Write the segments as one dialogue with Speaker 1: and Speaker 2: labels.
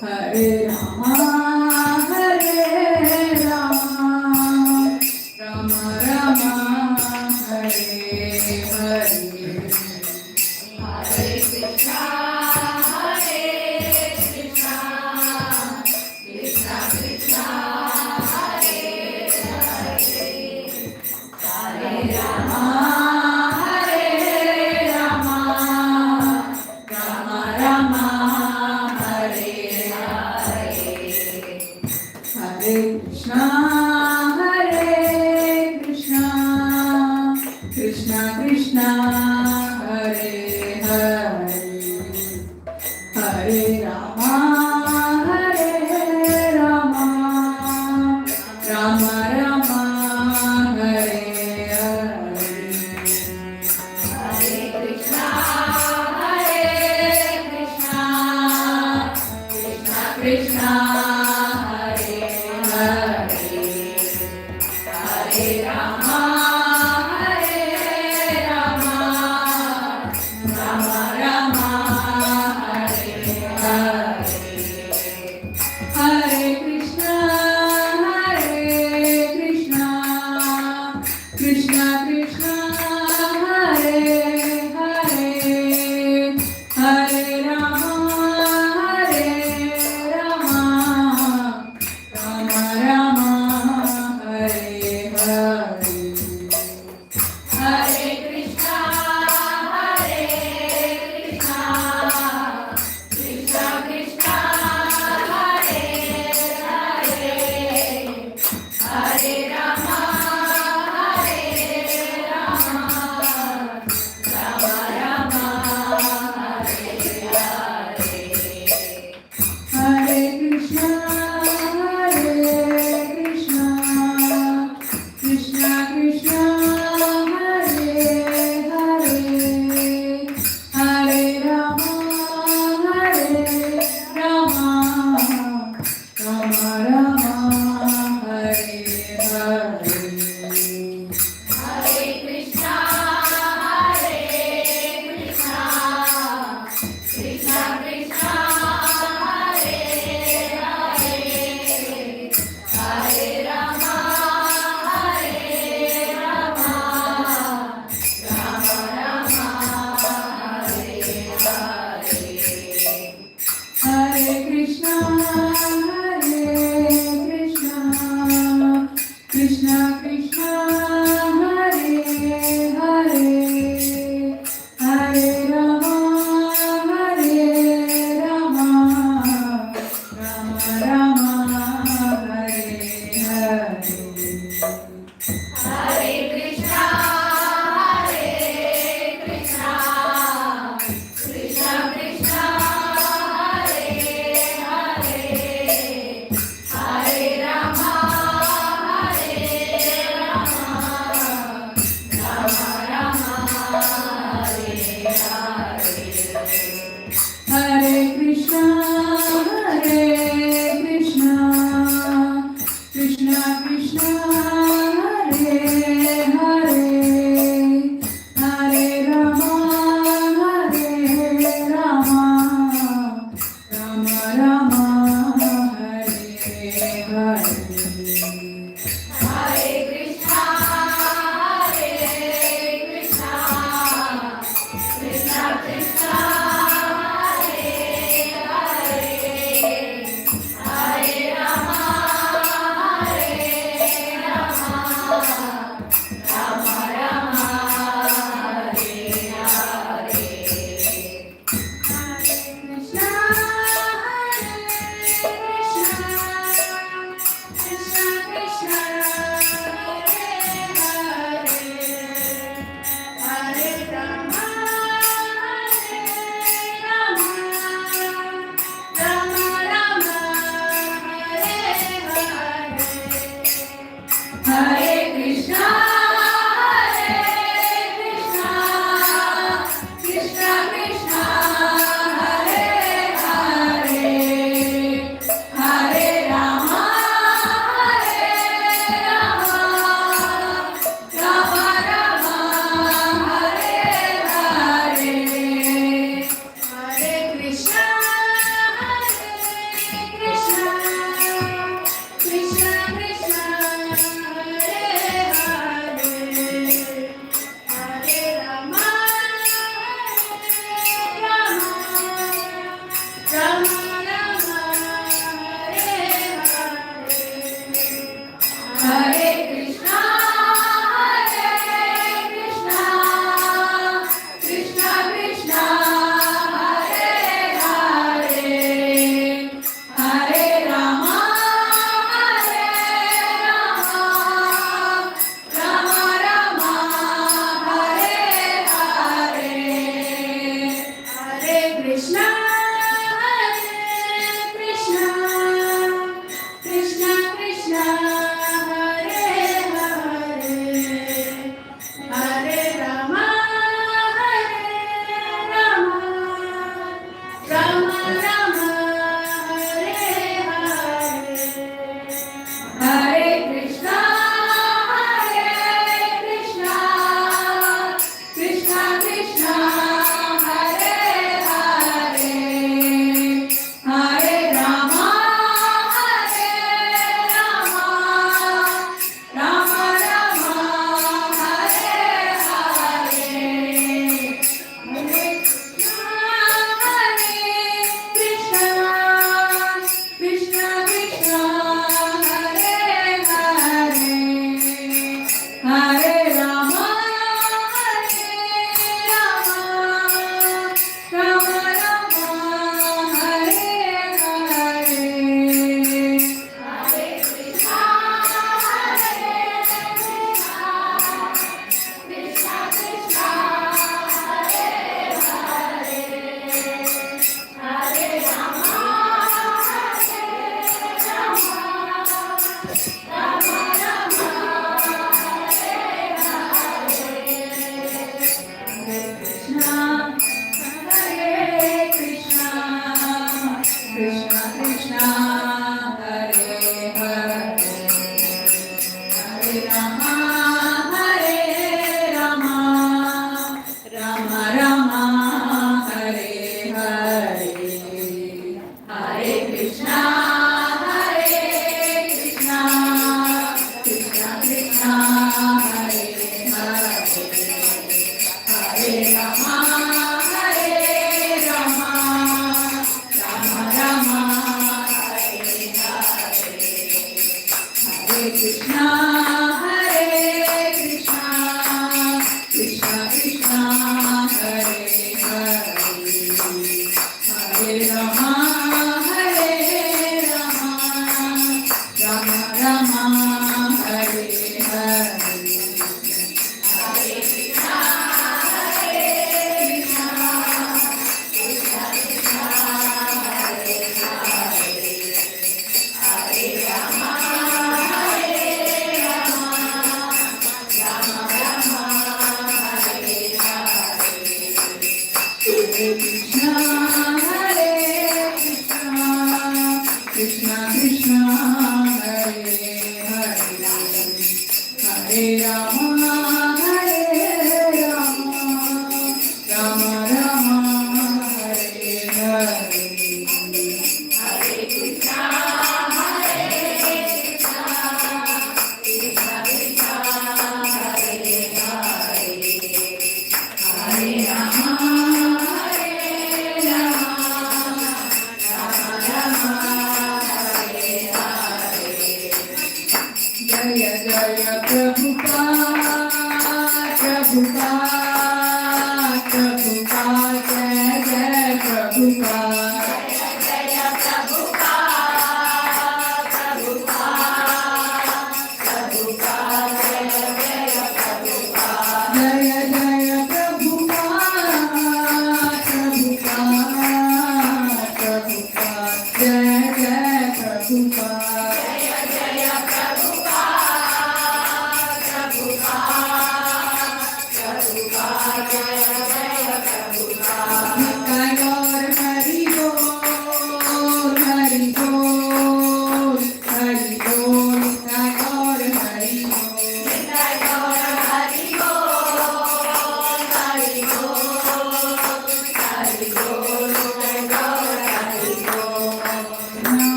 Speaker 1: Hare Rama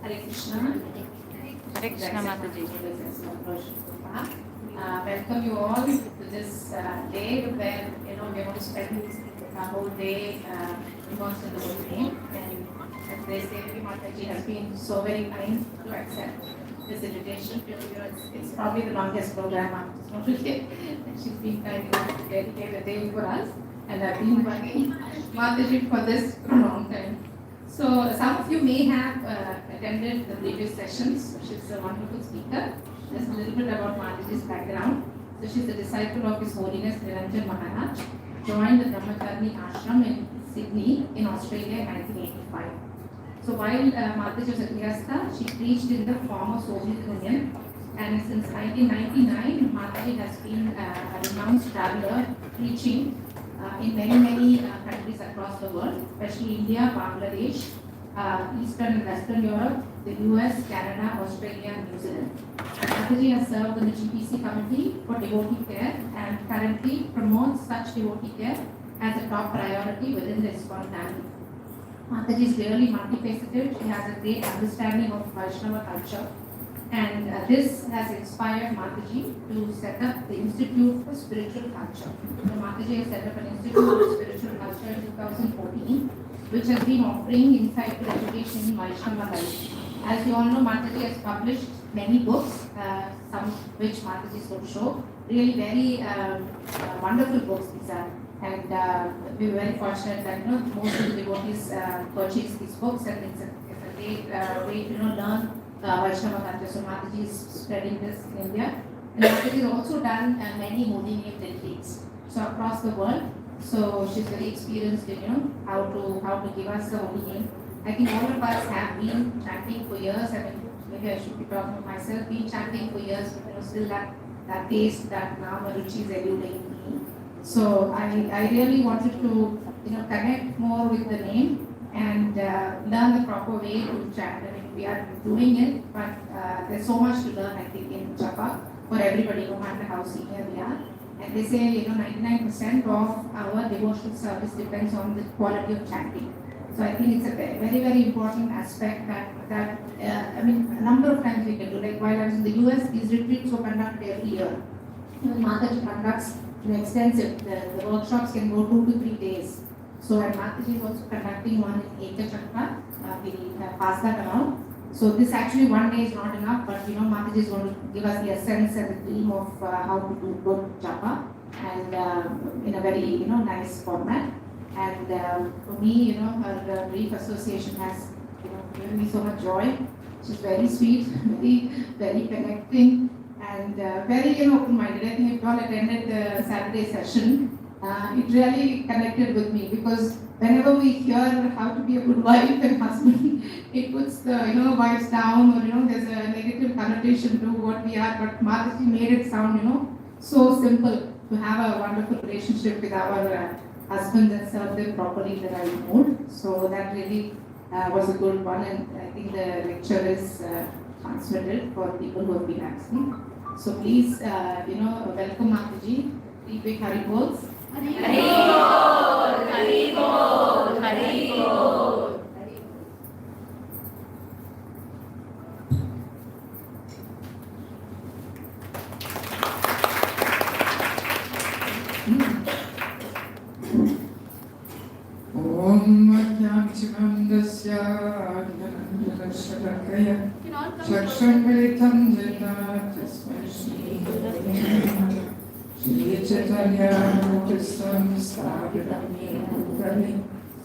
Speaker 1: Hare Krishna.
Speaker 2: Hare Krishna Mataji.
Speaker 1: Welcome you all to this day where we are going to spend a whole day immersed in the Holy Name. And as they say, Devi Mataji has been so very kind to accept this invitation. It's probably the longest program I'm going to get. She's been kind enough to dedicate a day for us, and I've been working Mataji for this for a long time. So some of you may have attended the previous sessions. She's a wonderful speaker. Just a little bit about Mataji's background. So she's a disciple of His Holiness Niranjan Maharaj. Joined the Brahmacharya Ashram in Sydney in Australia in 1985. So while Mataji was at Grihastha, she preached in the former Soviet Union. And since 1999, Mataji has been a renowned traveler preaching in many countries across the world, especially India, Bangladesh, Eastern and Western Europe, the US, Canada, Australia, and New Zealand. Mataji has served on the GPC committee for devotee care and currently promotes such devotee care as a top priority within the ISKCON family. Mataji is really multifaceted. She has a great understanding of Vaishnava culture. And this has inspired Mataji to set up the Institute for Spiritual Culture. So Mataji has set up an Institute for Spiritual Culture in 2014, which has been offering insightful education in Vaishnava life. As you all know, Mataji has published many books, some which Mataji is going to show. Really very wonderful books these are. And we were very fortunate that most of the devotees purchase these books, and it's a great way to learn Vaishnava culture. So Mataji is spreading this in India. And Mataji has also done many Modi name retreats, so across the world. So she's very experienced in how to give us the holy name. I think all of us have been chanting for years. I mean, maybe I should be talking of myself. Been chanting for years, but still that taste, that nama ruchi is eluding me. So I really wanted to connect more with the name and learn the proper way to chant. I mean, we are doing it, but there's so much to learn. I think in Japa for everybody, no matter how senior we are. And they say 99% of our devotional service depends on the quality of chanting. So I think it's a very, very important aspect that I mean, a number of times we can do. Like while I was in the US, these retreats were conducted every year. Mataji conducts extensive. The workshops can go 2 to 3 days. So and Mataji is also conducting one in Ekachakra. We pass that around. So this actually one day is not enough, but Mataji is going to give us the essence and the theme of how to do good japa, and in a very nice format. And for me, her brief association has given me so much joy. She's very sweet, very very connecting, and very open-minded. I think if you all attended the Saturday session, it really connected with me, because whenever we hear how to be a good wife and husband, it puts the wives down, or there's a negative connotation to what we are. But Mataji made it sound so simple to have a wonderful relationship with our husbands and serve them properly in the right mood. So that really was a good one, and I think the lecture is transmitted for people who have been asking. So please, welcome Mataji. 3 big Hari Bols.
Speaker 2: Hari Bol, Hari Bol, Hari Bol.
Speaker 3: Dasi Chakshangalitam Jeta Tasmai Shri Chaitanya Kristam Sthapitam Bhutale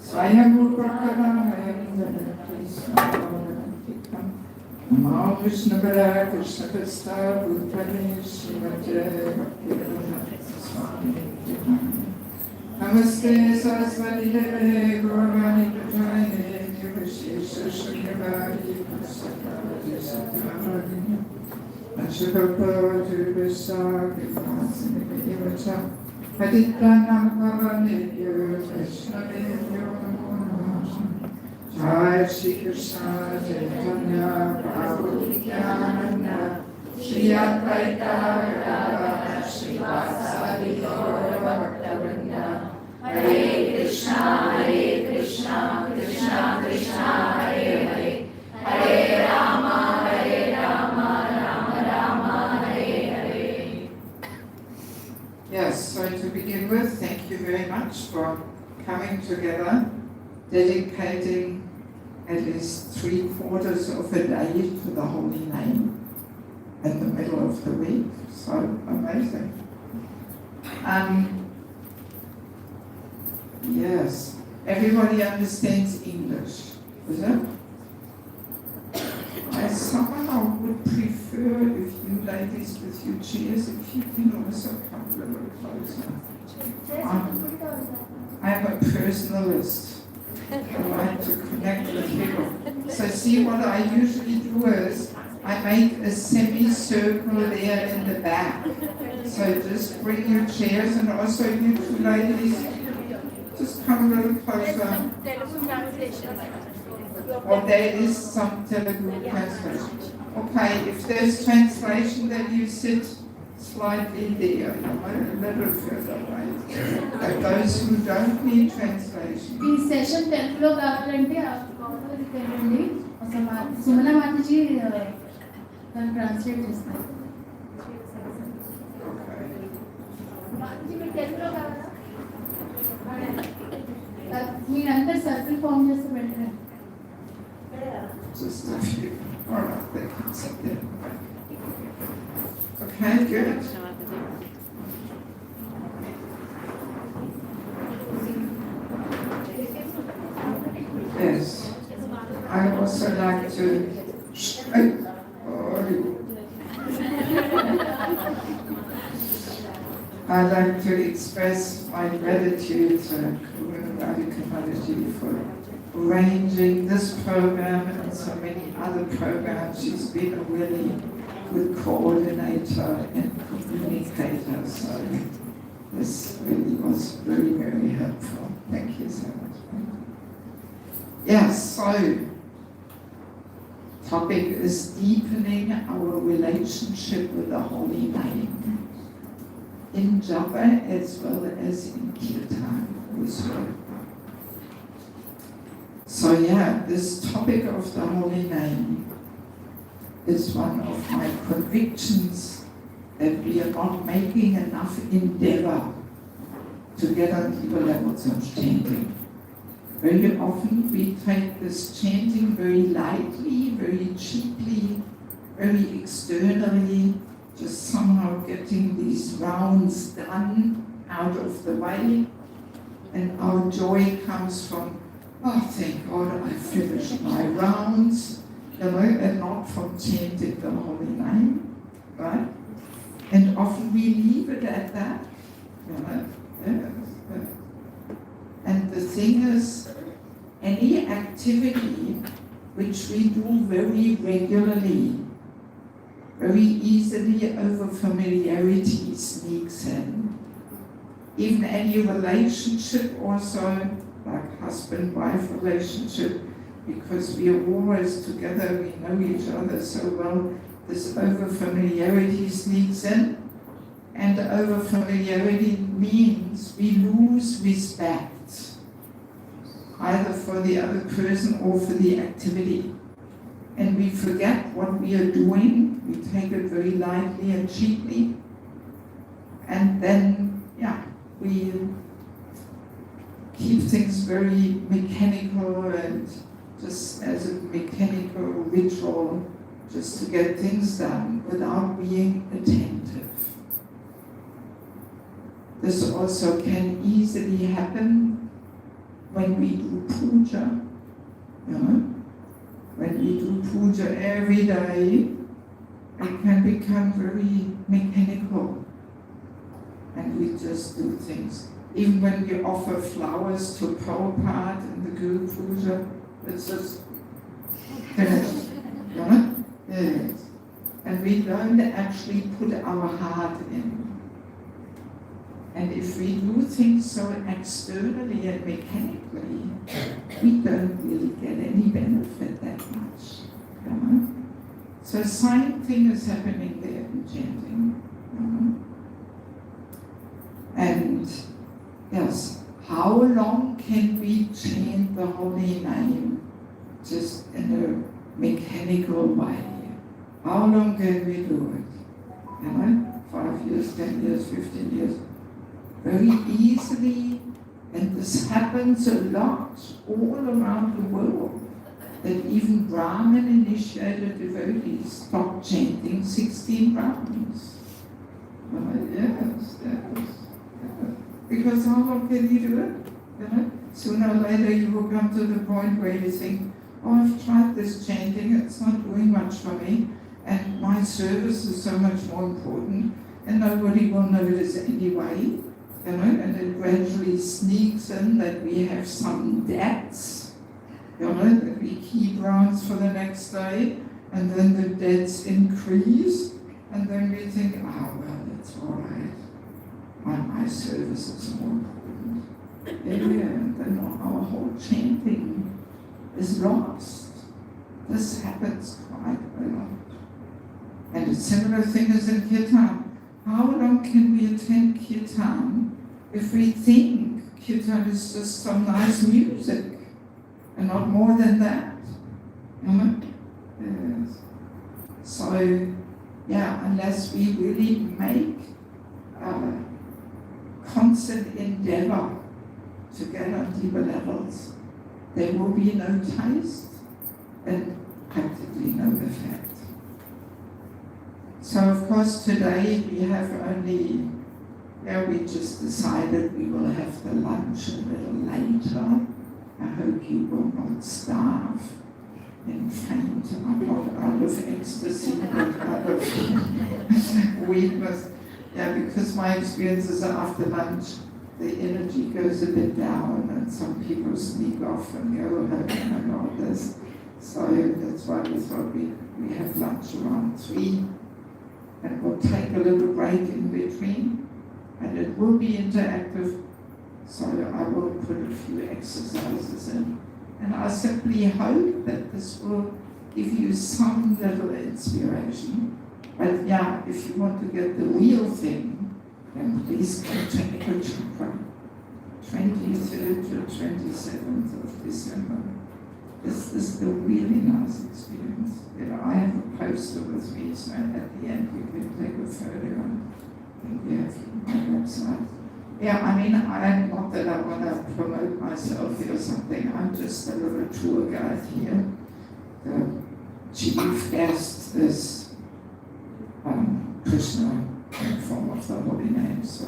Speaker 3: Swayambhuprakamayam Krishnam Namo Vishnupada Krishna Krista Bhutale Srimate Bhaktivedanta Swami Namaste Saraswati Deve Gauravani Prajayane Nirvishesha Shriyavadi Prasakavati Sattvamadini Ashakapa Jirvisa Kipasini Vivacha Paditranam Bhavanidya Vaishnavendyo Namo Namaha Jai Shri Krishna Chaitanya Prabhu Nityananda Shri Advaita Gadadhara Srivasadi Gaura Bhaktavrinda Hare Krishna, Krishna Krishna, Hare Hare, Hare Rama, Rama Rama, Hare Hare. Yes, so to begin with, thank you very much for coming together, dedicating at least 3/4 of a day to the holy name in the middle of the week. So amazing. Yes, everybody understands English, is it? As someone, I would prefer if you ladies with your chairs, if you can also come a little closer. I'm a personalist. I like to connect with people. So see, what I usually do is I make a semicircle there in the back. So just bring your chairs, and also you two ladies, just come a little closer. Or there is some Telugu translation. Okay, if there's translation, then you sit slightly there, a little further away. But those who don't need translation.
Speaker 1: ఈ session 10th లో కావాలంటే వెళ్ళండి. సుమన మాతాజీ దాన్ని translate చేస్తారు. మాతాజీ మీరు 10th లో కావాలా? మీరంతా సర్కిల్ ఫామ్ చేస్తే వెళ్ళండి.
Speaker 3: Just a few. All right, they can sit there. Okay, good. Yes. I also like to. I like to express my gratitude to Devaki for arranging this program and so many other programs. She's been a really good coordinator and communicator, so this really was very, very helpful. Thank you so much. Yes, so topic is deepening our relationship with the Holy Name in Java as well as in Kirtan as well. So yeah, this topic of the Holy Name is one of my convictions that we are not making enough endeavor to get on deeper levels of chanting. Very often we take this chanting very lightly, very cheaply, very externally, just somehow getting these rounds done out of the way, and our joy comes from, oh, thank God I finished my rounds, and not from chanting the Holy Name, right? And often we leave it at that, And the thing is, any activity which we do very regularly, very easily over familiarity sneaks in. Even any relationship also, like husband-wife relationship, because we are always together, we know each other so well, this over familiarity sneaks in. And over familiarity means we lose respect, either for the other person or for the activity. And we forget what we are doing, we take it very lightly and cheaply, and then, we keep things very mechanical and just as a mechanical ritual, just to get things done without being attentive. This also can easily happen when we do puja. When we do puja every day, it can become very mechanical. And we just do things. Even when we offer flowers to Prabhupada in the Guru Puja, it's just finished. Yes. And we don't actually put our heart in. And if we do things so externally and mechanically, we don't really get any benefit that much. So same thing is happening there in chanting. And yes, how long can we chant the Holy Name just in a mechanical way? How long can we do it? 5 years, 10 years, 15 years? Very easily, and this happens a lot all around the world, that even Brahmin-initiated devotees stop chanting 16 rounds. Yes. Because how long can you do it? Sooner or later you will come to the point where you think, oh, I've tried this chanting, it's not doing much for me, and my service is so much more important, and nobody will notice anyway. And it gradually sneaks in that we have some debts, that we keep rounds for the next day, and then the debts increase, and then we think, well, that's all right. My service is more important. And then our whole chanting is lost. This happens quite a lot. And a similar thing is in Kirtan. How long can we attend Kirtan if we think Kirtan is just some nice music and not more than that? Yes. So, unless we really make constant endeavor to get on deeper levels, there will be no taste. And practically no effect. So of course today we have only, we just decided we will have the lunch a little later. I hope you will not starve and faint, not out of ecstasy, but out of weakness. Yeah, because my experience is after lunch, the energy goes a bit down and some people sneak off and go home and all this. So that's why we thought we have lunch around 3 and we'll take a little break in between and it will be interactive. So I will put a few exercises in. And I simply hope that this will give you some little inspiration. But yeah, if you want to get the real thing, then please go to Echo Chakra, 23rd to 27th of December. This is the really nice experience. I have a poster with me, so at the end you can take a photo and we have my website. Yeah, I mean, I'm not that I want to promote myself or something. I'm just a little tour guide here. The chief guest is Krishna in the form of the holy name, so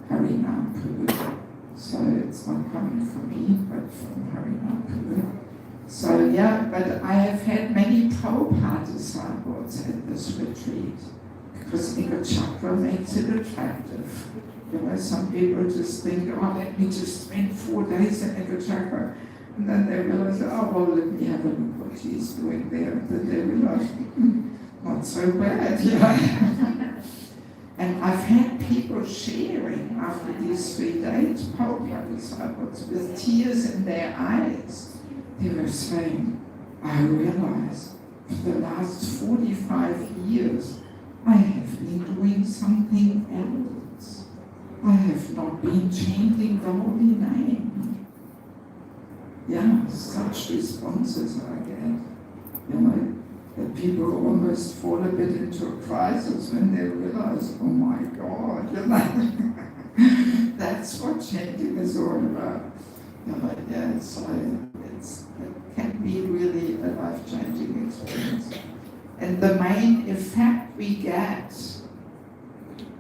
Speaker 3: Harinam. So it's not coming from me, but from Harinam. So yeah, but I have had many Prabhupada disciples at this retreat. Because Ego Chakra makes it attractive. Some people just think, let me just spend 4 days in Ego Chakra. And then they realize, well, let me have a look what he's doing there. And then they realize, not so bad, And I've had people sharing after these 3 days, Prabhupada disciples, with tears in their eyes. They were saying, I realize for the last 45 years, I have been doing something else. I have not been chanting the holy name. Yeah, such responses I get. That people almost fall a bit into a crisis when they realize, oh my God, that's what chanting is all about. It can be really a life-changing experience. And the main effect we get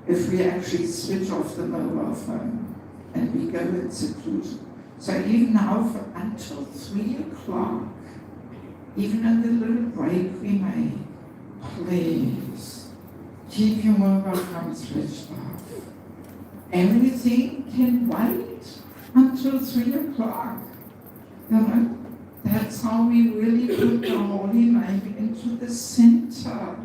Speaker 3: if we actually switch off the mobile phone and we go in seclusion. So even now until 3 o'clock, even in the little break we make, please keep your mobile phone switched off. Everything can wait until 3 o'clock. That's how we really put the holy name into the center.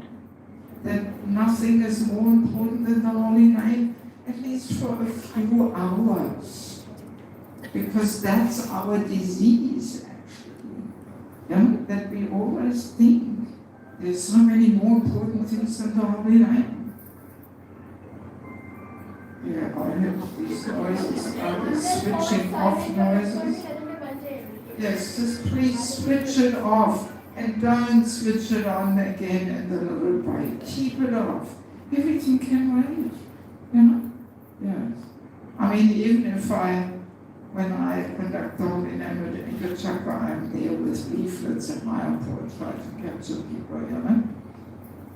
Speaker 3: That nothing is more important than the holy name, at least for a few hours. Because that's our disease, actually. That we always think there's so many more important things than the holy name. Yeah, I have these noises, switching off noises. Yes, just please switch it off and don't switch it on again in the little break. Keep it off. Everything can wait, Yes. I mean, even if when I conduct the holy name at Ego Chakra, I'm there with leaflets at my airport trying to capture people,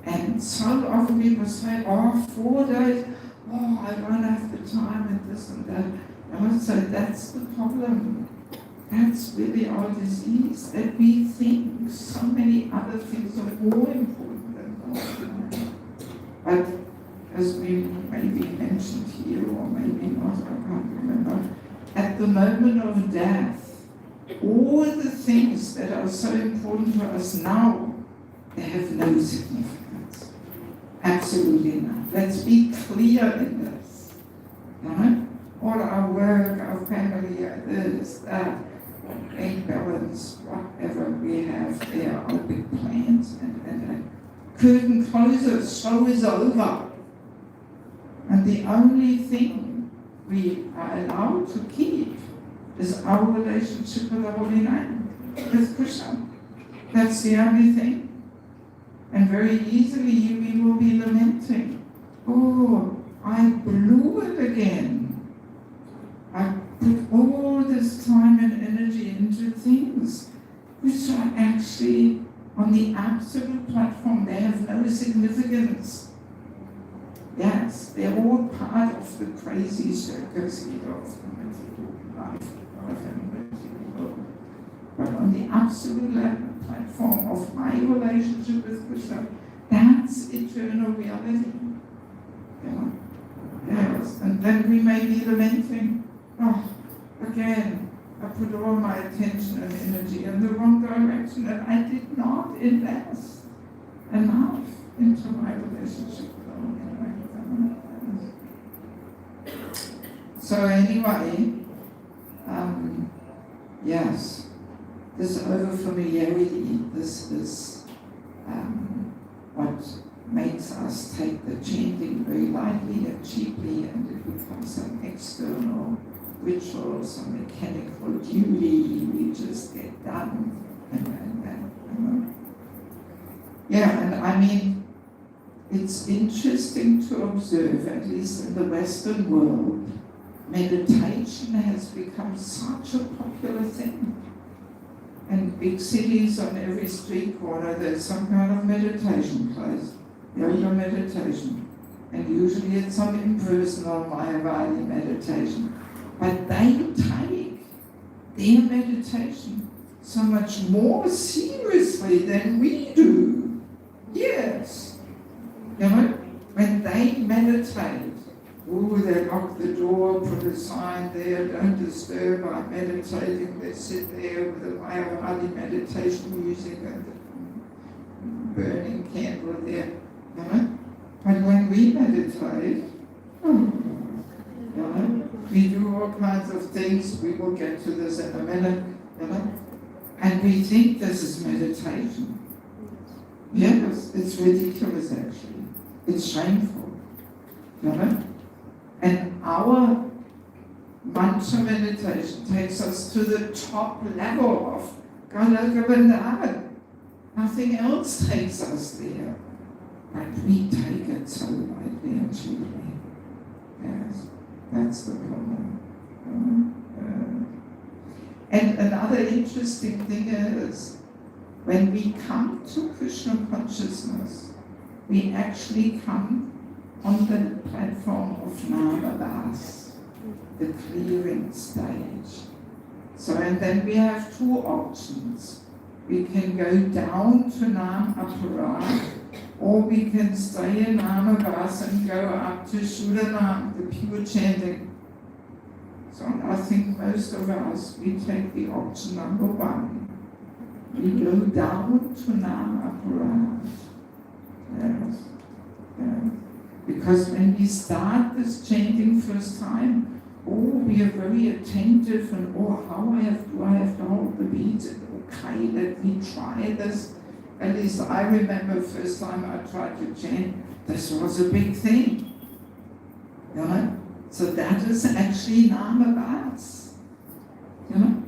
Speaker 3: And so often people say, 4 days, I don't have the time and this and that. I must say, that's the problem. That's really our disease, that we think so many other things are more important than the holy name. But as we maybe mentioned here, or maybe not, I can't remember, at the moment of death, all the things that are so important to us now, they have no significance. Absolutely none. Let's be clear in this. All our work, our family, this, that, bank balance, whatever we have there, our big plans, and curtain closes, show is over. And the only thing we are allowed to keep is our relationship with the holy name, with Krishna. That's the only thing. And very easily we will be lamenting, I blew it again. I put all this time and energy into things which are actually on the absolute platform. They have no significance. Yes, they're all part of the crazy circus either of the material life or the material world. But on the absolute platform of my relationship with Krishna, that's eternal reality. Yeah. Yes, and then we may be lamenting, oh, again, I put all my attention and energy in the wrong direction, and I did not invest enough into my relationship with the Holy Name. So anyway, yes, this overfamiliarity, this is what makes us take the chanting very lightly and cheaply, and it becomes some external ritual, some mechanical duty we just get done. Yeah, and I mean, it's interesting to observe, at least in the Western world, meditation has become such a popular thing. In big cities, on every street corner, there's some kind of meditation place, yoga meditation. And usually it's some impersonal Mayavadi meditation. But they take their meditation so much more seriously than we do. Yes. You know, when they meditate, they lock the door, put a sign there, don't disturb, I'm meditating. They sit there with the Mayavadi meditation music and the burning candle there. You know? But when we meditate, you know, we do all kinds of things. We will get to this in a minute. You know? And we think this is meditation. Yes, it's ridiculous actually. It's shameful. You know? And our mantra meditation takes us to the top level of Goloka Vrindavan. Nothing else takes us there. But we take it so lightly and cheaply. Yes, that's the problem. And another interesting thing is, when we come to Krishna consciousness, we actually come on the platform of Namabas, the clearing stage. So, and then we have two options. We can go down to Nam Aparat, or we can stay in Namabas and go up to Shudanam, the pure chanting. So I think most of us, we take the option number one. We go down to Nam Aparat. Yes. Yes. Because when we start this chanting first time, we are very attentive and how do I have to hold the beats? Okay, let me try this. At least I remember first time I tried to chant, this was a big thing. You know? So that is actually Namabas. You know?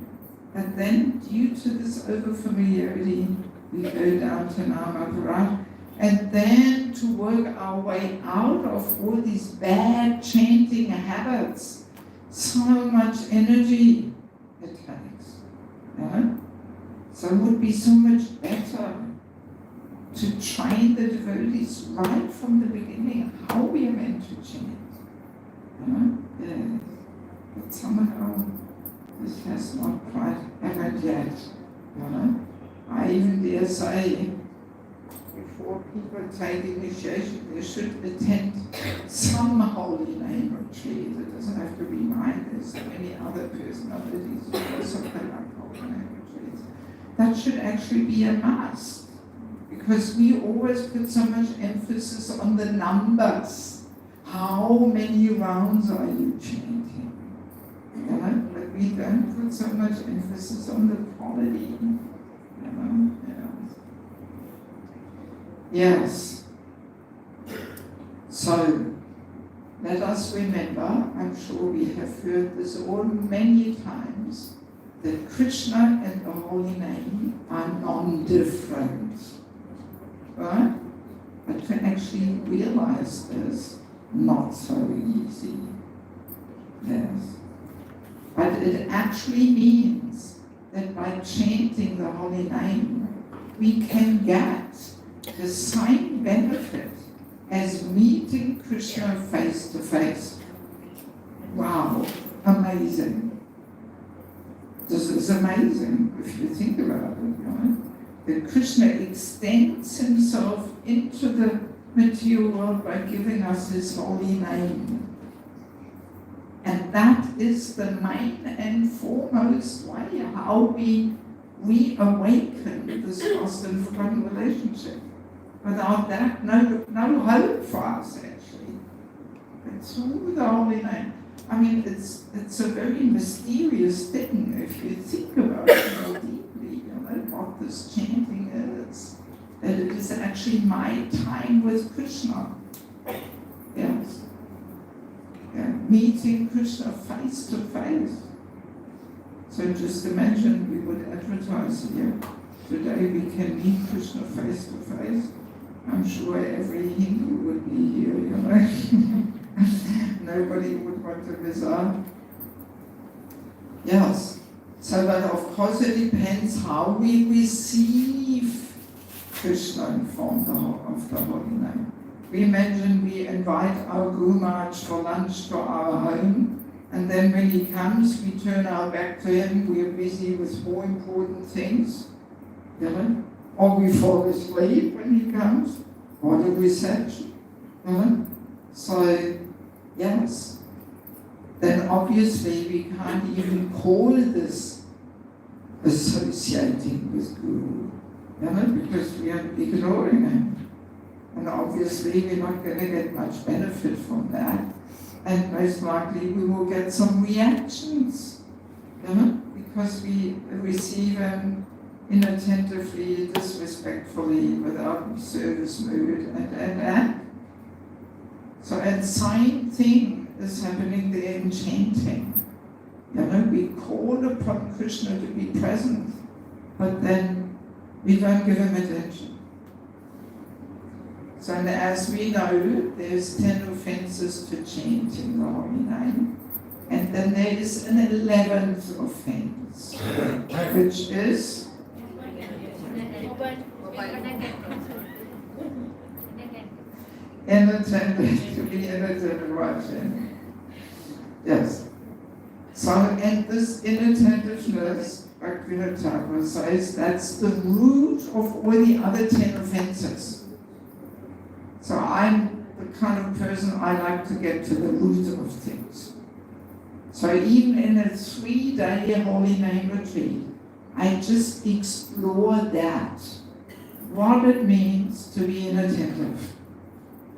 Speaker 3: And then due to this overfamiliarity, we go down to Namaparat. And then to work our way out of all these bad chanting habits, so much energy it takes. You know? So it would be so much better to train the devotees right from the beginning how we are meant to chant. You know? Yes. But somehow this has not quite happened yet. You know? I even dare say, before people take initiation, they should attend some holy name retreat. It doesn't have to be mine. There's many other personalities who also conduct holy name retreats. That should actually be a must, because we always put so much emphasis on the numbers. How many rounds are you chanting? You know? But we don't put so much emphasis on the quality. You know? Yes. So, let us remember, I'm sure we have heard this all many times, that Krishna and the Holy Name are non-different. Right? But to actually realize this, not so easy. Yes. But it actually means that by chanting the holy name, we can get the same benefit as meeting Krishna face to face. Wow, amazing. This is amazing if you think about it, you know. That Krishna extends himself into the material world by giving us his holy name. And that is the main and foremost way how we reawaken this lost and forgotten relationship. Without that, no hope for us, actually. It's through the holy name. I mean, it's a very mysterious thing if you think about it more deeply, you know, what this chanting is. That it is actually my time with Krishna. Yes. Yeah. Meeting Krishna face to face. So just imagine we would advertise here. Today we can meet Krishna face to face. I'm sure every Hindu would be here, you know. Nobody would want to miss out. Yes. So, but of course it depends how we receive Krishna in form of the holy name. We imagine we invite our Guru Maharaj for lunch to our home, and then when he comes, we turn our back to him, we are busy with more important things, you know? Or we fall asleep when he comes. What a reception, you know? So, yes. Then obviously we can't even call this associating with Guru, you know, because we are ignoring him. And obviously we're not going to get much benefit from that. And most likely we will get some reactions, you know, because we receive him inattentively, disrespectfully, without service mood, and. So, and same thing is happening there in chanting. You know, we call upon Krishna to be present, but then we don't give him attention. So, and as we know, there's 10 offenses to chanting the holy name, and then there is an 11th offense, which is inattentive, to be inattentive watching. Yes. So, and this inattentiveness, Bhaktivinoda Thakur says, that's the root of all the other 10 offenses. So I'm the kind of person I like to get to the root of things. So even in a 3-day holy name retreat, I just explore that, what it means to be inattentive.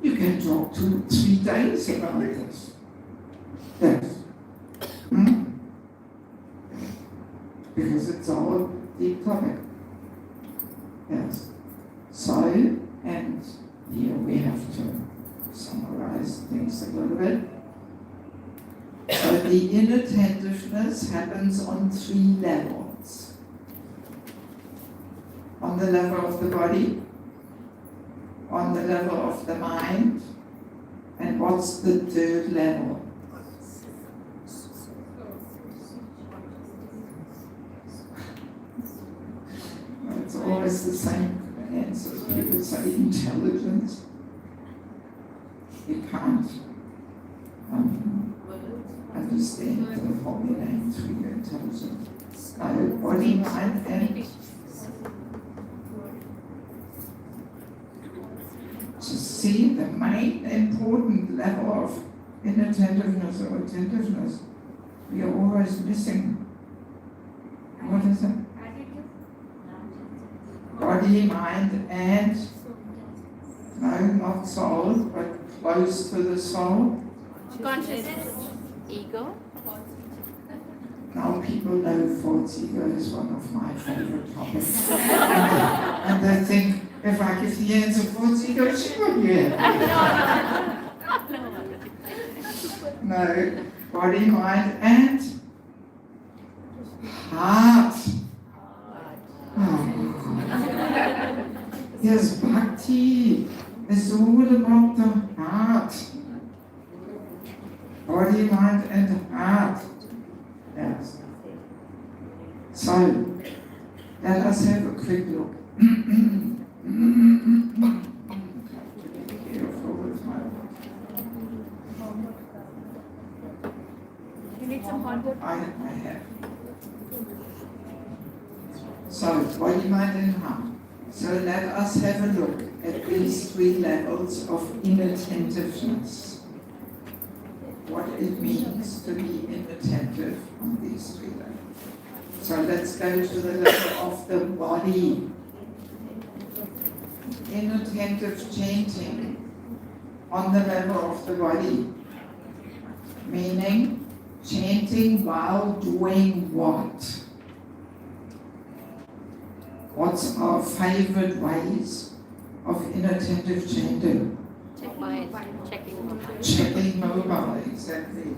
Speaker 3: You can talk 2-3 days about this. Yes. Because it's all deep topic. Yes. So, and here we have to summarize things a little bit. So the inattentiveness happens on 3 levels. On the level of the body, on the level of the mind, and what's the 3rd level? It's always the same answers. People say intelligence. You can't understand the holy name through your intelligence. Body, mind, and to see the main important level of inattentiveness or attentiveness, we are always missing. What is it? Body, mind, and no, not soul, but close to the soul.
Speaker 2: Consciousness. Ego.
Speaker 3: Now people know false ego is one of my favorite topics. And they think, if I give the answer false ego, she will be No, body, mind, and heart. Oh. Yes, bhakti is all about the heart. Body, mind, and heart. Yes. So, us have a quick look.
Speaker 2: You need some hot water?
Speaker 3: I have. So, body, mind and heart. So let us have a look at these three levels of inattentiveness. What it means to be inattentive on these three levels. So let's go to the level of the body. Inattentive chanting on the level of the body. Meaning, chanting while doing what? What's our favorite ways of inattentive chanting?
Speaker 2: Checking mobile.
Speaker 3: Checking mobile, exactly.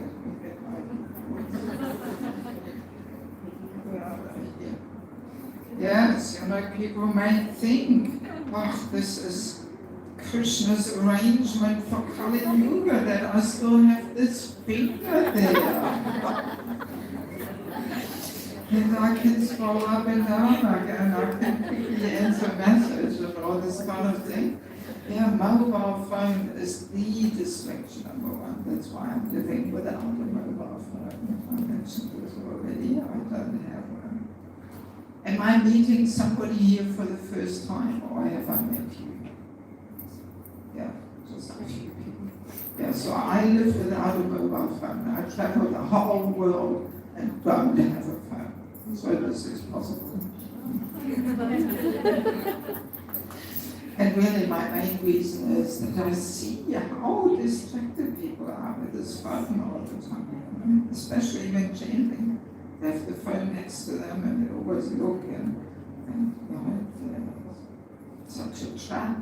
Speaker 3: Yes, people may think, oh, this is Krishna's arrangement for Kali Yuga, that I still have this finger there. And I can scroll up and down and I can quickly answer messages and all this kind of thing. Yeah, mobile phone is the distraction number one. That's why I'm living without a mobile phone. I mentioned this already. I don't have one. Am I meeting somebody here for the first time, or have I met you? Yeah, just a few people. Yeah, so I live without a mobile phone. I travel the whole world and don't have a phone. So this is possible. And really my main reason is that I see how distracted people are with this phone all the time, especially when chanting. They have the phone next to them and they always look and it's such a trap.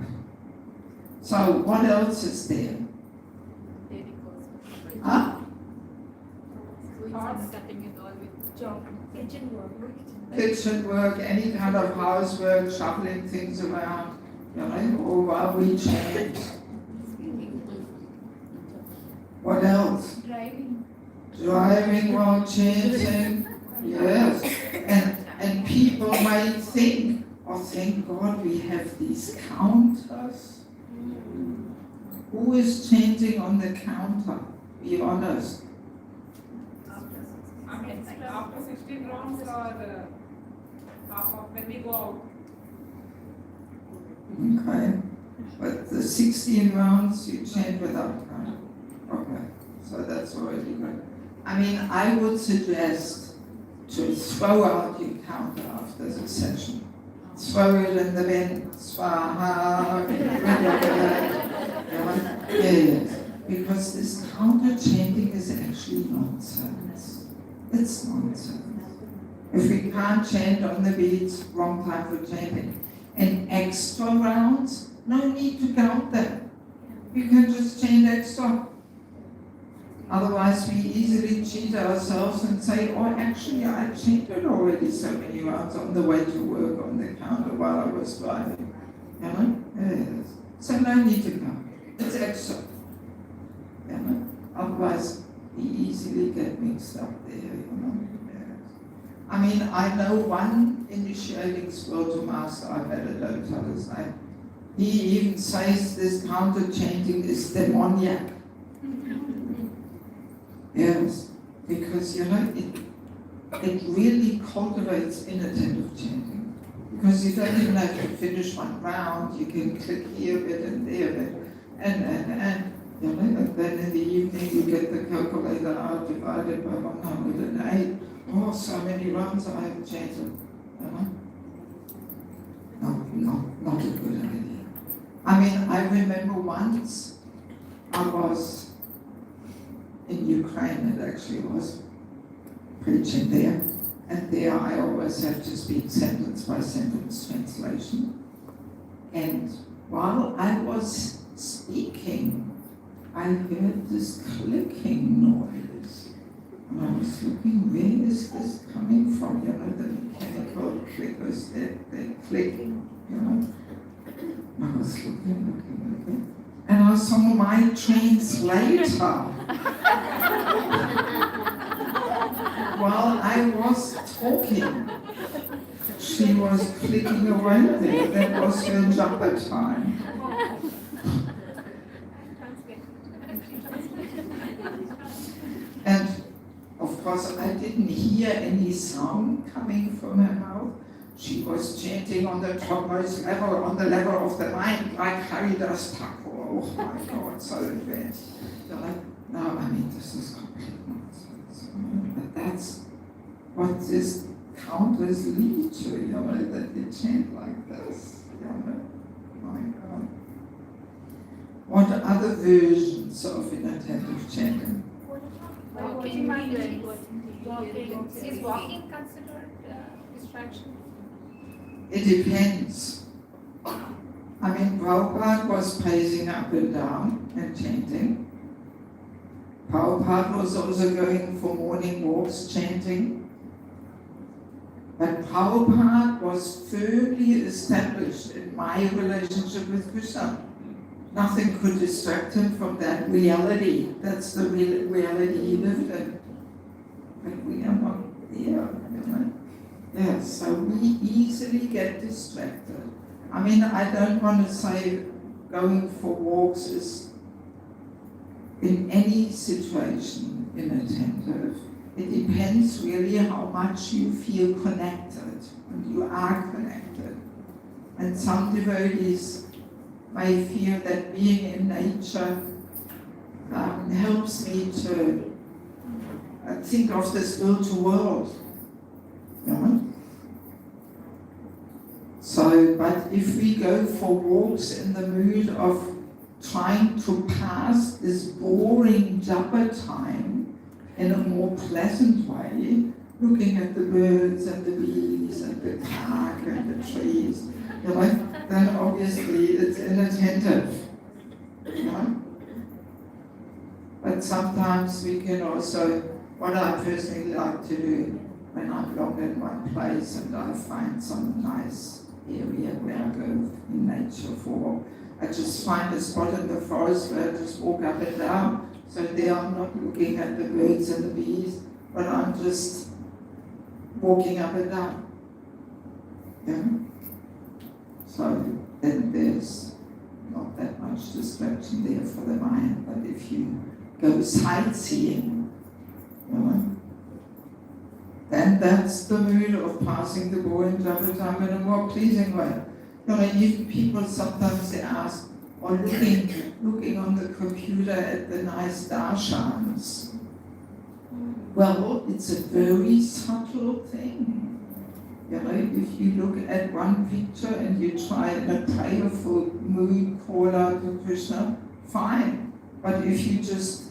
Speaker 3: So what else is there? Huh? Kitchen work, any kind of housework, shuffling things around, or while we chant. What else? Driving while chanting. Yes. And people might think, oh, thank God we have these counters. Who is chanting on the counter? Be honest.
Speaker 4: After 16 rounds or half of when we go out.
Speaker 3: Okay. But the 16 rounds you chant without count. Okay. So that's already good. I mean, I would suggest to throw out your counter after the session. Throw it in the bin. Swaha. Yes. Because this counter chanting is actually nonsense. It's nonsense. If we can't chant on the beats, wrong time for chanting. And extra rounds, no need to count them. You can just chant extra. Otherwise, we easily cheat ourselves and say, oh, actually, I chanted already so many rounds on the way to work on the counter while I was driving. Yes. So no need to count. It's extra. Otherwise, we easily get mixed up there, Yes. I mean, I know one initiating spiritual master, I better don't tell his name. He even says this counter chanting is demoniac. Yes, because it really cultivates inattentive chanting. Because you don't even have to finish one round, you can click here a bit and there a bit, and then in the evening you get the calculator out divided by 108. Oh, so many rounds I have chanted. No, not a good idea. I mean, I remember once I was in Ukraine, it actually was, preaching there. And there I always have to speak sentence by sentence translation. And while I was speaking, I heard this clicking noise. And I was looking, where is this coming from? The mechanical clickers that they click, I was looking. And I saw my translator while I was talking. she was clicking away there. That was her japa time. And of course, I didn't hear any sound coming from her mouth. She was chanting on the topmost level, on the level of the mind, like Haridas Thakur. Oh my God, so advanced. They're like, no, I mean, this is complete nonsense. But that's what this counters lead to, that they chant like this. My God. What other versions of inattentive chanting?
Speaker 2: Walking.
Speaker 5: Is walking considered distraction?
Speaker 3: It depends. I mean, Prabhupada was pacing up and down and chanting. Prabhupada was also going for morning walks chanting. But Prabhupada was firmly established in my relationship with Krishna. Nothing could distract him from that reality. That's the reality he lived in. But we are not there. Yes, so we easily get distracted. I mean, I don't want to say going for walks is in any situation inattentive. It depends really how much you feel connected, and you are connected. And some devotees may feel that being in nature helps me to think of the spiritual world. So, but if we go for walks in the mood of trying to pass this boring japa time in a more pleasant way, looking at the birds and the bees and the park and the trees, then obviously it's inattentive. But sometimes we can also, what I personally like to do when I'm long in one place and I find some nice area where I go in nature for a walk, I just find a spot in the forest where I just walk up and down. So there I'm not looking at the birds and the bees, but I'm just walking up and down. So then there's not that much distraction there for the mind. But if you go sightseeing, then that's the mood of passing the boring japa time in a more pleasing way. Even people sometimes they ask, or looking on the computer at the nice darshans. Well, it's a very subtle thing. If you look at one picture and you try in a prayerful mood call out to Krishna, fine. But if you just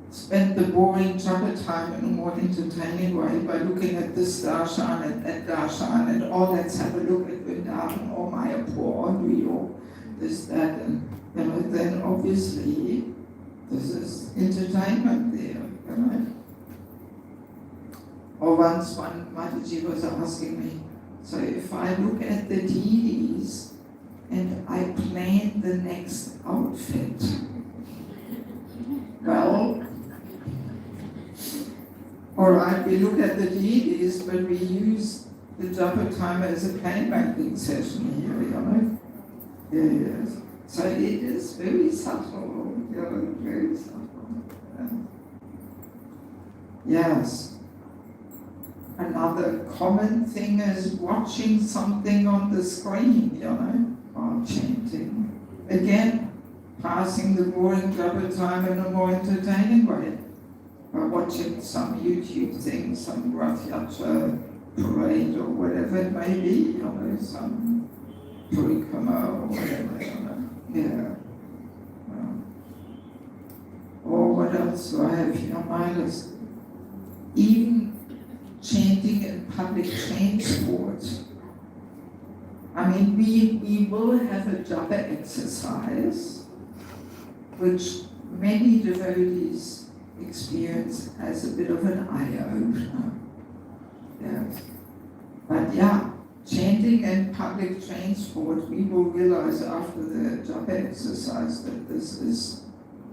Speaker 3: spend the boring japa time in a more entertaining way by looking at this darshan and that darshan and let's have a look at Vrindavan or Mayapur or New York, this, that, and then obviously this is entertainment there. Or once one Mataji was asking me, so if I look at the deities and I plan the next outfit, well, all right, we look at the deities, but we use the japa time as a plane making session here, Yes. So it is very subtle, very subtle. Yes. Another common thing is watching something on the screen, while chanting. Again, passing the boring japa time in a more entertaining way. By watching some YouTube thing, some Rath Yatra parade or whatever it may be, some purikama or whatever, Or what else do I have here on my list? Even chanting in public transport. I mean, we will have a japa exercise, which many devotees experience as a bit of an eye-opener. Yes. But chanting in public transport, we will realize after the japa exercise that this is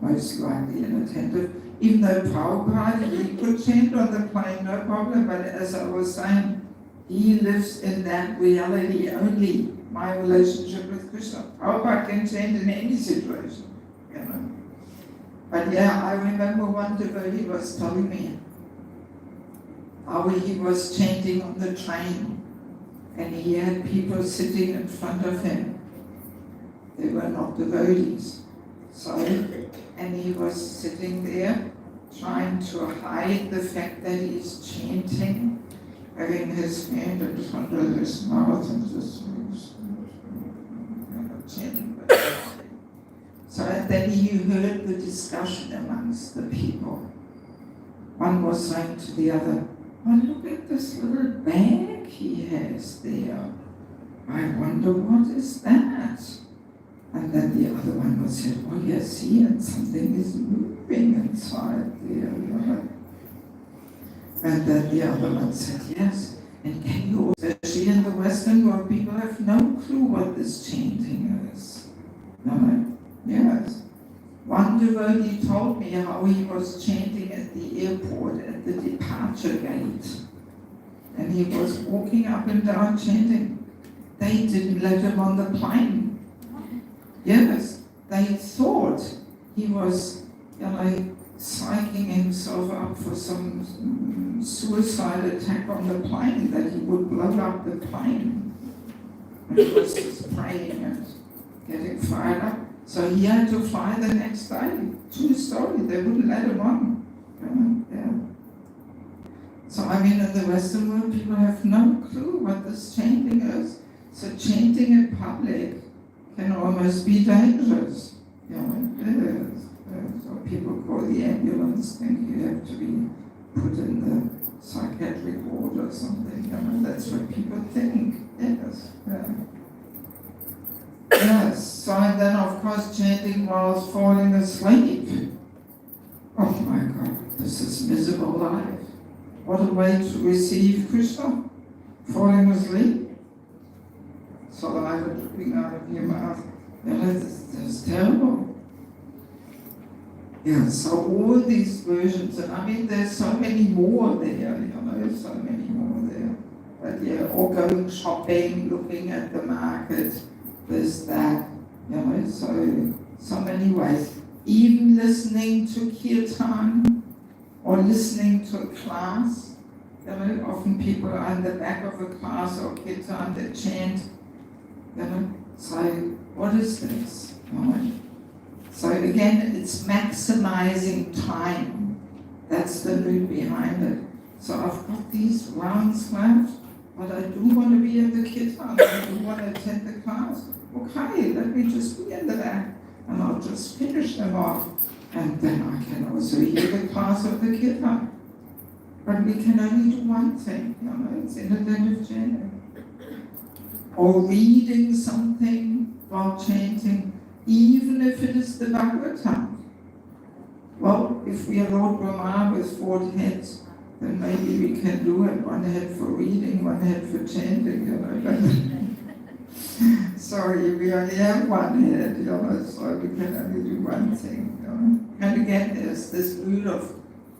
Speaker 3: most likely inattentive. Even though Prabhupada, he could chant on the plane, no problem, but as I was saying, He lives in that reality only. My relationship with Krishna. Prabhupada can change in any situation, you know. But yeah, I remember one devotee was telling me how he was chanting on the train, and he had people sitting in front of him. They were not devotees. So, and he was sitting there trying to hide the fact that he's chanting, having his hand in front of his mouth and just chanting. So then he heard the discussion amongst the people. One was saying to the other, "Oh, look at this little bag he has there. I wonder what is that?" And then the other one was saying, "Oh yes, see, and something is moving inside there." You know? And then the other one said, "Yes, and can you also, especially in the Western world, people have no clue what this chanting is." No? Yes. One devotee told me how he was chanting at the airport at the departure gate. And he was walking up and down chanting. They didn't let him on the plane. Yes, they thought he was, you know, psyching himself up for some suicide attack on the plane, that he would blow up the plane. And he was just praying and getting fired up. So he had to fly the next day. True story, they wouldn't let him on. Yeah. So I mean, in the Western world, people have no clue what this chanting is. So chanting in public can almost be dangerous. You know, it is. So people call the ambulance, think you have to be put in the psychiatric ward or something. You know, that's what people think. Yes. Yeah. Yes, so and then of course chanting while falling asleep. Oh my God, this is miserable life. What a way to receive Krishna, falling asleep. Saliva dripping out of your mouth. Yeah, that's terrible. Yeah, so all these versions, and I mean there's so many more there, you know, there's so many more there. But yeah, or going shopping, looking at the market, this, that, you know, so many ways. Even listening to kirtan or listening to a class, you know, often people are in the back of a class or kirtan, they chant, you know, so what is this? You know? So again, it's maximizing time. That's the mood behind it. So I've got these rounds left, but I do want to be in the kirtan, I do want to attend the class. Okay, let me just be in the back and I'll just finish them off. And then I can also hear the class of the kirtan. But we can only do one thing, you know, it's inattentive chanting. Or reading something while chanting, even if it is the Bhagavatam. Well, if we are Lord Brahma with 4 heads, then maybe we can do it. 1 head for reading, 1 head for chanting, you know. Sorry, we only have 1 head, you know, so we can only do one thing, you know. And again, there's this mood of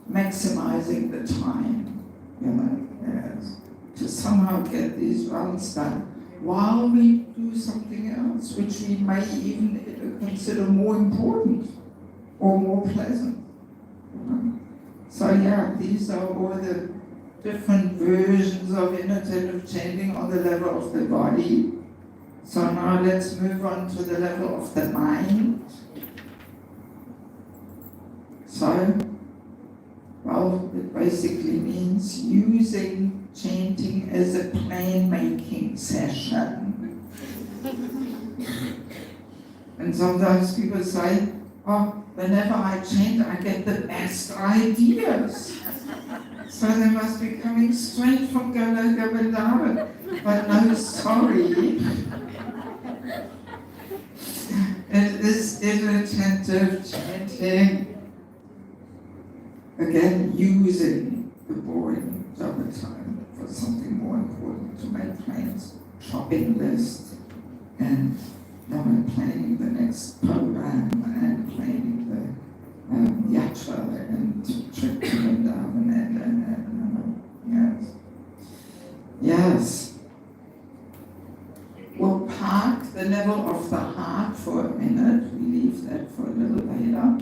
Speaker 3: maximizing the time, you know, yes, to somehow get these rounds done while we do something else, which we may even consider more important or more pleasant. You know? So yeah, these are all the different versions of inattentive chanting on the level of the body. So now let's move on to the level of the mind. So, well, it basically means using chanting as a plan-making session. And sometimes people say, oh, whenever I chant, I get the best ideas. So they must be coming straight from Govardhana. But no, sorry. It is inattentive chanting. Again, using the boring double time for something more important, to make plans, shopping list, and planning the next program, and planning the yatra and trip to Vrindavan, and yes. Yeah, Yes. We'll park the level of the heart for a minute. We leave that for a little later.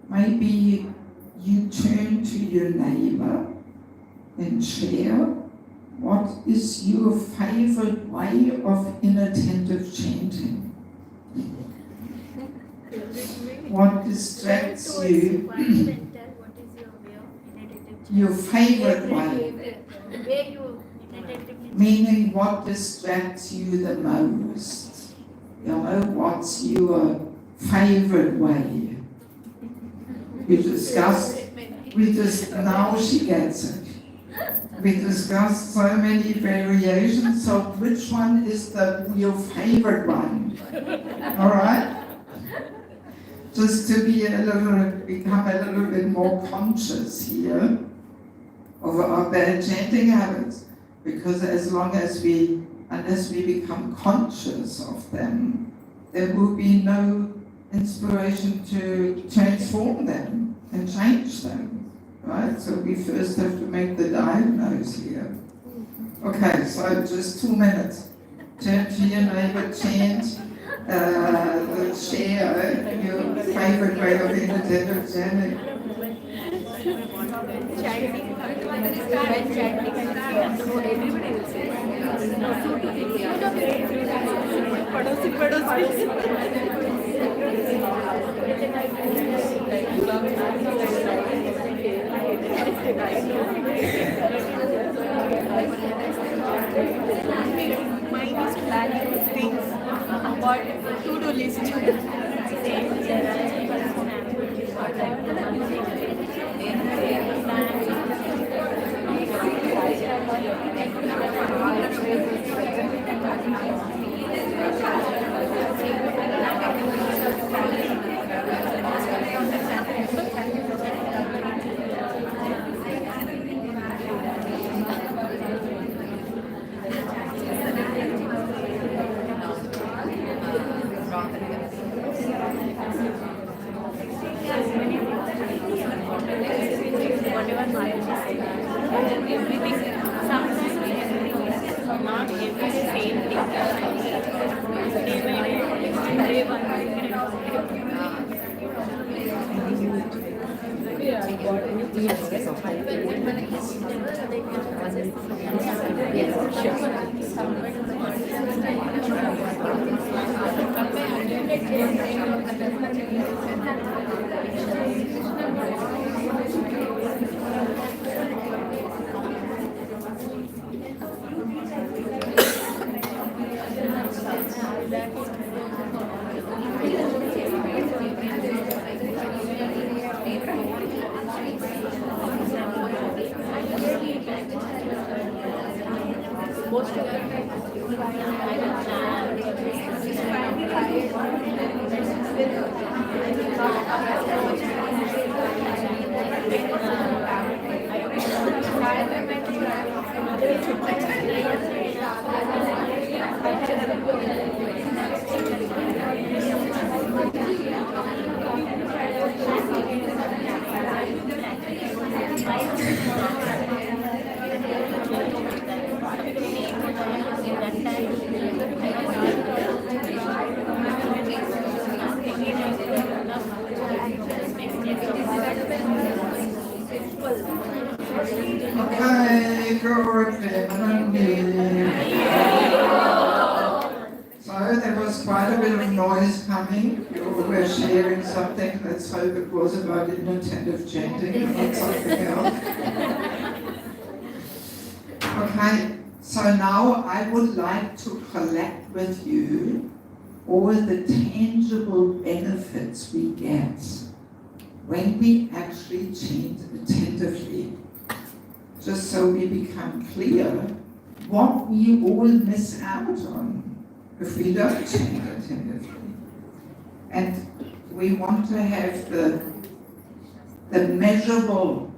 Speaker 3: Maybe you turn to your neighbor and share what is your favorite way of inattentive chanting. What distracts you? Your favorite way. Meaning what distracts you the most. You know, what's your favorite way? Now she gets it. We discussed so many variations, so which one is your favorite one? All right? Just to become a little bit more conscious here of our bad chanting habits. Because unless we become conscious of them, there will be no inspiration to transform them and change them, right? So we first have to make the diagnosis here. Okay, so just 2 minutes. Turn to your neighbor, chant, share your favorite way of inattentive chanting.
Speaker 2: Mine is planning things about to-do list. Whatever my everything, sometimes not every same thing. Day most of
Speaker 3: Okay, good. So there was quite a bit of noise coming. You were sharing something. Let's hope it was about inattentive chanting, not something else. Okay, so now I would like to collect with you all the tangible benefits we get when we actually chant attentively. Just so we become clear what we all miss out on if we don't chant attentively. And we want to have the measurable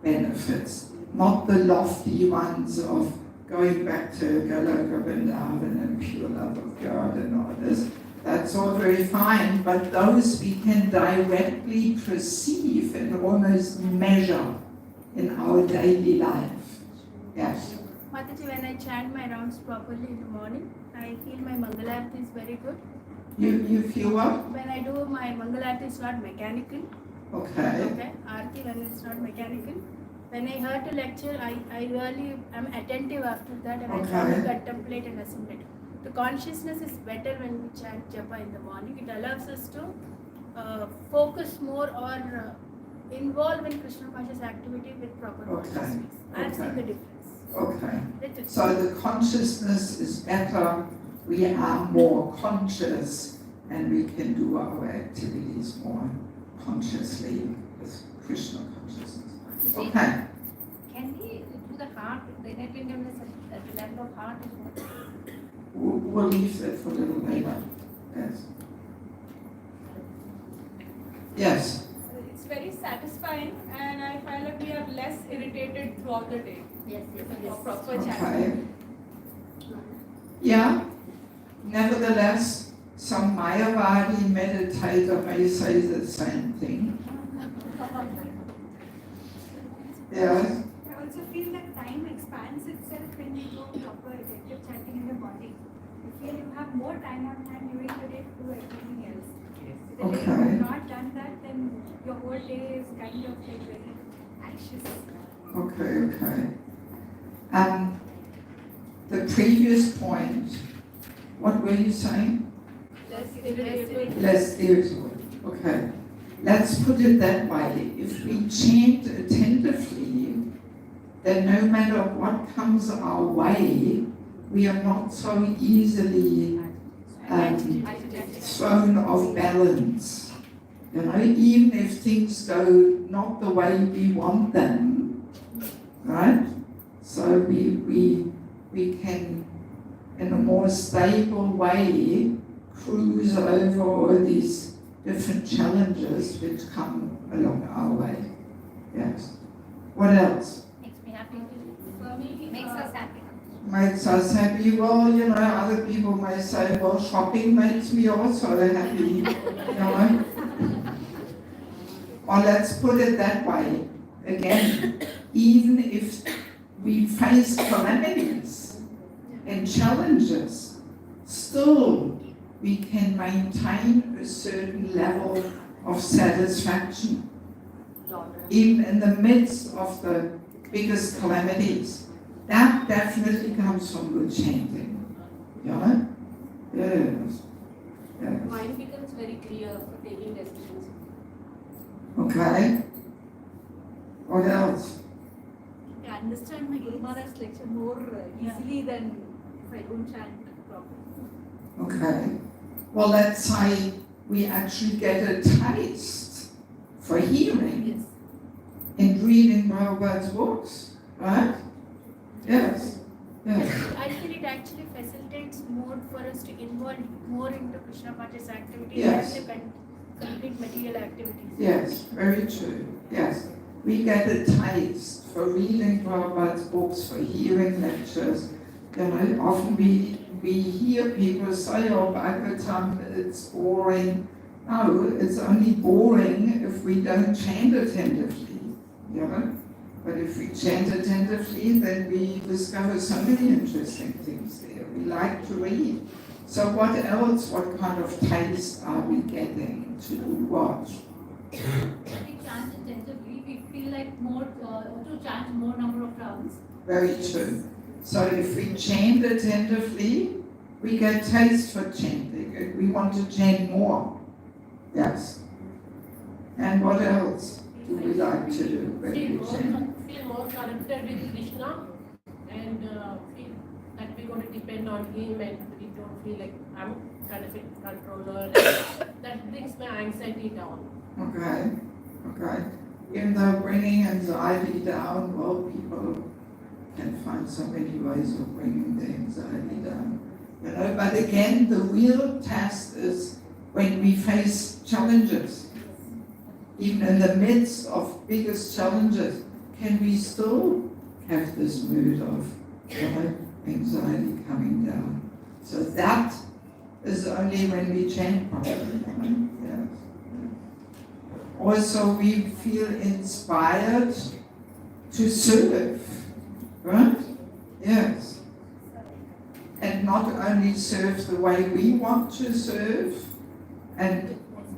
Speaker 3: benefits, not the lofty ones of going back to Goloka Vrindavan and pure love of God and all this. That's all very fine, but those we can directly perceive and almost measure in our daily life. Yes.
Speaker 2: Mataji, when I chant my rounds properly in the morning, I feel my Mangalarti is very good.
Speaker 3: You feel what?
Speaker 2: When I do my Mangalarti, it's not mechanical.
Speaker 3: Okay.
Speaker 2: Okay. Aarti, when it's not mechanical. When I heard the lecture, I really am attentive after that, and I try to contemplate and assimilate. The consciousness is better when we chant japa in the morning. It allows us to focus more or involve in Krishna conscious activity with proper consciousness. I have seen the difference.
Speaker 3: Okay.
Speaker 2: That's it.
Speaker 3: So the consciousness is better, we are more conscious, and we can do our activities more consciously with Krishna consciousness. Okay.
Speaker 5: Can we do the heart, the inner kingdom is at the level of heart is what?
Speaker 3: We'll leave that for a little later. Yes. Yes.
Speaker 6: It's very satisfying, and I find that we are less irritated throughout the day.
Speaker 5: Yes,
Speaker 6: For proper
Speaker 3: Okay.
Speaker 6: chanting.
Speaker 3: Yeah. Nevertheless, some Mayavadi meditator may say the same thing. Yes.
Speaker 7: I also feel that time expands itself when you do proper effective chanting in the morning. You feel you have more time on hand during the day to do everything else. If the day you have not done that, then your whole day is kind of like very anxious.
Speaker 3: Okay. The previous point, what were you saying?
Speaker 6: Less irritable.
Speaker 3: Less irritable. Okay. Let's put it that way. If we chant attentively, then no matter what comes our way, we are not so easily thrown off balance. You know, even if things go not the way we want them, right? So we can, in a more stable way, cruise over all these different challenges which come along our way. Yes. What else?
Speaker 5: Makes me happy. For me, it makes us happy.
Speaker 3: Makes us happy. Well, you know, other people may say, well, shopping makes me also happy. You know? Or let's put it that way. Again, even if we face calamities and challenges, still we can maintain a certain level of satisfaction even in the midst of the biggest calamities. That definitely comes from good chanting. You know? Yes.
Speaker 6: Mind becomes very clear for taking decisions.
Speaker 3: Okay. What else?
Speaker 6: I understand my Guru Maharaj's lecture more easily than if I don't chant properly.
Speaker 3: Okay. Well, let's say we actually get a taste for hearing in reading Prabhupada's books, right? Yes. Yes.
Speaker 2: I feel it actually facilitates more for us to involve more into Krishna conscious activities
Speaker 3: Yes.
Speaker 2: than the complete material activities.
Speaker 3: Yes, very true. Yes. We get a taste for reading Prabhupada's books, for hearing lectures. You know, often we hear people say, oh, Bhagavatam, it's boring. No, it's only boring if we don't chant attentively, you know. But if we chant attentively, then we discover so many interesting things there. We like to read. So what else, what kind of taste are we getting to do what?
Speaker 5: When we chant attentively, we feel like more to chant more number of rounds.
Speaker 3: Very true. So if we chant attentively, we get taste for chanting, and we want to chant more. Yes. And what else do we like to do when we chant?
Speaker 6: Feel more connected with Krishna and feel that we're going to depend on Him and we don't feel like I'm kind of in controller. That brings my anxiety down.
Speaker 3: Okay. Even though bringing anxiety down, well, people can find so many ways of bringing the anxiety down. You know, but again, the real test is when we face challenges. Even in the midst of biggest challenges, can we still have this mood of, you know, anxiety coming down? So that is only when we chant properly. Yes. Also, we feel inspired to serve, right? Yes. And not only serve the way we want to serve,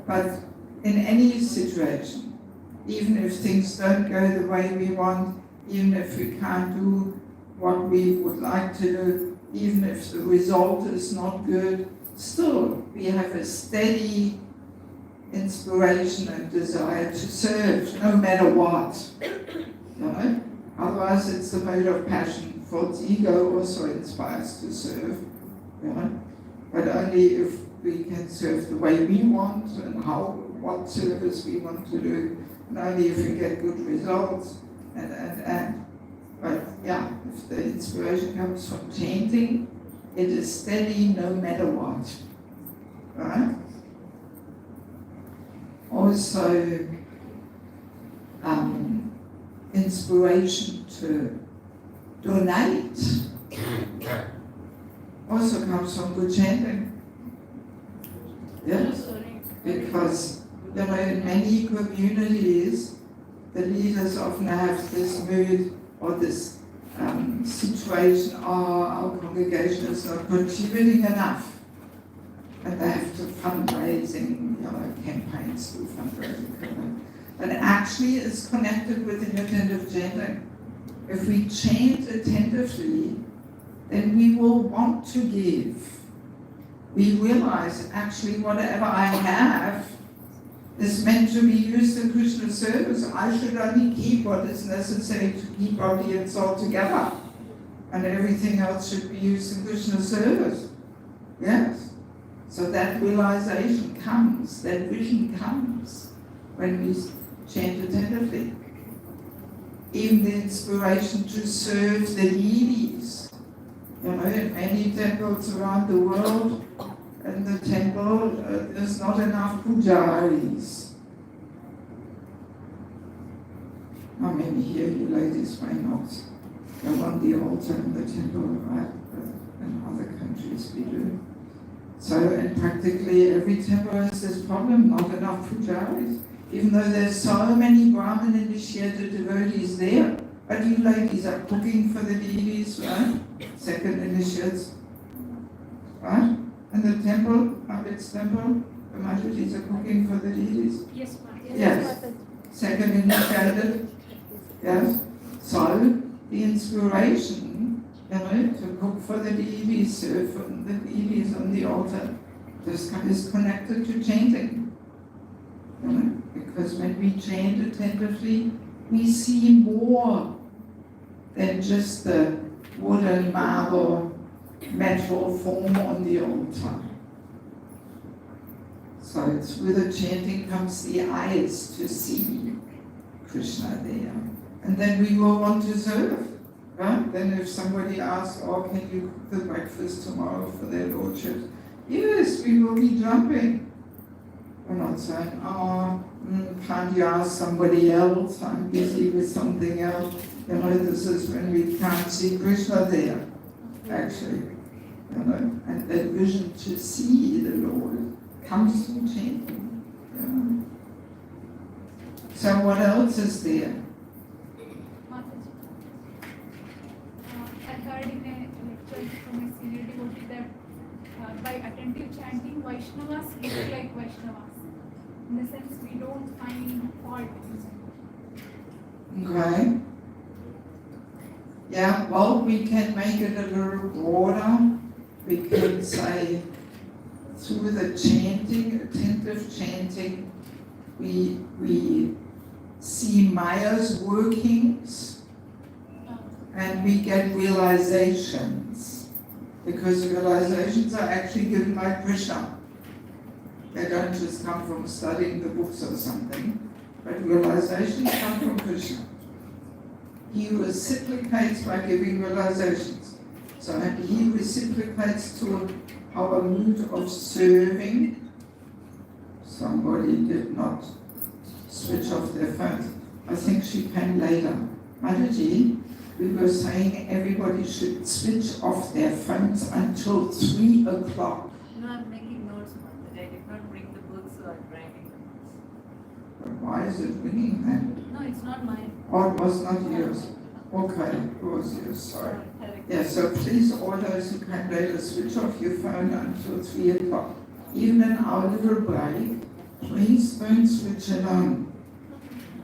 Speaker 3: but in any situation, even if things don't go the way we want, even if we can't do what we would like to do, even if the result is not good, still we have a steady inspiration and desire to serve, no matter what. You know? Otherwise, it's the mode of passion. False ego also inspires to serve. You know? But only if we can serve the way we want and what service we want to do, and only if we get good results. But yeah, if the inspiration comes from chanting, it is steady no matter what. Right? Also, inspiration to donate also comes from good chanting. Yes? Because, you know, in many communities, the leaders often have this mood or this situation, our congregation is not contributing enough. And they have to fundraising, you know, campaigns to fundraising. But actually it's connected with inattentive chanting. If we chant attentively, then we will want to give. We realize actually whatever I have is meant to be used in Krishna's service. I should only keep what is necessary to keep body and soul together. And everything else should be used in Krishna's service. Yes? So that realization comes, that vision comes when we chant attentively. Even the inspiration to serve the deities. You know, in many temples around the world, in the temple, there's not enough pujaris. How many here, you ladies may not go on the altar in the temple, right? But in other countries we do. So, in practically every temple has this problem, not enough pujaris. Even though there's so many Brahmin initiated devotees there, but you ladies are cooking for the deities, right? Second initiates, right? In the temple, Abid's temple, the Matatis are cooking for the deities.
Speaker 2: Yes, ma'am.
Speaker 3: Yes. Second initiated, yes. So, the inspiration, you know, to cook for the deities, serve for the deities on the altar, this is connected to chanting. You know? Because when we chant attentively, we see more than just the wooden, marble, metal form on the altar. So it's with the chanting comes the eyes to see Krishna there. And then we will want to serve. Right? Then if somebody asks, oh, can you cook the breakfast tomorrow for their lordships? Yes, we will be jumping. We're not saying, oh, can't you ask somebody else? I'm busy with something else. You know, this is when we can't see Krishna there, actually. You know, and that vision to see the Lord comes from chanting. You know. So what else is there?
Speaker 7: I heard in a lecture from a senior devotee that by attentive chanting, Vaishnavas look like Vaishnavas. In the sense, we don't find fault in it.
Speaker 3: Okay. Yeah, well, we can make it a little broader. We can say through the chanting, attentive chanting, we see Maya's workings and we get realizations. Because realizations are actually given by Krishna. They don't just come from studying the books or something, but realizations come from Krishna. He reciprocates by giving realizations. So and he reciprocates to our mood of serving. Somebody did not switch off their phones. I think she came later. Mataji, we were saying everybody should switch off their phones until 3 o'clock.
Speaker 8: No, I'm making notes, Mother. I did not bring the books, so I'm writing the notes.
Speaker 3: But why is it ringing then?
Speaker 8: No, it's not mine.
Speaker 3: Oh, it was not yours. Okay, it was yours, sorry. Yeah, so please, all those who can later switch off your phone until 3 o'clock. Even in our little break, please don't switch it on.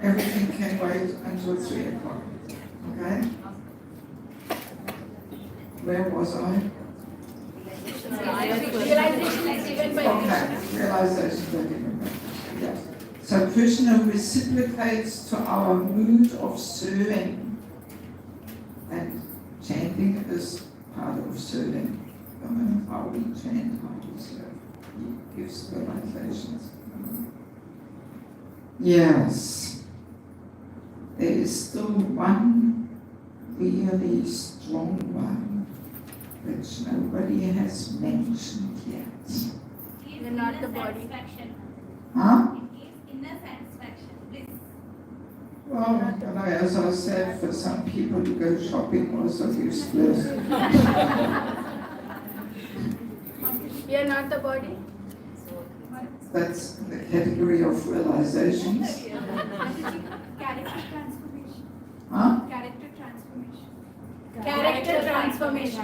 Speaker 3: Everything can wait until 3 o'clock. Okay? Where was I?
Speaker 2: Realization is given by
Speaker 3: Okay, realization by given by Krishna. Yes. So Krishna reciprocates to our mood of serving, and chanting is part of serving. How we chant, how we serve. He gives realizations. Yes. There is still one really strong one, which nobody has mentioned yet.
Speaker 2: You're not the body.
Speaker 3: Huh?
Speaker 7: Inner satisfaction, bliss.
Speaker 3: Well, you know, as I said, for some people to go shopping also gives bliss.
Speaker 2: We are not the body.
Speaker 3: That's in the category of realizations.
Speaker 7: Character transformation.
Speaker 3: Huh?
Speaker 7: Character transformation.
Speaker 2: Character transformation.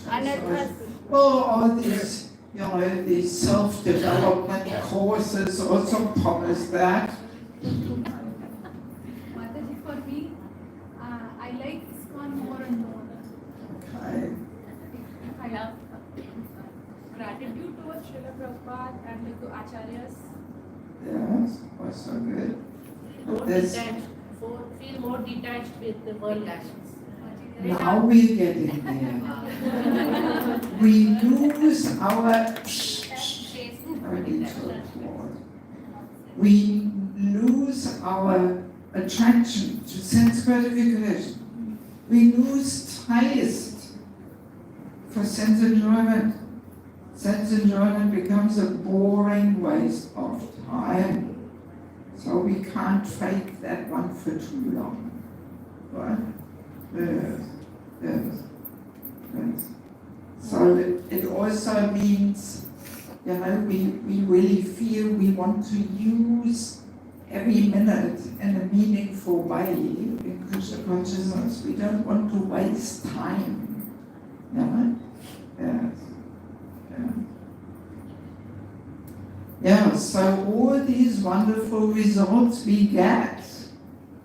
Speaker 2: Anartha.
Speaker 3: Well, all these, you know, these self-development courses also promise that.
Speaker 7: Mataji, for me, I like ISKCON more and more.
Speaker 3: Okay.
Speaker 7: I have gratitude towards Srila Prabhupada and to Acharyas.
Speaker 3: Yes, also good.
Speaker 6: More
Speaker 3: There's-
Speaker 6: detached, feel more detached with the world actions.
Speaker 3: Now we're getting there. We lose our we lose our attraction to sense gratification. We lose taste for sense enjoyment. Sense enjoyment becomes a boring waste of time. So we can't fake that one for too long. Right? Yes, yes, yes. So it also means, you know, we really feel we want to use every minute in a meaningful way in Krishna consciousness. We don't want to waste time. You know? Yes. Yeah. Yeah, so all these wonderful results we get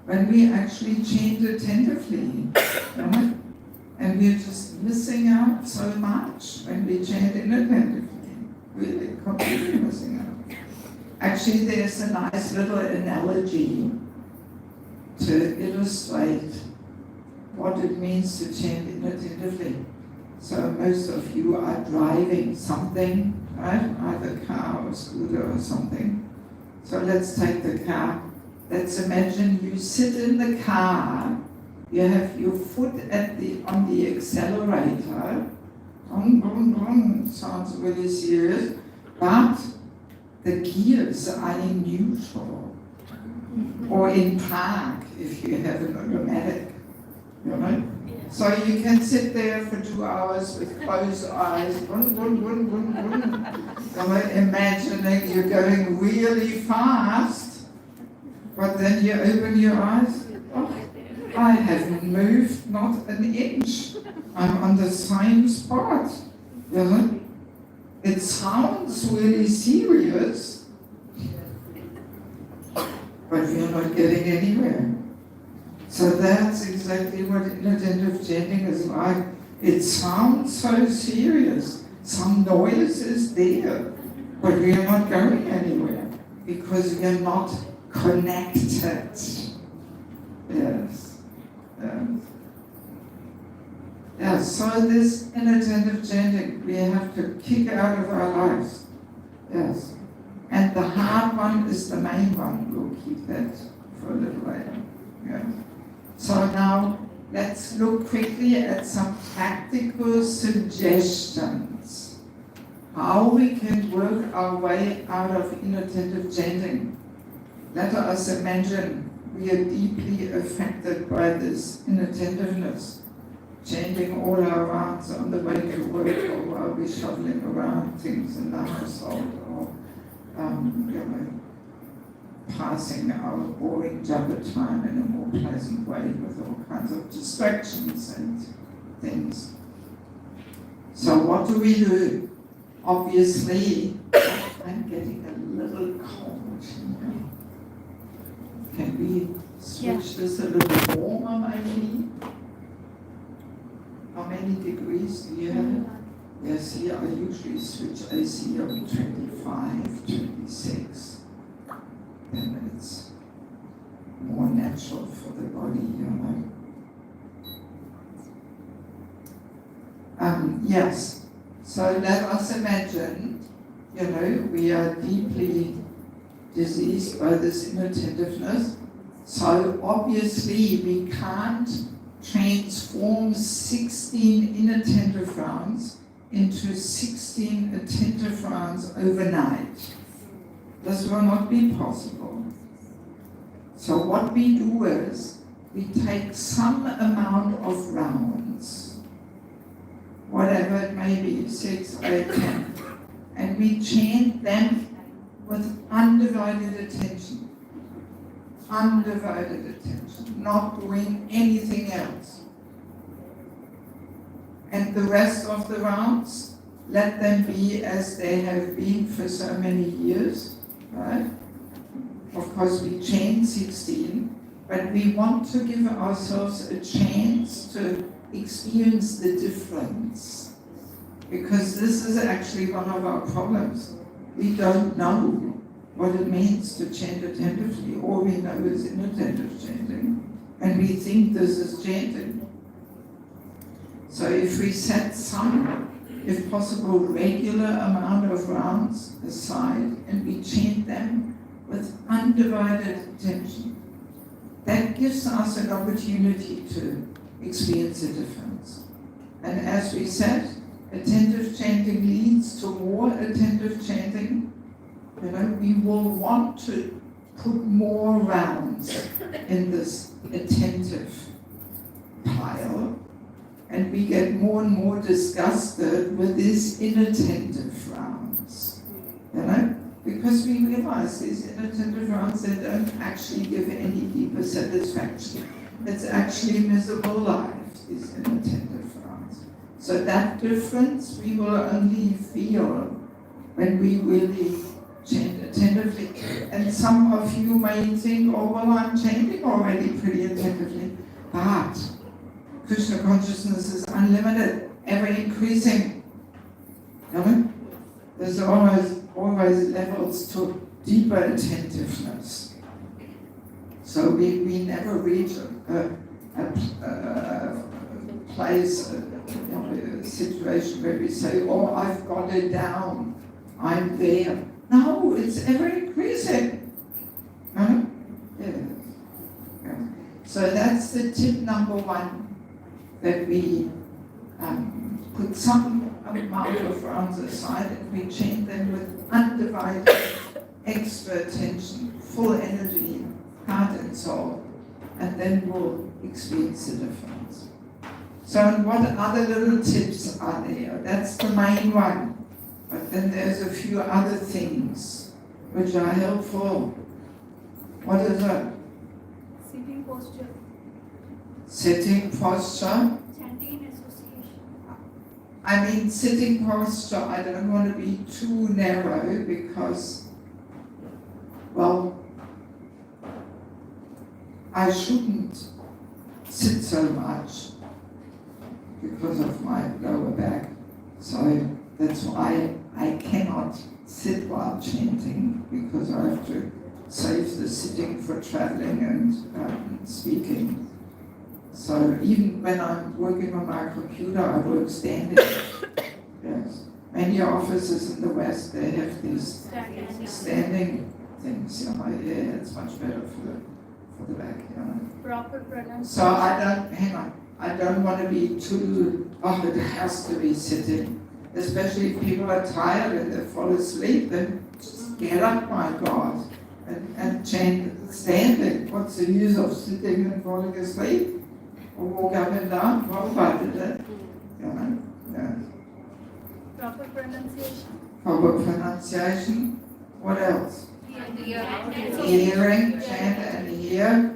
Speaker 3: when we actually chant attentively, right? And we're just missing out so much when we chant inattentively, really completely missing out. Actually, there's a nice little analogy to illustrate what it means to chant inattentively. So most of you are driving something, right? Either car or scooter or something. So let's take the car. Let's imagine you sit in the car, you have your foot on the accelerator, boom, boom, boom, sounds really serious, but the gears are in neutral or in park if you have an automatic, you know? So you can sit there for 2 hours with closed eyes, boom, boom, boom, boom, boom, imagining you're going really fast. But then you open your eyes, oh, I haven't moved not an inch. I'm on the same spot. You know? It sounds really serious, but we're not getting anywhere. So that's exactly what inattentive chanting is like. It sounds so serious. Some noise is there, but we are not going anywhere because we are not connected. Yes. Yes. Yes. So this inattentive chanting we have to kick out of our lives. Yes. And the hard one is the main one. We'll keep that for a little later. Yeah. So now let's look quickly at some practical suggestions. How we can work our way out of inattentive chanting. Let us imagine we are deeply affected by this inattentiveness, chanting all our rounds on the way to work or while we're shuffling around things in the household or passing our boring japa time in a more pleasant way with all kinds of distractions and things. So what do we do? Obviously, I'm getting a little cold here. Can we switch this a little warmer maybe? How many degrees do you have? Yes, here I usually switch AC on 25, 26. Then it's more natural for the body, you know. Yes, so let us imagine, you know, we are deeply diseased by this inattentiveness. So obviously we can't transform 16 inattentive rounds into 16 attentive rounds overnight. This will not be possible. So what we do is we take some amount of rounds, whatever it may be, 6, 8, 10, and we chant them with undivided attention. Undivided attention, not doing anything else. And the rest of the rounds, let them be as they have been for so many years, right? Of course, we chant 16, but we want to give ourselves a chance to experience the difference. Because this is actually one of our problems. We don't know what it means to chant attentively. All we know is inattentive chanting, and we think this is chanting. So if we set some, if possible, regular amount of rounds aside, and we chant them with undivided attention, that gives us an opportunity to experience a difference. And as we said, attentive chanting leads to more attentive chanting. You know, we will want to put more rounds in this attentive pile, and we get more and more disgusted with these inattentive rounds. You know, because we realize these inattentive rounds, they don't actually give any deeper satisfaction. It's actually miserable life, these inattentive rounds. So that difference we will only feel when we really chant attentively. And some of you may think, oh, well, I'm chanting already pretty attentively. But Krishna consciousness is unlimited, ever increasing. You know? There's always levels to deeper attentiveness. So we never reach a place, a situation where we say, oh, I've got it down, I'm there. No, it's ever increasing. Huh? Yes. Yeah. So that's the tip number one, that we put some amount of rounds aside and we chant them with undivided extra attention, full energy, heart and soul, and then we'll experience the difference. So what other little tips are there? That's the main one. But then there's a few other things which are helpful. What is it?
Speaker 2: Sitting posture.
Speaker 3: Sitting posture.
Speaker 7: Chanting in association.
Speaker 3: I mean, sitting posture, I don't want to be too narrow because, well, I shouldn't sit so much because of my lower back. So that's why I cannot sit while chanting, because I have to save the sitting for traveling and speaking. So even when I'm working on my computer, I work standing. Yes. Many offices in the West, they have these standing things. You know, yeah, it's much better for the back. You know.
Speaker 2: Proper pronunciation.
Speaker 3: So I don't want to be too, oh, it has to be sitting. Especially if people are tired and they fall asleep, then just get up, my God, and chant standing. What's the use of sitting and falling asleep? Or walk up and down? What about it? You know? Yeah.
Speaker 2: Proper pronunciation.
Speaker 3: Proper pronunciation. What else?
Speaker 5: Chanting
Speaker 3: Hearing, chant and hear.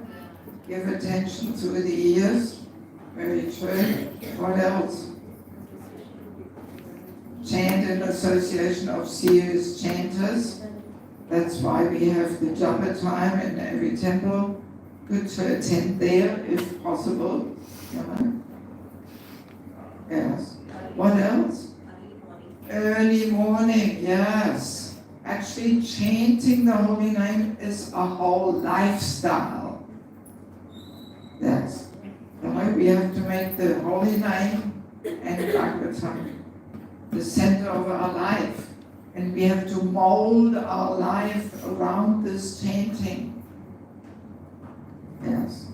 Speaker 3: Give attention to the ears. Very true. What else? Chant in association of serious chanters. That's why we have the japa time in every temple. Good to attend there if possible. You know? Yes. What else? Early morning, yes. Actually, chanting the holy name is a whole lifestyle. Yes. You know, we have to make the holy name and Bhagavatam the center of our life. And we have to mold our life around this chanting. Yes.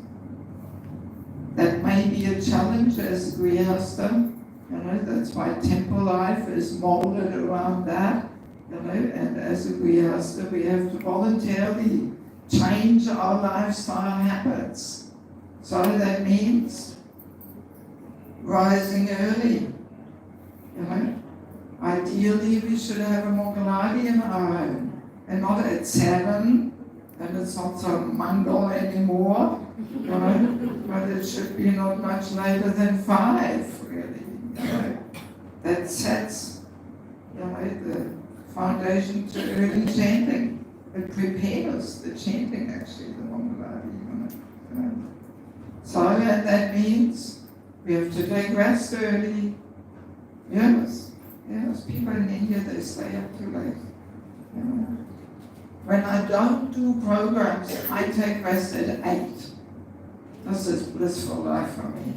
Speaker 3: That may be a challenge as grihastha. You know, that's why temple life is molded around that. You know, and as a grihastha, we have to voluntarily change our lifestyle habits. So that means rising early. You know, ideally we should have a Mongaladi in our home, and not at 7, and it's not so Mangal anymore. You know, but it should be not much later than 5, really. You know, that sets, you know, the foundation to early chanting. It prepares the chanting, actually, the Mongaladi. You know. So, and that means we have to take rest early. Yes, people in India, they stay up too late. You know. When I don't do programs, I take rest at 8. This is blissful life for me.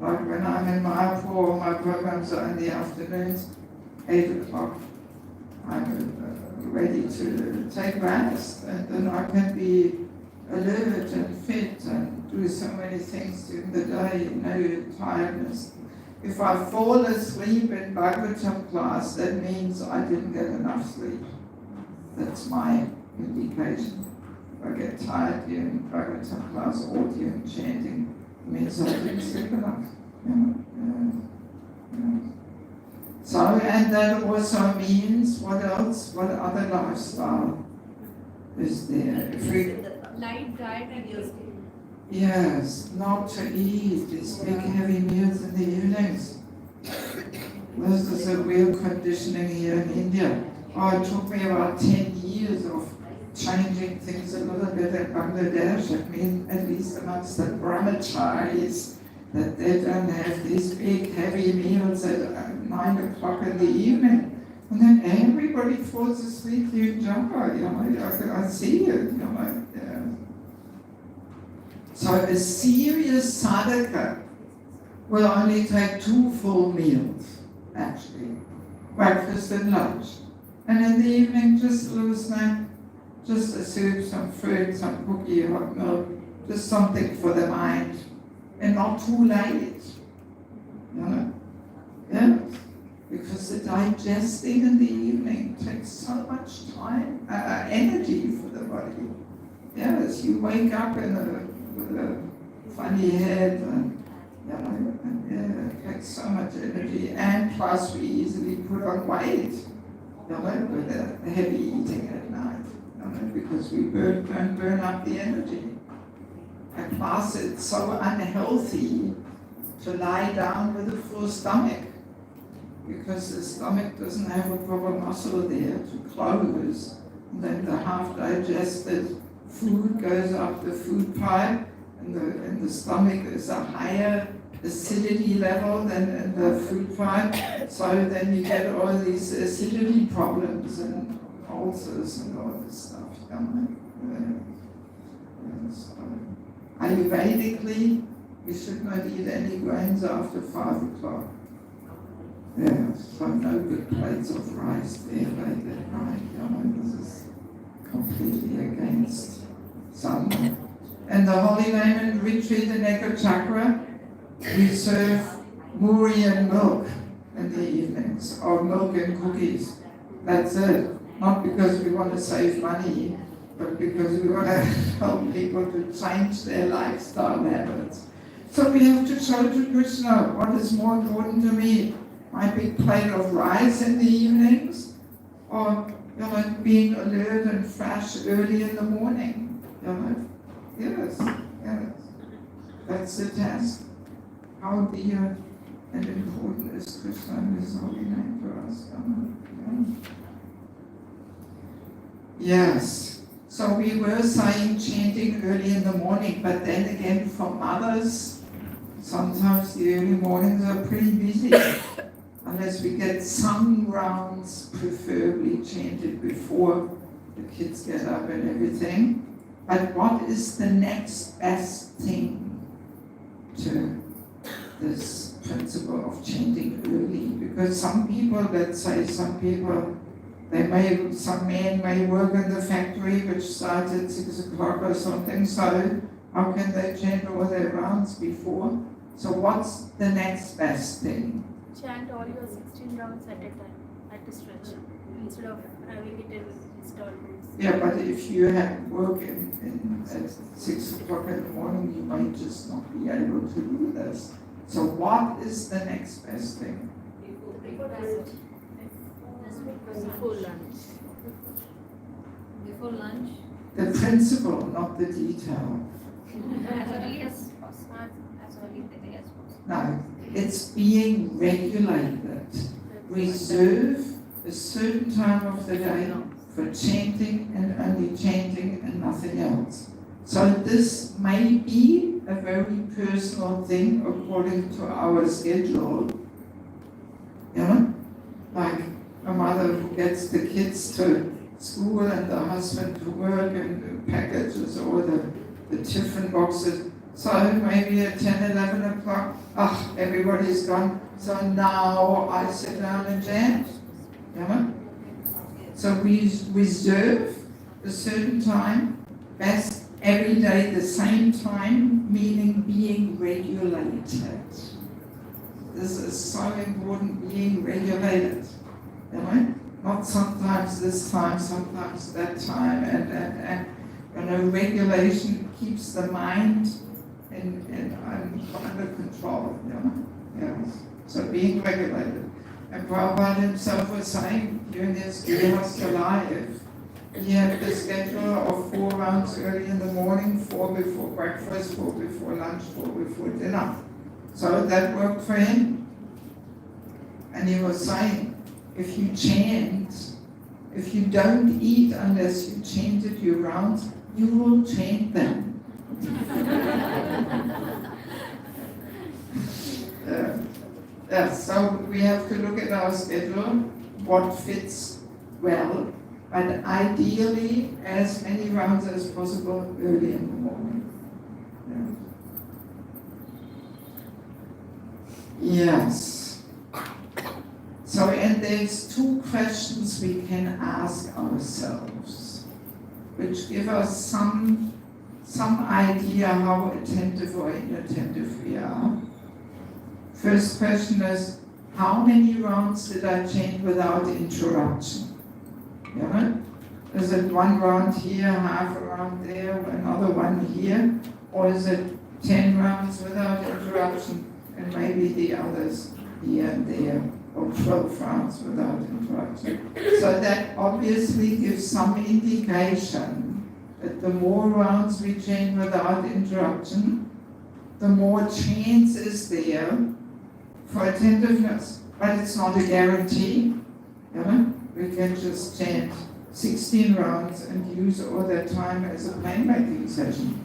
Speaker 3: Like when I'm in Mayapur, my programs are in the afternoons, 8 o'clock. I'm ready to take rest, and then I can be alert and fit and do so many things during the day, no tiredness. If I fall asleep in Bhagavatam class, that means I didn't get enough sleep. That's my indication. If I get tired during Bhagavatam class or during chanting, it means I didn't sleep enough. So, and that also means, what else? What other lifestyle is there? If we,
Speaker 7: Light diet and use.
Speaker 3: yes, not to eat these big heavy meals in the evenings. This is a real conditioning here in India. Oh, it took me about 10 years of changing things a little bit in Bangladesh. I mean, at least amongst the brahmacharis, that they don't have these big heavy meals at 9 o'clock in the evening. And then everybody falls asleep during japa, you know, I see it, you know. Yeah. So a serious sadhaka will only take 2 full meals, actually, breakfast and lunch. And in the evening, just a little snack, just a soup, some fruit, some cookie, hot milk, just something for the mind, and not too late, you know. Yeah. Because the digesting in the evening takes so much time, energy for the body. Yes, you wake up with a funny head, and you know, and it takes so much energy. And plus, we easily put on weight, you know, with the heavy eating at night, you know, because we burn up the energy. And plus, it's so unhealthy to lie down with a full stomach, because the stomach doesn't have a proper muscle there to close. And then the half-digested food goes up the food pipe, and the stomach is a higher acidity level than in the food pipe. So then you get all these acidity problems and ulcers and all this stuff. Ayurvedically, we should not eat any grains after 5 o'clock. Yeah, so no good plates of rice there late at night. You know, this is completely against some. And the holy name and retreat in Eka Chakra, we serve muri and milk in the evenings, or milk and cookies. That's it. Not because we want to save money, but because we want to help people to change their lifestyle habits. So we have to show to Krishna what is more important to me. My big plate of rice in the evenings, or being alert and fresh early in the morning. Yes. That's the test. How dear and important is Krishna and His holy name to us. Yes. So we were saying chanting early in the morning, but then again for mothers, sometimes the early mornings are pretty busy. Unless we get some rounds, preferably chanted before the kids get up and everything. But what is the next best thing to this principle of chanting early? Because some people, let's say some men may work in the factory which starts at 6 o'clock or something, so how can they chant all their rounds before? So what's the next best thing?
Speaker 2: Chant all your 16 rounds at a time, at a stretch, instead of having it in installments.
Speaker 3: Yeah, but if you have work at 6 o'clock in the morning, you might just not be able to do this. So what is the next best thing?
Speaker 5: Before lunch. Before lunch.
Speaker 3: The principle, not the detail.
Speaker 5: As early as possible. As early in the day as possible.
Speaker 3: No, it's being regulated. Reserve a certain time of the day for chanting and only chanting and nothing else. So this may be a very personal thing according to our schedule. Like a mother who gets the kids to school and the husband to work and the packages or the tiffin boxes. So maybe at 10, 11 o'clock, everybody's gone. So now I sit down and chant. So we reserve a certain time, best every day the same time, meaning being regulated. This is so important, being regulated. Not sometimes this time, sometimes that time, and regulation keeps the mind under control. Yes. So being regulated. And Prabhupada himself was saying during his Grihastha life, he had the schedule of 4 rounds early in the morning, 4 before breakfast, 4 before lunch, 4 before dinner. So that worked for him. And he was saying, if you chant, if you don't eat unless you chanted your rounds, you will chant them. So we have to look at our schedule, what fits well, but ideally as many rounds as possible early in the morning. Yes. So, and there's 2 questions we can ask ourselves, which give us some idea how attentive or inattentive we are. First question is, how many rounds did I chant without interruption? Is it 1 round here, half a round there, another one here? Or is it 10 rounds without interruption and maybe the others here and there? Or 12 rounds without interruption? So that obviously gives some indication that the more rounds we chant without interruption, the more chance is there for attentiveness, but it's not a guarantee. We can just chant 16 rounds and use all that time as a playmaking session.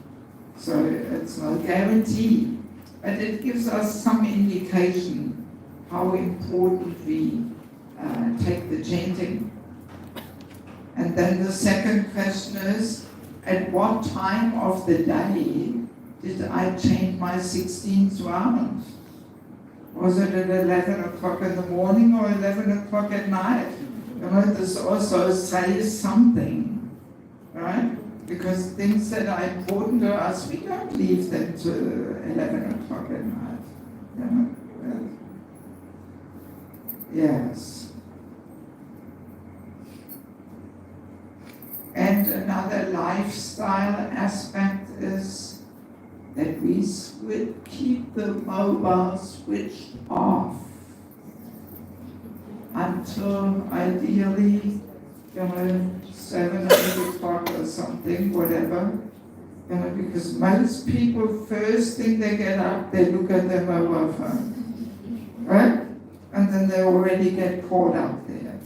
Speaker 3: So it's not a guarantee, but it gives us some indication how important we take the chanting. And then the second question is, at what time of the day did I chant my 16th round? Was it at 11 o'clock in the morning or 11 o'clock at night? This also says something, right? Because things that are important to us, we don't leave them to 11 o'clock at night. Yes. And another lifestyle aspect is that we keep the mobile switched off until ideally 7 or 8 o'clock or something, whatever. Because most people, first thing they get up, they look at their mobile phone, right? And then they already get caught up there.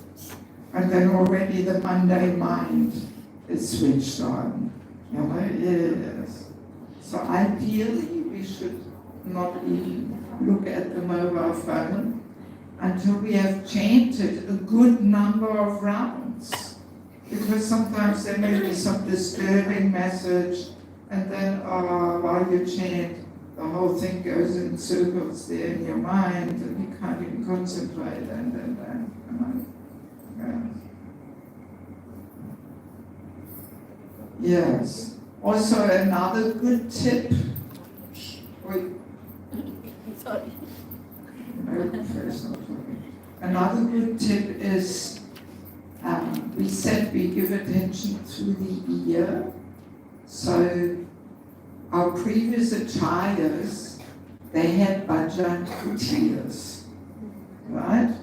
Speaker 3: And then already the Monday mind is switched on, yes. So ideally, we should not even look at the mobile phone until we have chanted a good number of rounds. Because sometimes there may be some disturbing message, and then while you chant, the whole thing goes in circles there in your mind, and you can't even concentrate, Yes. Also, another good tip.
Speaker 2: Sorry.
Speaker 3: Another good tip is we said we give attention to the ear. So our previous acharyas, they had bhajan kutiyas, right?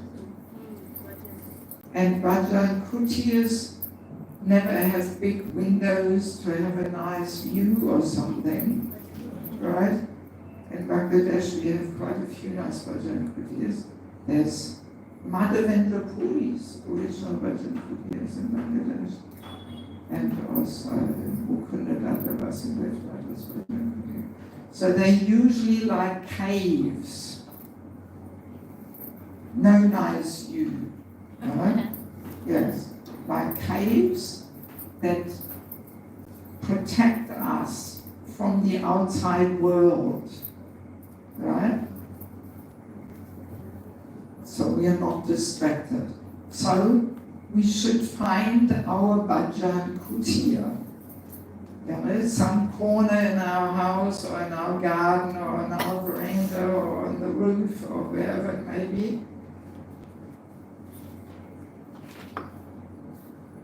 Speaker 3: And bhajan kutiyas never have big windows to have a nice view or something, right? In Bangladesh, we have quite a few nice bhajan kutiyas. There's Madhavendra Puri's original bhajan kutiyas in Bangladesh. And also Mukundadatta Vasudevada's bhajan kutiyas. So they're usually like caves. No nice view, right? Yes. Like caves that protect us from the outside world, right? So we are not distracted. So we should find our bhajan kutiya. Some corner in our house or in our garden or in our veranda or on the roof or wherever it may be,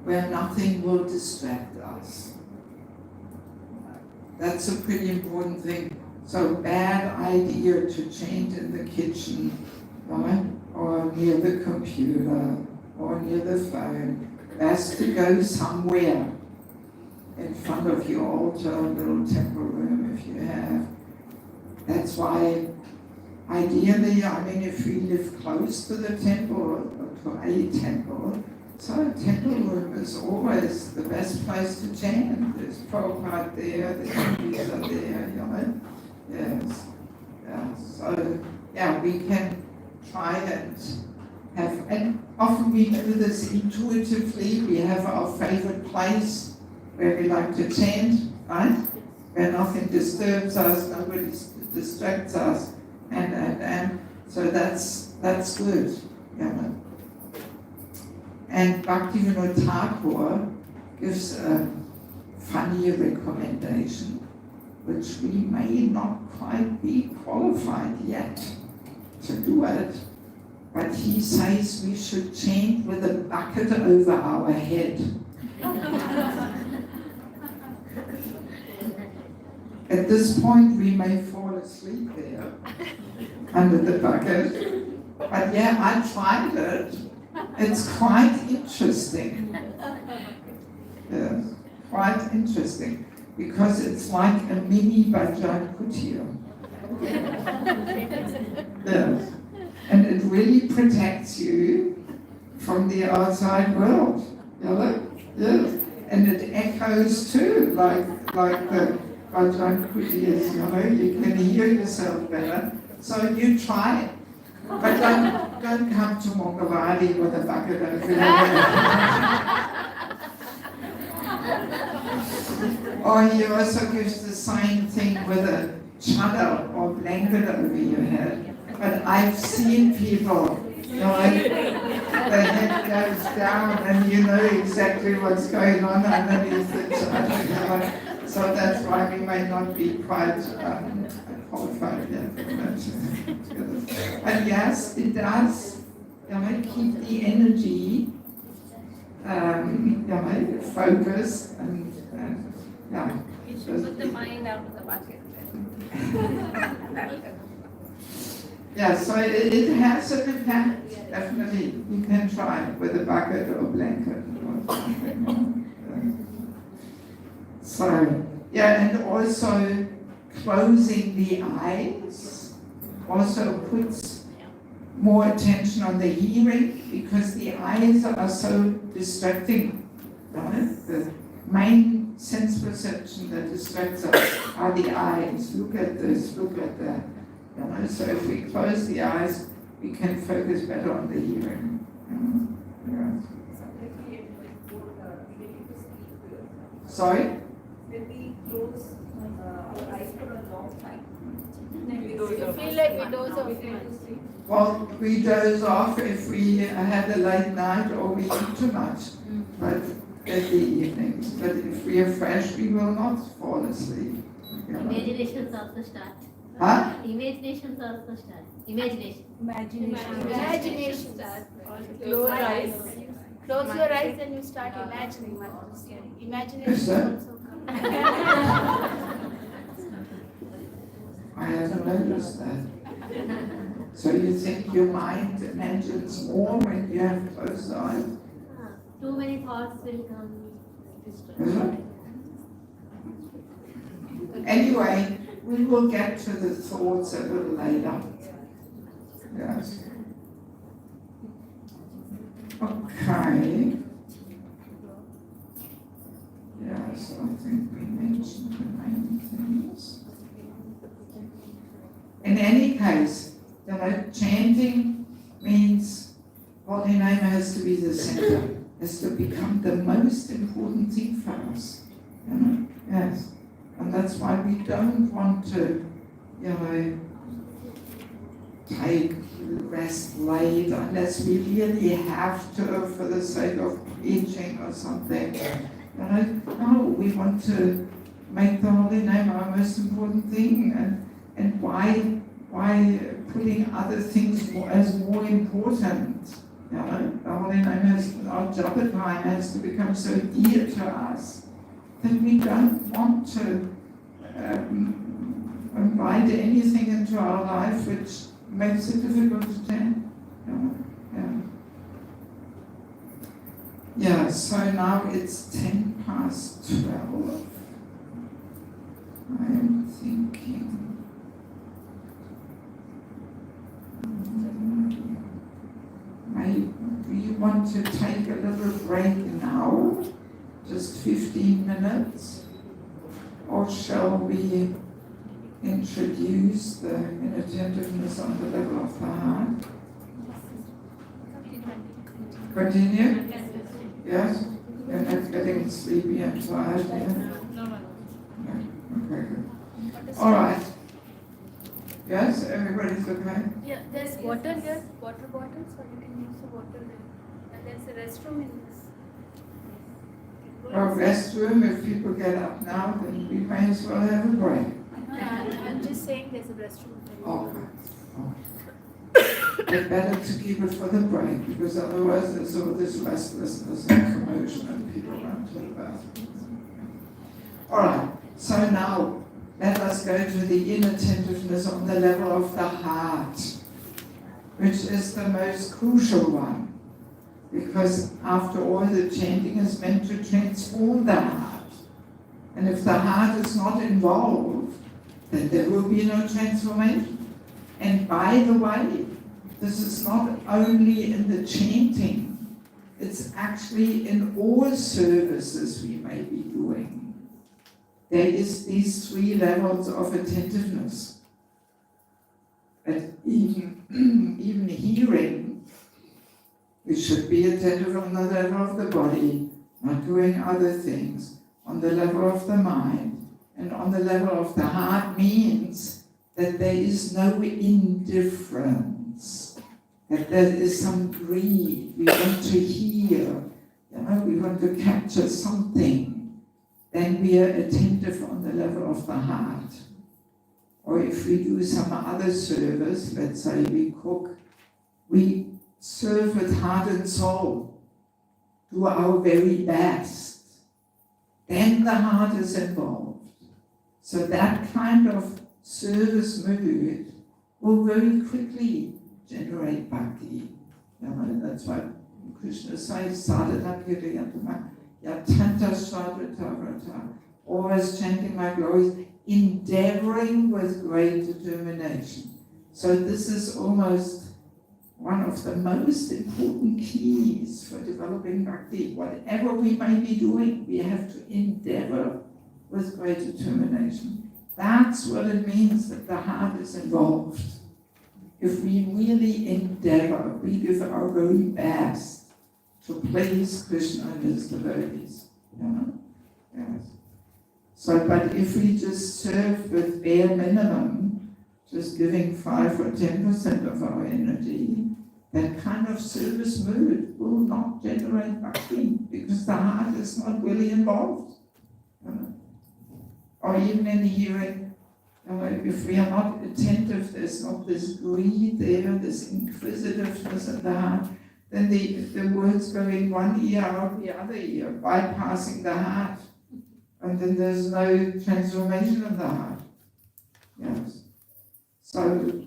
Speaker 3: where nothing will distract us. That's a pretty important thing. So bad idea to chant in the kitchen, right? Or near the computer, or near the phone. Best to go somewhere in front of your altar, a little temple room if you have. That's why ideally, if we live close to the temple or to a temple, so a temple room is always the best place to chant. There's Prabhupada there, the Hindus are there, Yes. Yeah. So, we can try and have, and often we do this intuitively. We have our favorite place where we like to chant, right? Where nothing disturbs us, nobody distracts us, and so that's good, And Bhaktivinoda Thakur gives a funny recommendation, which we may not quite be qualified yet to do it, but he says we should chant with a bucket over our head. At this point, we may fall asleep there under the bucket, but I tried it. It's quite interesting. Yes, quite interesting, because it's like a mini bhajan kutiya. Yes. And it really protects you from the outside world. Yes. And it echoes too, like the bhajan kutiyas, you can hear yourself better. So you try it. But don't come to Mongavari with a bucket over your head. Or he also gives the same thing with a chadar or blanket over your head. But I've seen people, the head goes down and you know exactly what's going on underneath the chadar. So that's why we may not be quite qualified yet for that. But yes, it does keep the energy focused and
Speaker 2: You should put the mind out of the bucket.
Speaker 3: Yeah, so it has an impact, definitely. You can try it with a bucket or a blanket or something. So, yeah, and also closing the eyes also puts more attention on the hearing, because the eyes are so distracting. Right? The main sense perception that distracts us are the eyes. Look at this, look at that. So if we close the eyes, we can focus better on the hearing. Sorry?
Speaker 8: When we close our eyes for a long time,
Speaker 2: You feel like we doze off.
Speaker 3: Well, we doze off if we had a late night or we eat too much, but at the evenings. But if we are fresh, we will not fall asleep.
Speaker 5: Imaginations also start.
Speaker 3: Huh?
Speaker 5: Imaginations also start. Imagination.
Speaker 2: Imagination. Close your eyes. Close your eyes and you start imagining. Imagination
Speaker 3: Yes, sir.
Speaker 2: also comes.
Speaker 3: I haven't noticed that. So you think your mind imagines more when you have closed eyes?
Speaker 5: Too many thoughts will come.
Speaker 3: Is it? Anyway, we will get to the thoughts a little later. Yes. Okay. Yes, I think we mentioned the main things. In any case, chanting means Holy Name has to be the center, has to become the most important thing for us. Yes. And that's why we don't want to, take rest late unless we really have to for the sake of preaching or something. No, we want to make the Holy Name our most important thing, and why putting other things as more important? The Holy Name our japa time has to become so dear to us that we don't want to invite anything into our life which makes it difficult to chant. Yeah, so now it's 12:10. I'm thinking. Maybe we want to take a little break now, just 15 minutes, or shall we introduce the inattentiveness on the level of the heart? Continue? Yes? You're not getting sleepy and tired yet? No. Okay, good. All right. Yes, everybody's okay?
Speaker 2: Yeah, there's water here, water bottles, so you can use the water there. And there's a restroom in this.
Speaker 3: Or restroom, if people get up now, then we may as well have a break.
Speaker 2: I'm just saying there's a restroom there.
Speaker 3: Okay. It's better to keep it for the break, because otherwise there's all this restlessness and commotion and people run to the bathroom. All right, so now let us go to the inattentiveness on the level of the heart, which is the most crucial one, because after all, the chanting is meant to transform the heart. And if the heart is not involved, then there will be no transformation. And by the way, this is not only in the chanting, it's actually in all services we may be doing. There is these 3 levels of attentiveness. But even hearing, we should be attentive on the level of the body, not doing other things, on the level of the mind, and on the level of the heart means that there is no indifference, that there is some greed. We want to hear, we want to capture something. Then we are attentive on the level of the heart. Or if we do some other service, let's say we cook, we serve with heart and soul, do our very best. Then the heart is involved. So that kind of service mood will very quickly generate bhakti. That's why Krishna says, sadhana kiriyatama, yatanta sadhata, always chanting my glories, endeavoring with great determination. So this is almost one of the most important keys for developing bhakti. Whatever we may be doing, we have to endeavor with great determination. That's what it means that the heart is involved. If we really endeavor, we give our very best to please Krishna and his devotees. Yes. So, but if we just serve with bare minimum, just giving 5 or 10% of our energy, that kind of service mood will not generate bhakti because the heart is not really involved. Or even in hearing, if we are not attentive, there's not this greed there, this inquisitiveness in the heart, then the words go in one ear out the other ear, bypassing the heart. And then there's no transformation in the heart. Yes. So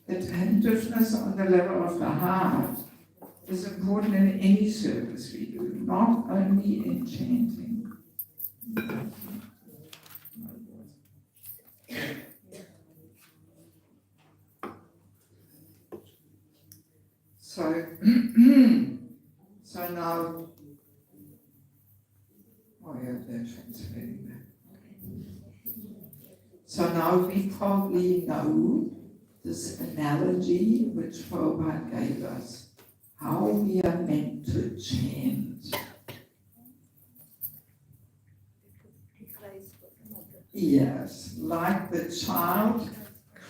Speaker 3: attentiveness on the level of the heart is important in any service we do, not only in chanting. So, so now, oh yeah, they're translating that. So now we probably know this analogy which Prabhupada gave us, how we are meant to chant. Yes, like the child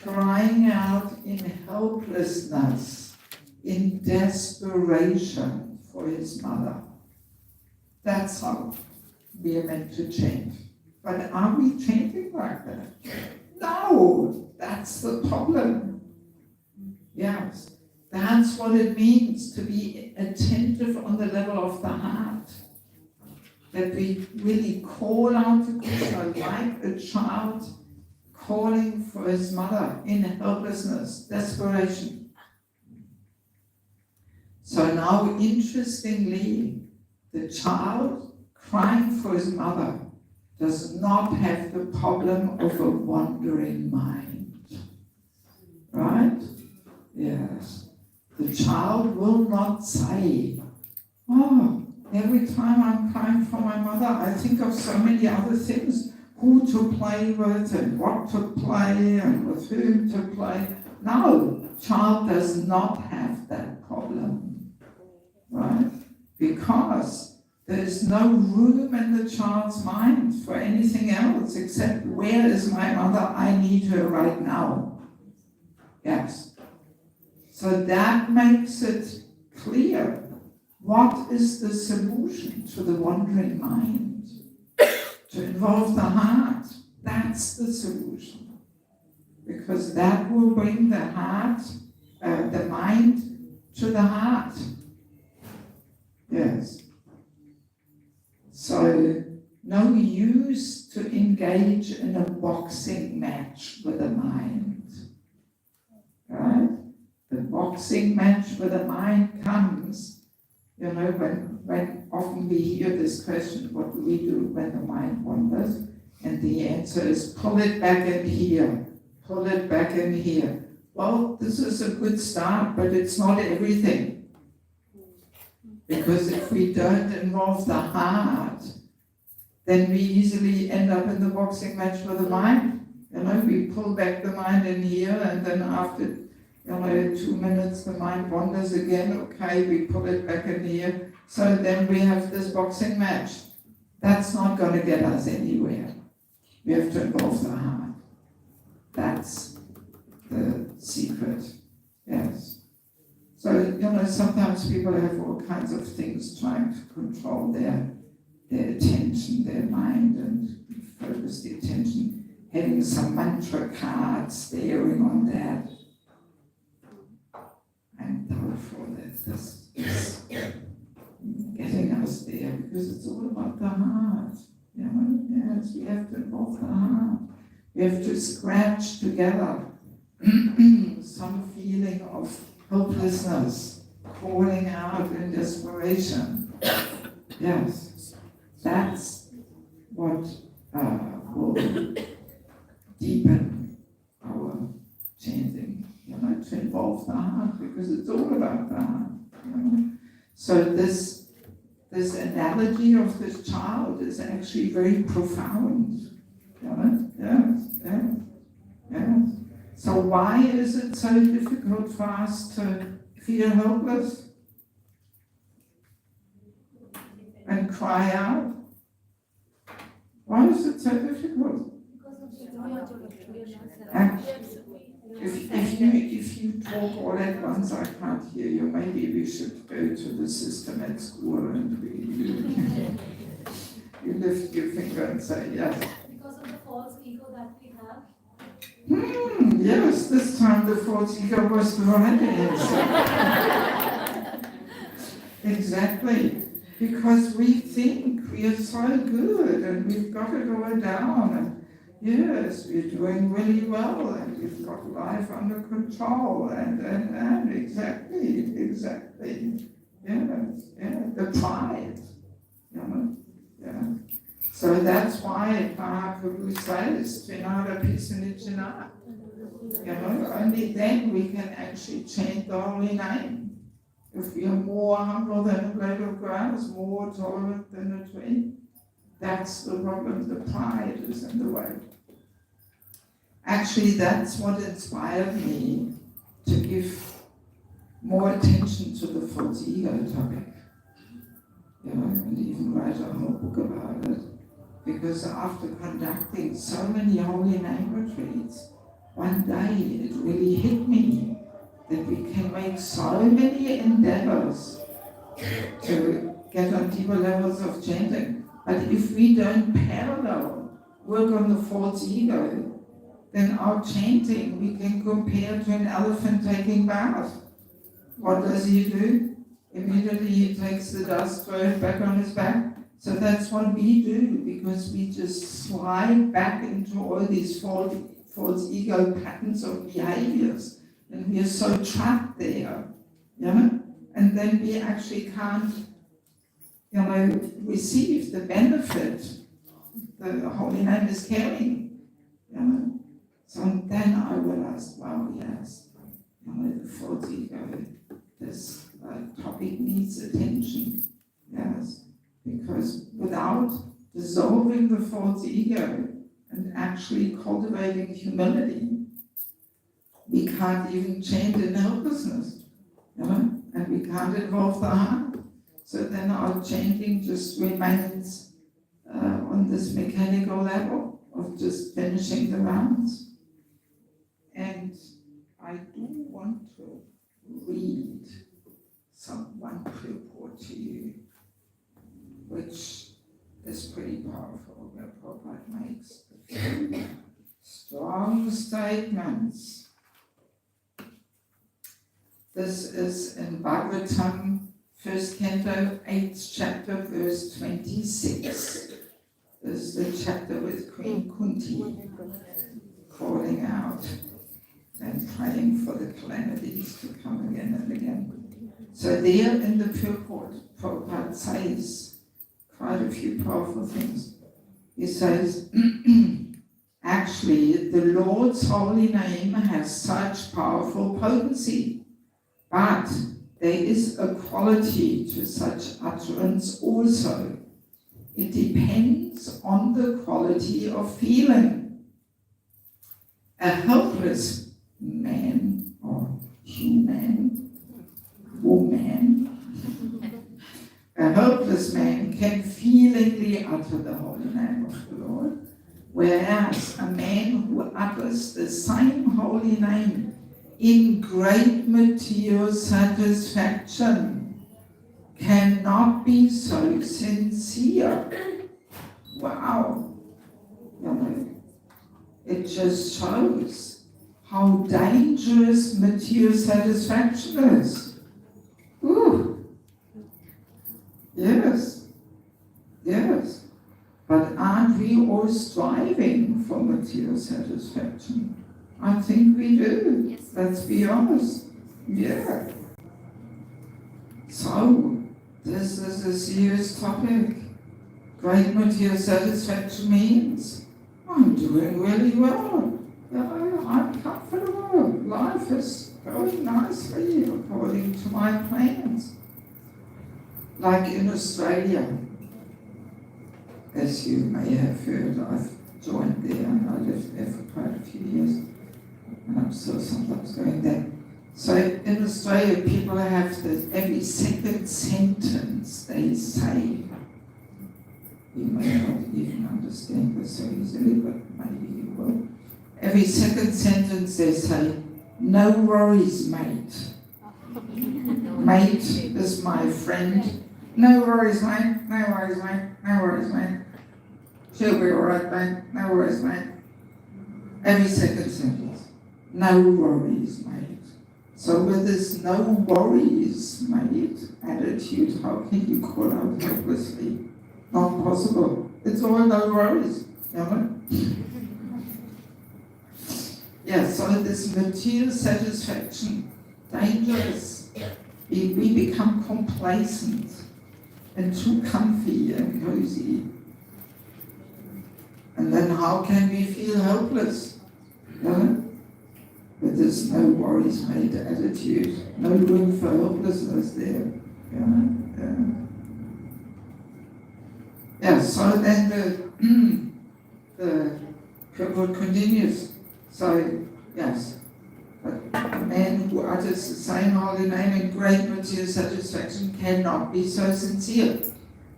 Speaker 3: crying out in helplessness, in desperation for his mother. That's how we are meant to chant. But are we chanting like that? No, that's the problem. Yes, that's what it means to be attentive on the level of the heart. That we really call out to Krishna like a child calling for his mother in helplessness, desperation. So now, interestingly, the child crying for his mother does not have the problem of a wandering mind. Right? Yes. The child will not say, oh, every time I'm crying for my mother, I think of so many other things, who to play with and what to play and with whom to play. No, child does not have that problem, right? Because there's no room in the child's mind for anything else except, where is my mother? I need her right now. Yes. So that makes it clear. What is the solution to the wandering mind? To involve the heart. That's the solution. Because that will bring the heart, the mind to the heart. Yes. So, no use to engage in a boxing match with the mind. Right? The boxing match with the mind comes, when often we hear this question, what do we do when the mind wanders? And the answer is, pull it back in here, pull it back in here. Well, this is a good start, but it's not everything. Because if we don't involve the heart, then we easily end up in the boxing match with the mind. We pull back the mind in here, and then after 2 minutes the mind wanders again. Okay, we pull it back in here. So then we have this boxing match. That's not going to get us anywhere. We have to involve the heart. That's the secret. Yes. So, sometimes people have all kinds of things trying to control their attention, their mind, and focus the attention, having some mantra card, staring on that. I'm doubtful that this is getting us there, because it's all about the heart. Yes, we have to involve the heart. We have to scratch together some feeling of hopelessness, calling out in desperation. Yes, that's what will deepen our chanting, to involve the heart, because it's all about the heart. So this analogy of this child is actually very profound. Yes. So why is it so difficult for us to feel helpless and cry out? Why is it so difficult? And if you talk all at once, I can't hear you. Maybe we should go to the system at school and you lift your finger and say yes.
Speaker 5: Because of the false ego that we have.
Speaker 3: Yes, this time the false ego was the right answer. Exactly. Because we think we are so good and we've got it all down, and yes, we're doing really well and we've got life under control and exactly. Yes, the pride. So that's why Mahaprabhu says, Trinada Pisanijana. Only then we can actually chant the holy name. If we are more humble than a blade of grass, more tolerant than a tree, that's the problem. The pride is in the way. Actually, that's what inspired me to give more attention to the false ego topic. And even write a whole book about it. Because after conducting so many holy name retreats, one day it really hit me that we can make so many endeavors to get on deeper levels of chanting. But if we don't parallel work on the false ego, then our chanting we can compare to an elephant taking bath. What does he do? Immediately he takes the dust, throws it back on his back. So that's what we do, because we just slide back into all these false ego patterns of behaviors. And we are so trapped there, and then we actually can't, receive the benefit the holy name is carrying. So then I realized, wow, yes, the false ego, this topic needs attention, yes, because without dissolving the false ego and actually cultivating humility, we can't even chant in helplessness, and we can't involve the heart. So then our chanting just remains on this mechanical level of just finishing the rounds. And I do want to read one report to you, which is pretty powerful, where Prabhupada makes very strong statements. This is in Bhagavatam, 1st canto, 8th chapter, verse 26. This is the chapter with Queen Kunti calling out and praying for the calamities to come again and again. So there in the purport, Prabhupada says quite a few powerful things. He says, actually, the Lord's holy name has such powerful potency, but there is a quality to such utterance also. It depends on the quality of feeling. A helpless man or human, woman, a helpless man can feelingly utter the holy name of the Lord, whereas a man who utters the same holy name in great material satisfaction cannot be so sincere. Wow. It just shows how dangerous material satisfaction is. Ooh. Yes. But aren't we all striving for material satisfaction? I think we do.
Speaker 2: Yes.
Speaker 3: Let's be honest. Yeah. So, this is a serious topic. Great material satisfaction means I'm doing really well. I'm comfortable. Life is going nicely according to my plans. Like in Australia, as you may have heard, I've joined there and I lived there for quite a few years. And I'm still sometimes going there. So in Australia, people have this, every second sentence they say, you may not even understand this so easily, but maybe you will. Every second sentence they say, no worries, mate. Mate is my friend. No worries, mate. No worries, mate. No worries, mate. She'll be alright, mate. No worries, mate. Every second sentence. No worries, mate. So with this no worries, mate attitude, how can you call out helplessly? Not possible. It's all no worries. You know? Yeah, so this material satisfaction, dangerous. We become complacent and too comfy and cozy. And then how can we feel helpless? You know? With this no worries mate attitude, no room for helplessness there. Yeah, so then the report continues. So, yes, but a man who utters the same holy name in great material satisfaction cannot be so sincere.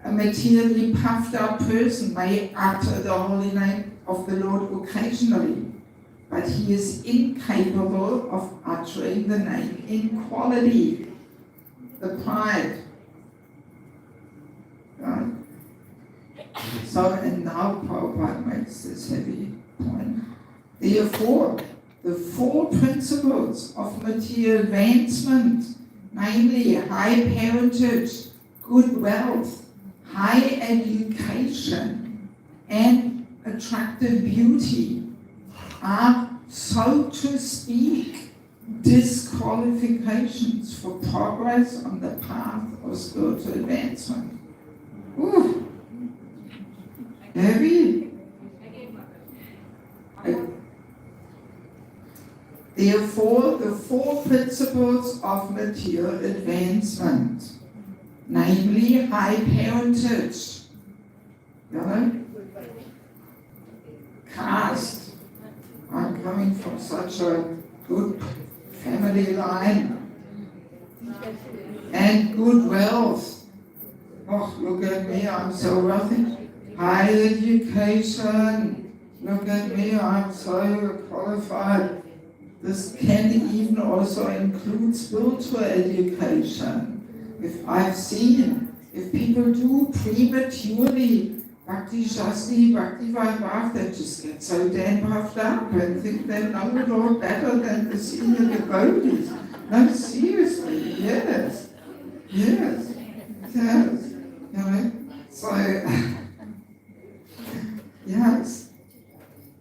Speaker 3: A materially puffed up person may utter the holy name of the Lord occasionally, but he is incapable of uttering the name in quality. The pride. Right? So, and now Prabhupada makes this heavy point. Therefore, the four principles of material advancement, namely high parentage, good wealth, high education, and attractive beauty, are, so to speak, disqualifications for progress on the path of spiritual advancement. Ooh. Heavy. Therefore, the four principles of material advancement, namely high parentage, caste. I'm coming from such a good family line, and good wealth. Oh, look at me, I'm so wealthy. High education. Look at me, I'm so qualified. This can even also include spiritual education. If I've seen, if people do prematurely Bhakti Shasti, Bhakti Vaibhav, they just get so damn puffed up and think they know it all better than the senior devotees. No, seriously, yes. Yes. Yes. You know? So, yes.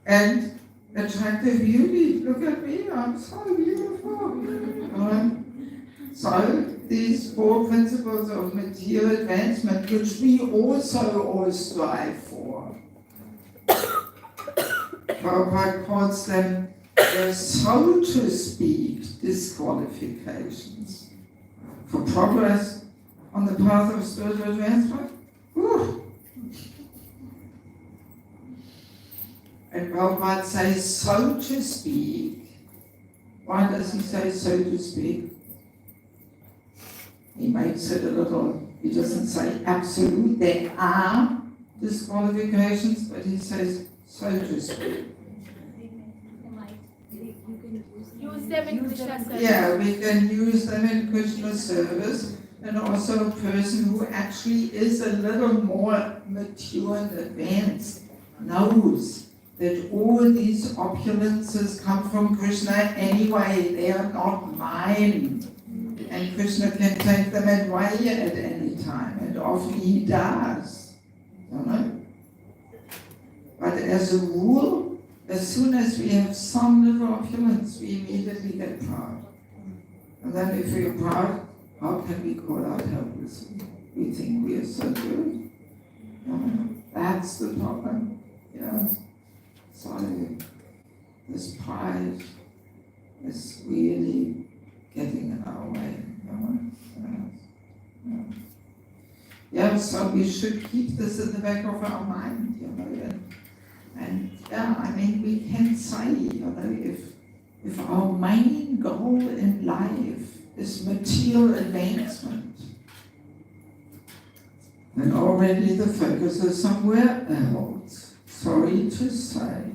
Speaker 3: And attractive beauty. Look at me, I'm so beautiful. So, these four principles of material advancement, which we also all strive for. Prabhupada calls them, so to speak, disqualifications for progress on the path of spiritual advancement. Whew. And Prabhupada says, so to speak. Why does he say so to speak? He makes it a little, he doesn't say absolute, there are disqualifications, but he says so to speak.
Speaker 2: Use them in Krishna service.
Speaker 3: Yeah, we can use them in Krishna service, and also a person who actually is a little more mature and advanced knows that all these opulences come from Krishna anyway, they are not mine. And Krishna can take them away at any time, and often he does. You know? But as a rule, as soon as we have some little opulence, we immediately get proud. And then if we are proud, how can we call out helpless? We think we are so good. That's the problem. Yes. So this pride is really getting in our way. Yeah, so we should keep this in the back of our mind, and yeah, I mean, we can say, if our main goal in life is material advancement, then already the focus is somewhere else. Sorry to say,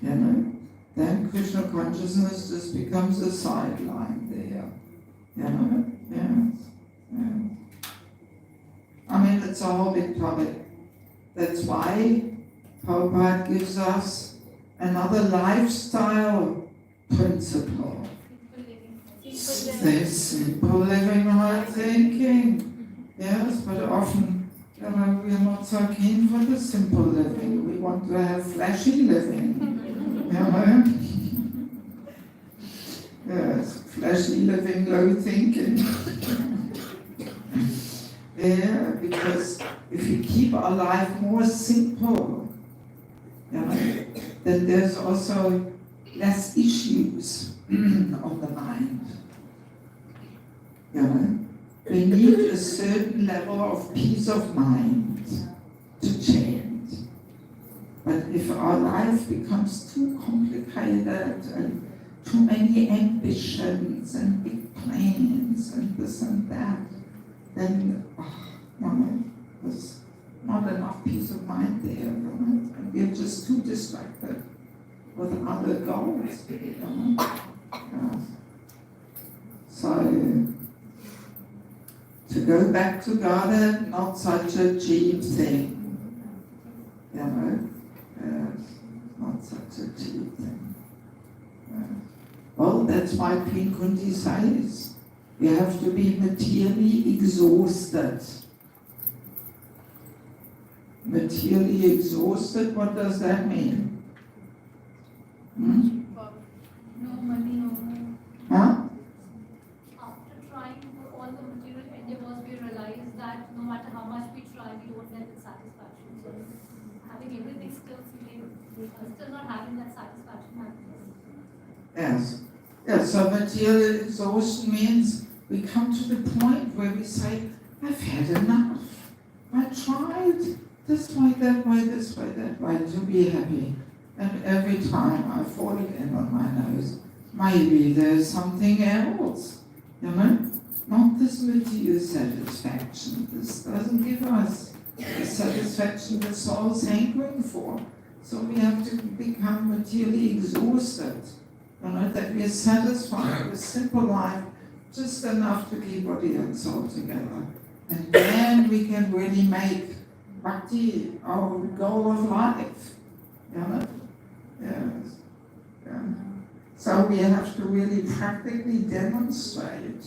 Speaker 3: then Krishna consciousness just becomes a sideline there, I mean, it's a whole big topic. That's why Prabhupada gives us another lifestyle principle. There's simple living, right thinking. Yes, but often, we are not so keen for the simple living. We want to have flashy living. Yes, flashy living, low thinking. Yeah, because if we keep our life more simple, then there's also less issues on the mind. We need a certain level of peace of mind to change. But if our life becomes too complicated and too many ambitions and big plans and this and that, then there's not enough peace of mind there, and we're just too distracted with other goals. So, to go back to God, not such a cheap thing, not such a cheap thing. Well, that's why Queen Kunti says, we have to be materially exhausted. Materially exhausted, what does that mean?
Speaker 5: No money, no money.
Speaker 3: Huh?
Speaker 5: After trying for all the material endeavors, we realize that no matter how much we try, we don't get the satisfaction. So having everything still feeling, still not having that satisfaction happens.
Speaker 3: Yes. Yes, so material exhaustion means we come to the point where we say, I've had enough. I tried this way, that way, this way, that way to be happy. And every time I fall again on my nose, maybe there's something else, Not this material satisfaction. This doesn't give us the satisfaction the soul's hankering for. So we have to become materially exhausted. That we are satisfied with simple life, just enough to keep body and soul together. And then we can really make bhakti our goal of life. Yes. Yeah. So we have to really practically demonstrate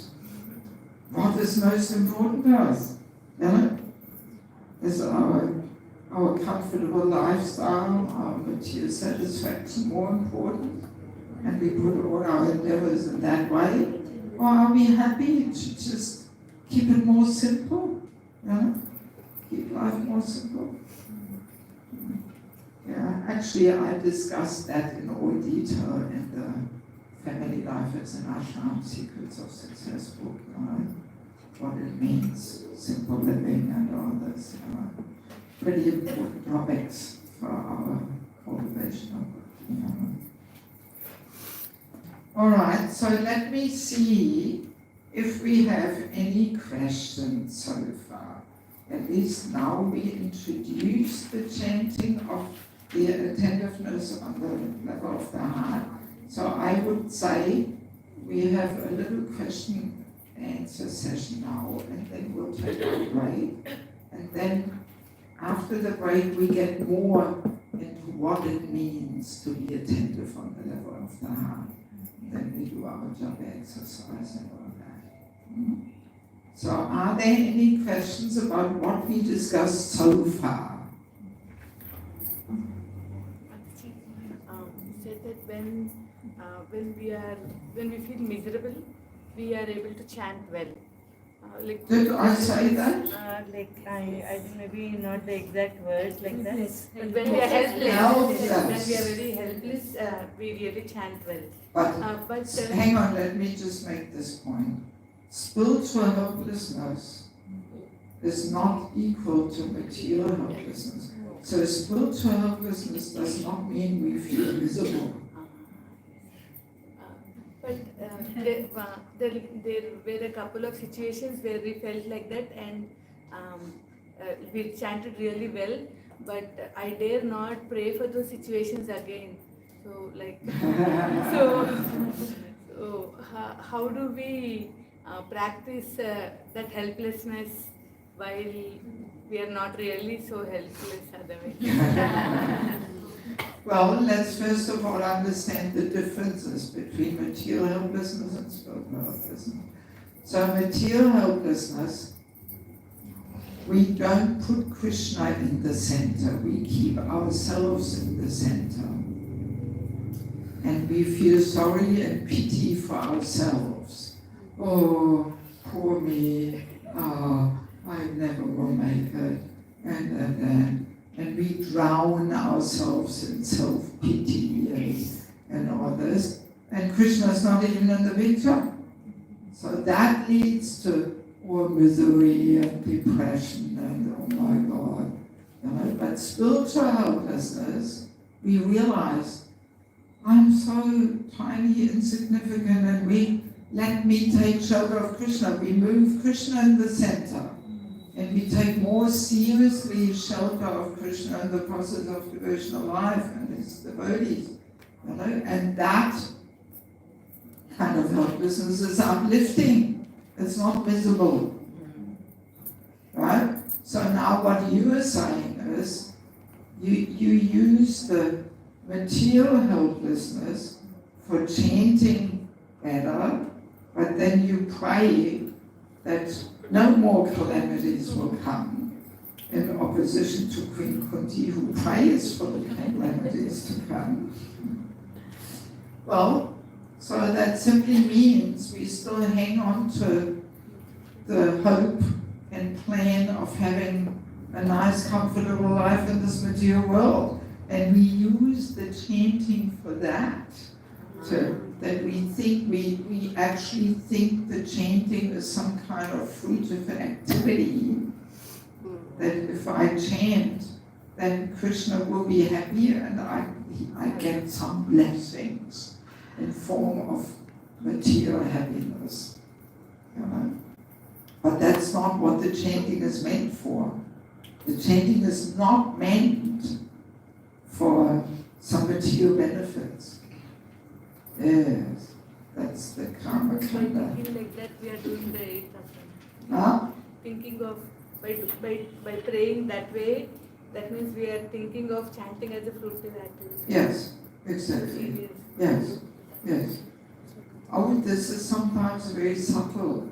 Speaker 3: what is most important to us. Is our comfortable lifestyle, our material satisfaction more important? And we put all our endeavors in that way? Or are we happy to just keep it more simple? Keep life more simple? Yeah, actually I discussed that in all detail in the Family Life as an Ashram Secrets of Success book. What it means, simple living and all this. Pretty important topics for our cultivation of All right, so let me see if we have any questions so far. At least now we introduced the chanting of the attentiveness on the level of the heart. So I would say we have a little question answer session now, and then we'll take a break. And then after the break we get more into what it means to be attentive on the level of the heart. Then we do our japa exercise and all that. So are there any questions about what we discussed so far?
Speaker 2: said that when we feel miserable, we are able to chant well.
Speaker 3: Did I say that?
Speaker 9: I think maybe not the exact words like that.
Speaker 2: But when we are helpless,
Speaker 3: Helpless.
Speaker 2: when we are very helpless, we really chant well.
Speaker 3: But hang on, let me just make this point. Spiritual helplessness is not equal to material helplessness. So spiritual helplessness does not mean we feel miserable.
Speaker 2: There were a couple of situations where we felt like that, and we chanted really well, but I dare not pray for those situations again. So how do we practice that helplessness while we are not really so helpless otherwise?
Speaker 3: Well, let's first of all understand the differences between material helplessness and spiritual helplessness. So material helplessness, we don't put Krishna in the center, we keep ourselves in the center. And we feel sorry and pity for ourselves. Oh, poor me, I never will make it, and we drown ourselves in self-pity and all this. And Krishna is not even in the picture. So that leads to misery and depression and oh my God. But spiritual helplessness, we realize, I'm so tiny, insignificant, and let me take shelter of Krishna. We move Krishna in the center. And we take more seriously shelter of Krishna in the process of devotional life and his devotees. And that kind of helplessness is uplifting. It's not visible. Right? So now what you are saying is, you use the material helplessness for chanting better, but then you pray that no more calamities will come, in opposition to Queen Kunti, who prays for the calamities to come. Well, so that simply means we still hang on to the hope and plan of having a nice, comfortable life in this material world. And we use the chanting for that. That we actually think the chanting is some kind of fruitive activity, that if I chant, then Krishna will be happy and I get some blessings in form of material happiness. But that's not what the chanting is meant for. The chanting is not meant for some material benefits. Yes, that's the karma
Speaker 2: By
Speaker 3: kanda.
Speaker 2: thinking like that, we are doing the 8th asana.
Speaker 3: Huh?
Speaker 2: Thinking of, by praying that way, that means we are thinking of chanting as a fruitive activity.
Speaker 3: Yes, exactly. Yes, yes. Oh, this is sometimes very subtle,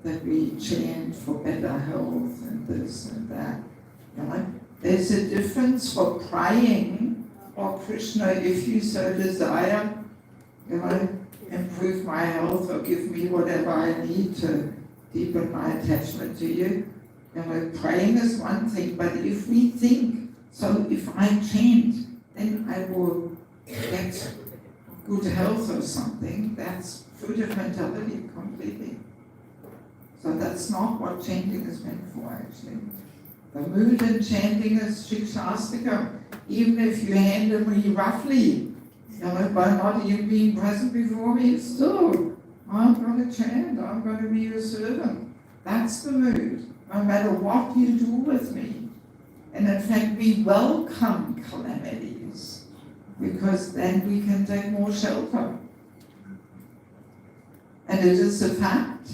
Speaker 3: that we chant for better health and this and that. There's a difference for praying or Krishna, if you so desire, improve my health or give me whatever I need to deepen my attachment to you. Praying is one thing, but if we think, so if I chant, then I will get good health or something, that's fruitive mentality completely. So that's not what chanting is meant for, actually. The mood in chanting is shikshastika. Even if you handle me roughly, by not even being present before me, still, I'm going to chant, I'm going to be your servant. That's the mood, no matter what you do with me. And in fact, we welcome calamities, because then we can take more shelter. And it is a fact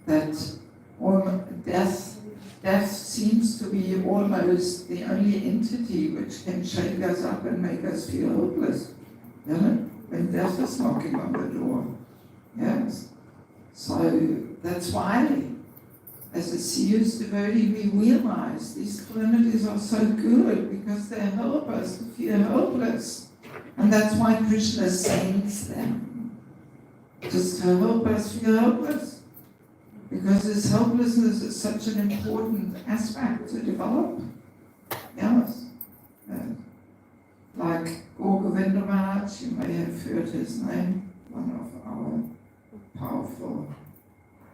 Speaker 3: that death seems to be almost the only entity which can shake us up and make us feel hopeless. When death is knocking on the door. Yes. So that's why, as a serious devotee, we realize these calamities are so good because they help us to feel helpless. And that's why Krishna sends them, just to help us feel helpless. Because this helplessness is such an important aspect to develop. Yes. Like Govinda Maharaj, you may have heard his name, one of our powerful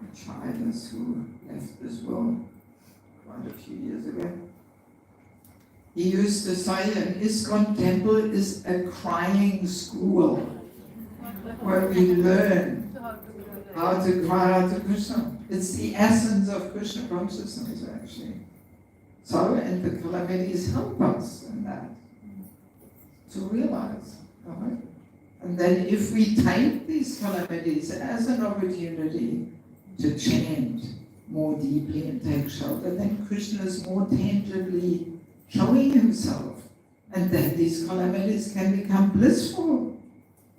Speaker 3: acharyas who left this world quite a few years ago. He used to say an ISKCON temple is a crying school where we learn how to cry out to Krishna. It's the essence of Krishna consciousness, actually. So, and the calamities help us in that, to realize, right? And then if we take these calamities as an opportunity to chant more deeply and take shelter, then Krishna is more tangibly showing himself. And then these calamities can become blissful.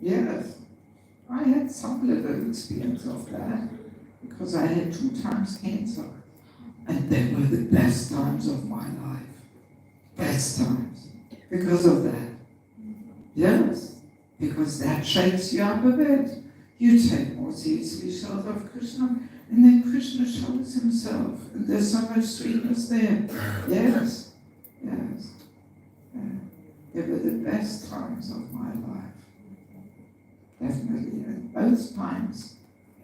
Speaker 3: Yes. I had some little experience of that because I had 2 times cancer. And they were the best times of my life. Best times. Because of that. Yes. Because that shakes you up a bit. You take more seriously shelter of Krishna, and then Krishna shows himself. And there's so much sweetness there. Yes. Yes. Yeah. They were the best times of my life. Definitely. And those times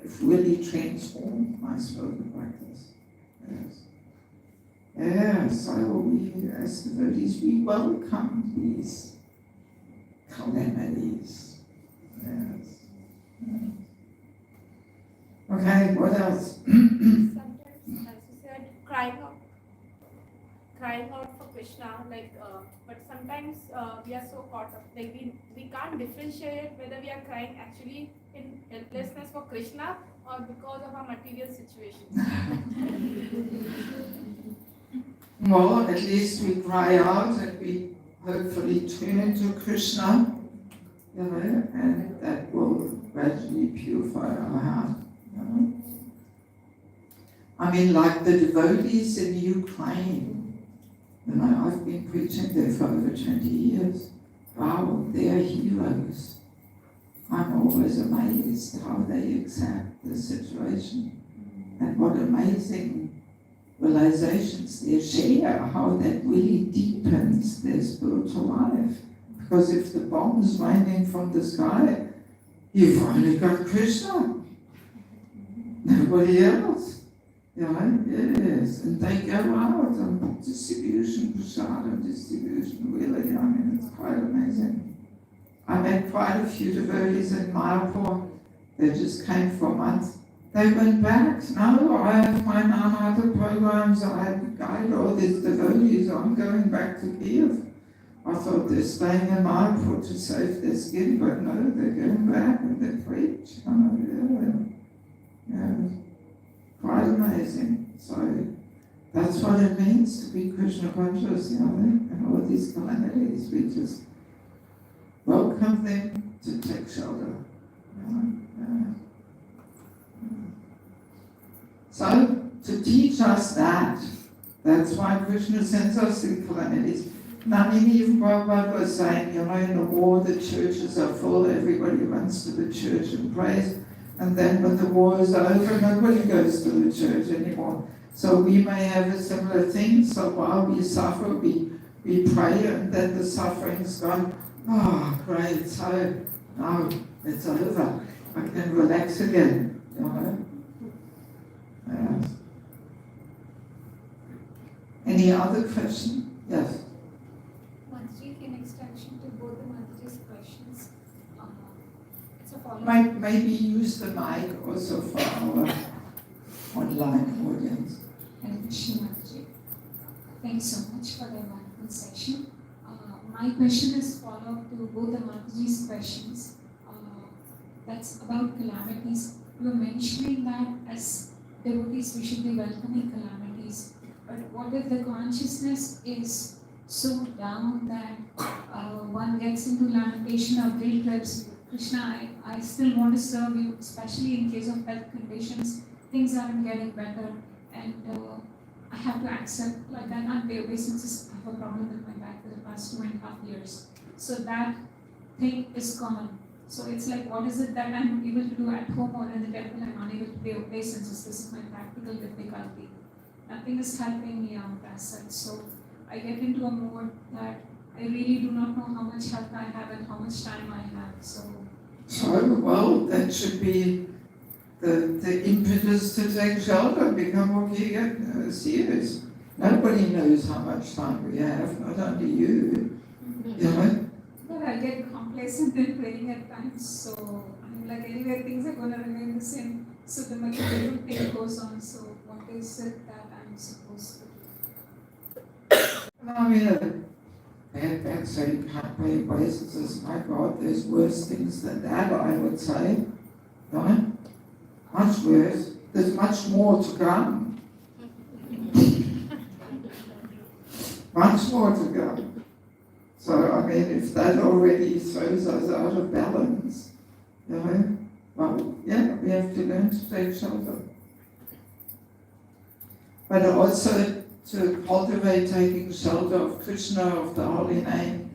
Speaker 3: have really transformed my spiritual practice. Yes. Yes, so we as devotees, we welcome these calamities. Yes. Yes. Okay, what else?
Speaker 10: Sometimes, as you said, crying out for Krishna, but sometimes we are so caught up, we can't differentiate whether we are crying actually in helplessness for Krishna or because of our material situation.
Speaker 3: Well, at least we cry out and we hopefully turn to Krishna, and that will gradually purify our heart. I mean, like the devotees in Ukraine, I've been preaching there for over 20 years. Wow, they're heroes. I'm always amazed how they accept the situation and what amazing realizations they share, how that really deepens their spiritual life. Because if the bomb is raining from the sky, you've only got Krishna, nobody else. Yes, and they go out and book distribution, prasadam distribution, really, it's quite amazing. I met quite a few devotees in Mayapur. They just came for a month. They went back. No, I have my non-other programs. I have guided all these devotees. I'm going back to Kiev. I thought they're staying in Mayapur to save their skin, but no, they're going back and they preach. Yeah. Quite amazing. So that's what it means to be Krishna conscious, and all these calamities. We just welcome them to take shelter. So, to teach us that's why Krishna sends us in calamities. Even Prabhupada was saying, in the war the churches are full, everybody runs to the church and prays, and then when the war is over, nobody goes to the church anymore. So we may have a similar thing, so while we suffer, we pray, and then the suffering's gone. Oh, great, so now it's over. I can relax again, Yes. Any other question? Yes.
Speaker 5: Mataji, in extension to both the Mataji's questions, it's a follow-up.
Speaker 3: Might maybe use the mic also for our online audience.
Speaker 11: Hare Krishna Mataji. Thank you so much for the wonderful session. My question is follow-up to both the Mataji's questions. That's about calamities. You were mentioning that as devotees we should be welcoming calamities. But what if the consciousness is so down that one gets into lamentation or guilt trips? Krishna, I still want to serve you, especially in case of health conditions. Things aren't getting better, and I have to accept, like I can't pay away since I have a problem with my back for the past 2.5 years. So that thing is gone. So it's like, what is it that I'm able to do at home or in the temple I'm unable to pay obeisances? This is my practical difficulty. Nothing is helping me out as such. So I get into a mode that I really do not know how much help I have and how much time I have. So
Speaker 3: well, that should be the impetus to take shelter, become more serious. Nobody knows how much time we have, not only you. You know?
Speaker 11: but I get complacent in praying at times. So I'm like, anyway, things are going to remain the same. So the material thing goes on. So what is it that I'm supposed to do?
Speaker 3: I mean, bad back so you can't pay obeisances. My God, there's worse things than that, I would say. No? Much worse. There's much more to come. Much more to come. So, I mean, if that already throws us out of balance, you know, well, yeah, we have to learn to take shelter. But also to cultivate taking shelter of Krishna, of the holy name,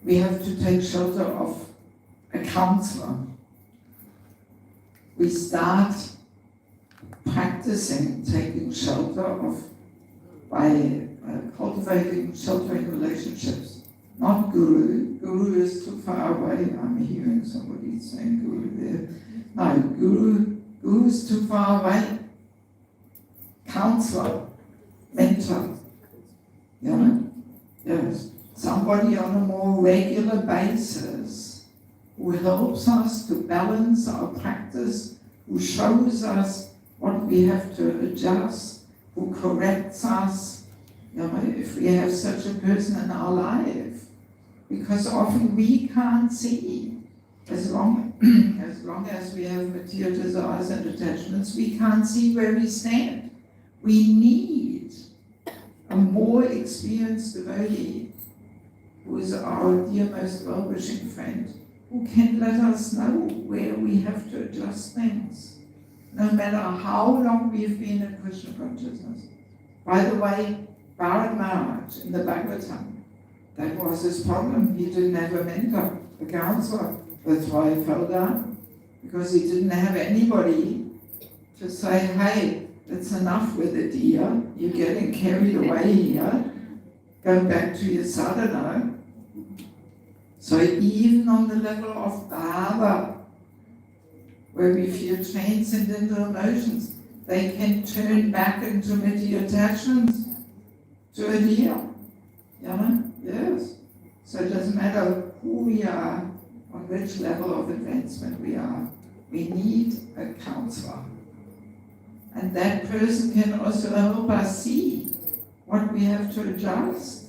Speaker 3: we have to take shelter of a counselor. We start practicing taking shelter of by cultivating sheltering relationships. Not guru. Guru is too far away. I'm hearing somebody saying guru there. No, guru is too far away. Counselor, mentor. You know? Yes. Somebody on a more regular basis who helps us to balance our practice, who shows us what we have to adjust, who corrects us, you know, if we have such a person in our life. Because often we can't see, as long as we have material desires and attachments, we can't see where we stand. We need a more experienced devotee, who is our dear most well-wishing friend, who can let us know where we have to adjust things, no matter how long we've been in Krishna consciousness. By the way, Bharat Maharaj in the Bhagavatam, that was his problem. He didn't have a mentor, a counselor. That's why he fell down, because he didn't have anybody to say, hey, it's enough with it, dear. You're getting carried away here. Go back to your sadhana. So even on the level of bhava, where we feel transcendental emotions, they can turn back into material attachments to a deer. You know? Yes. So it doesn't matter who we are, on which level of advancement we are. We need a counselor. And that person can also help us see what we have to adjust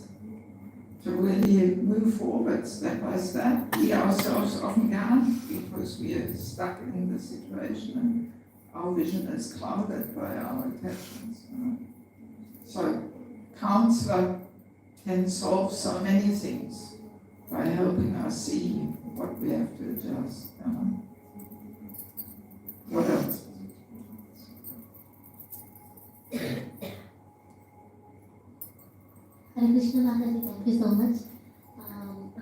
Speaker 3: to really move forward step by step. We ourselves often can't, because we are stuck in the situation and our vision is clouded by our attachments. You know? So, counselor can solve so many things by helping us see what we have to adjust. You know? What else?
Speaker 12: Hare Krishna Mataji, thank you so much.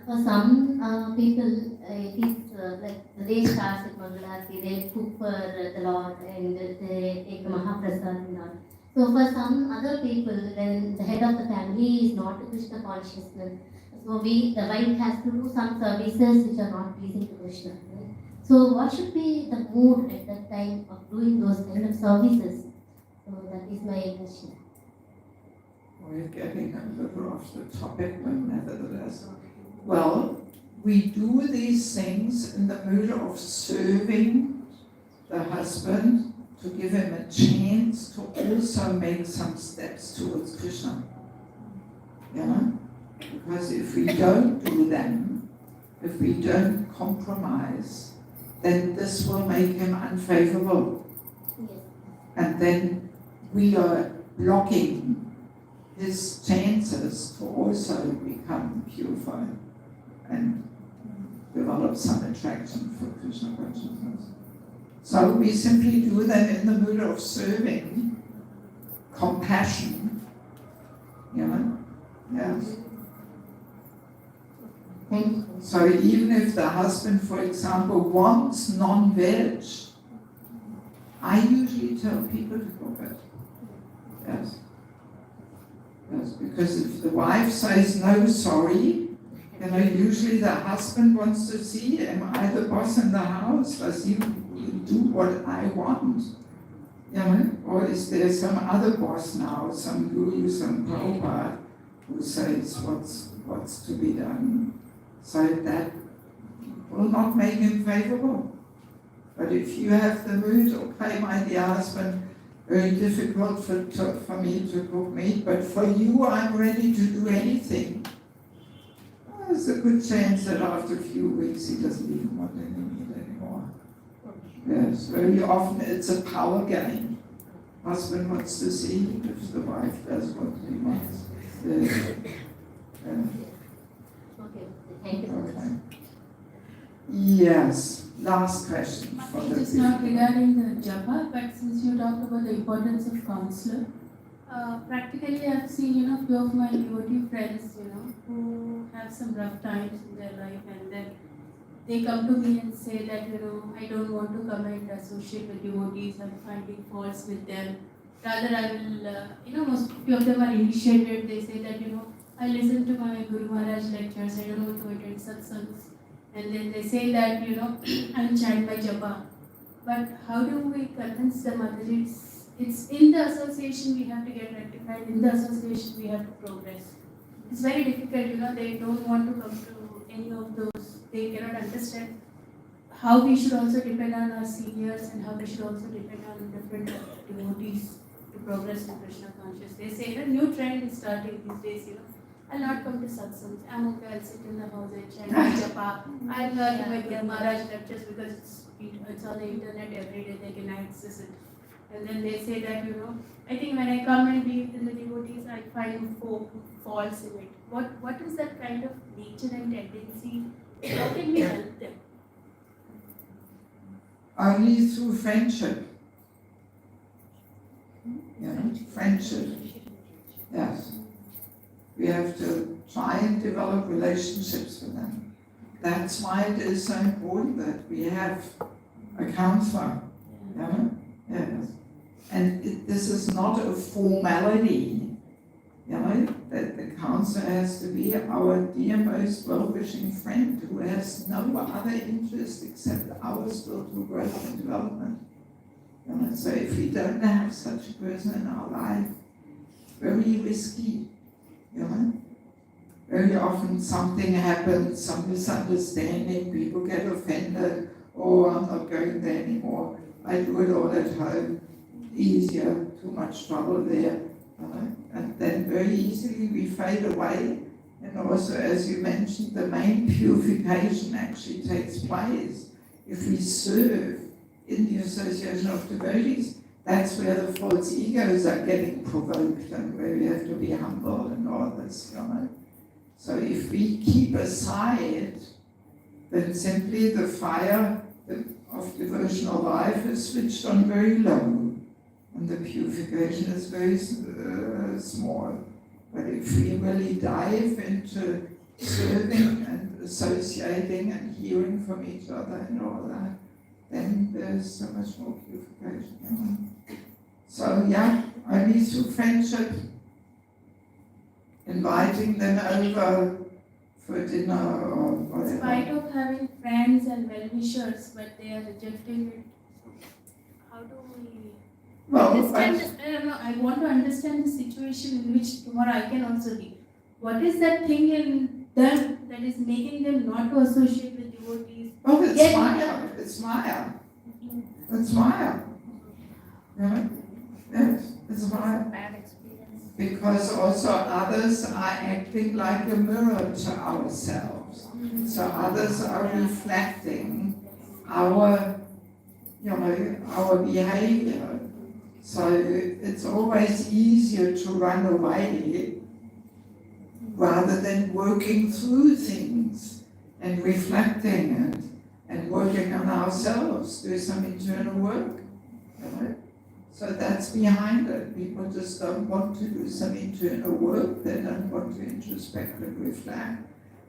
Speaker 12: For some people, it is like the day starts with Mangalarti, they cook for the Lord and they take the Mahaprasad and all. So for some other people, when the head of the family is not a Krishna consciousness, so the wife has to do some services which are not pleasing to Krishna. Right? So what should be the mood at that time of doing those kind of services? So that is my question.
Speaker 3: We're getting a little off the topic, but nevertheless. Well, we do these things in the mood of serving the husband, to give him a chance to also make some steps towards Krishna. You know? Because if we don't do them, if we don't compromise, then this will make him unfavorable.
Speaker 12: Yes.
Speaker 3: And then we are blocking his chances to also become purified and develop some attraction for Krishna consciousness. So we simply do them in the mood of serving, compassion, you know, yes.
Speaker 12: Thank you.
Speaker 3: So even if the husband, for example, wants non-veg, I usually tell people to cook it. Yes. Yes, because if the wife says no, sorry, usually the husband wants to see, am I the boss in the house? Does he do what I want? Or is there some other boss now, some guru, some Prabhupada, who says what's to be done? So that will not make him favorable. But if you have the mood, okay, my dear husband, very difficult for me to cook meat, but for you, I'm ready to do anything. There's a good chance that after a few weeks, he doesn't even want any meat anymore. Yes, very often it's a power game. Husband wants to see if the wife does what he wants.
Speaker 12: Okay, thank you so much.
Speaker 3: Okay. Yes, last question.
Speaker 2: It is not regarding the japa, but since you talked about the importance of counselor, practically I've seen, few of my devotee friends, who have some rough times in their life, and then they come to me and say that, I don't want to come and associate with devotees, I'm finding faults with them. Rather, I will, most few of them are initiated, they say that, I listen to my Guru Maharaj lectures, I don't want to attend satsangs. And then they say that, I'll chant my japa. But how do we convince them? It's in the association we have to get rectified, in the association we have to progress. It's very difficult, they don't want to come to any of those, they cannot understand how we should also depend on our seniors and how we should also depend on different devotees to progress in Krishna consciousness. They say a new trend is starting these days, I'll not come to satsangs. I'm okay, I'll sit in the house and chant my japa. I'll learn my Guru Maharaj lectures because it's on the internet every day, they can access it. And then they say that, I think when I come and be in the devotees, I find faults in it. What is that kind of nature and tendency? How can we help them?
Speaker 3: Only through friendship. Friendship. Yes. We have to try and develop relationships with them. That's why it is so important that we have a counselor. Yes. And this is not a formality. That the counselor has to be our dear, most well-wishing friend who has no other interest except our spiritual growth and development. So if we don't have such a person in our life, very risky. Very often something happens, some misunderstanding, people get offended, I'm not going there anymore, I do it all at home, easier, too much trouble there. And then very easily we fade away. And also, as you mentioned, the main purification actually takes place if we serve in the association of devotees. That's where the false egos are getting provoked and where we have to be humble and all this, So if we keep aside, then simply the fire of devotional life is switched on very low, and the purification is very small. But if we really dive into serving and associating and hearing from each other and all that, then there's so much more purification. So only through friendship, inviting them over for dinner or whatever.
Speaker 2: In spite of having friends and well-wishers, but they are rejecting it, how do we understand this? I don't know, I want to understand the situation in which tomorrow I can also be. What is that thing in them that is making them not to associate with devotees?
Speaker 3: It's Maya. It's Maya. It's Maya. Yes, it's Maya.
Speaker 2: Bad experience.
Speaker 3: Because also others are acting like a mirror to ourselves. So others are reflecting our behavior. So it's always easier to run away rather than working through things and reflecting and working on ourselves, do some internal work. So that's behind it. People just don't want to do some internal work. They don't want to introspect and reflect.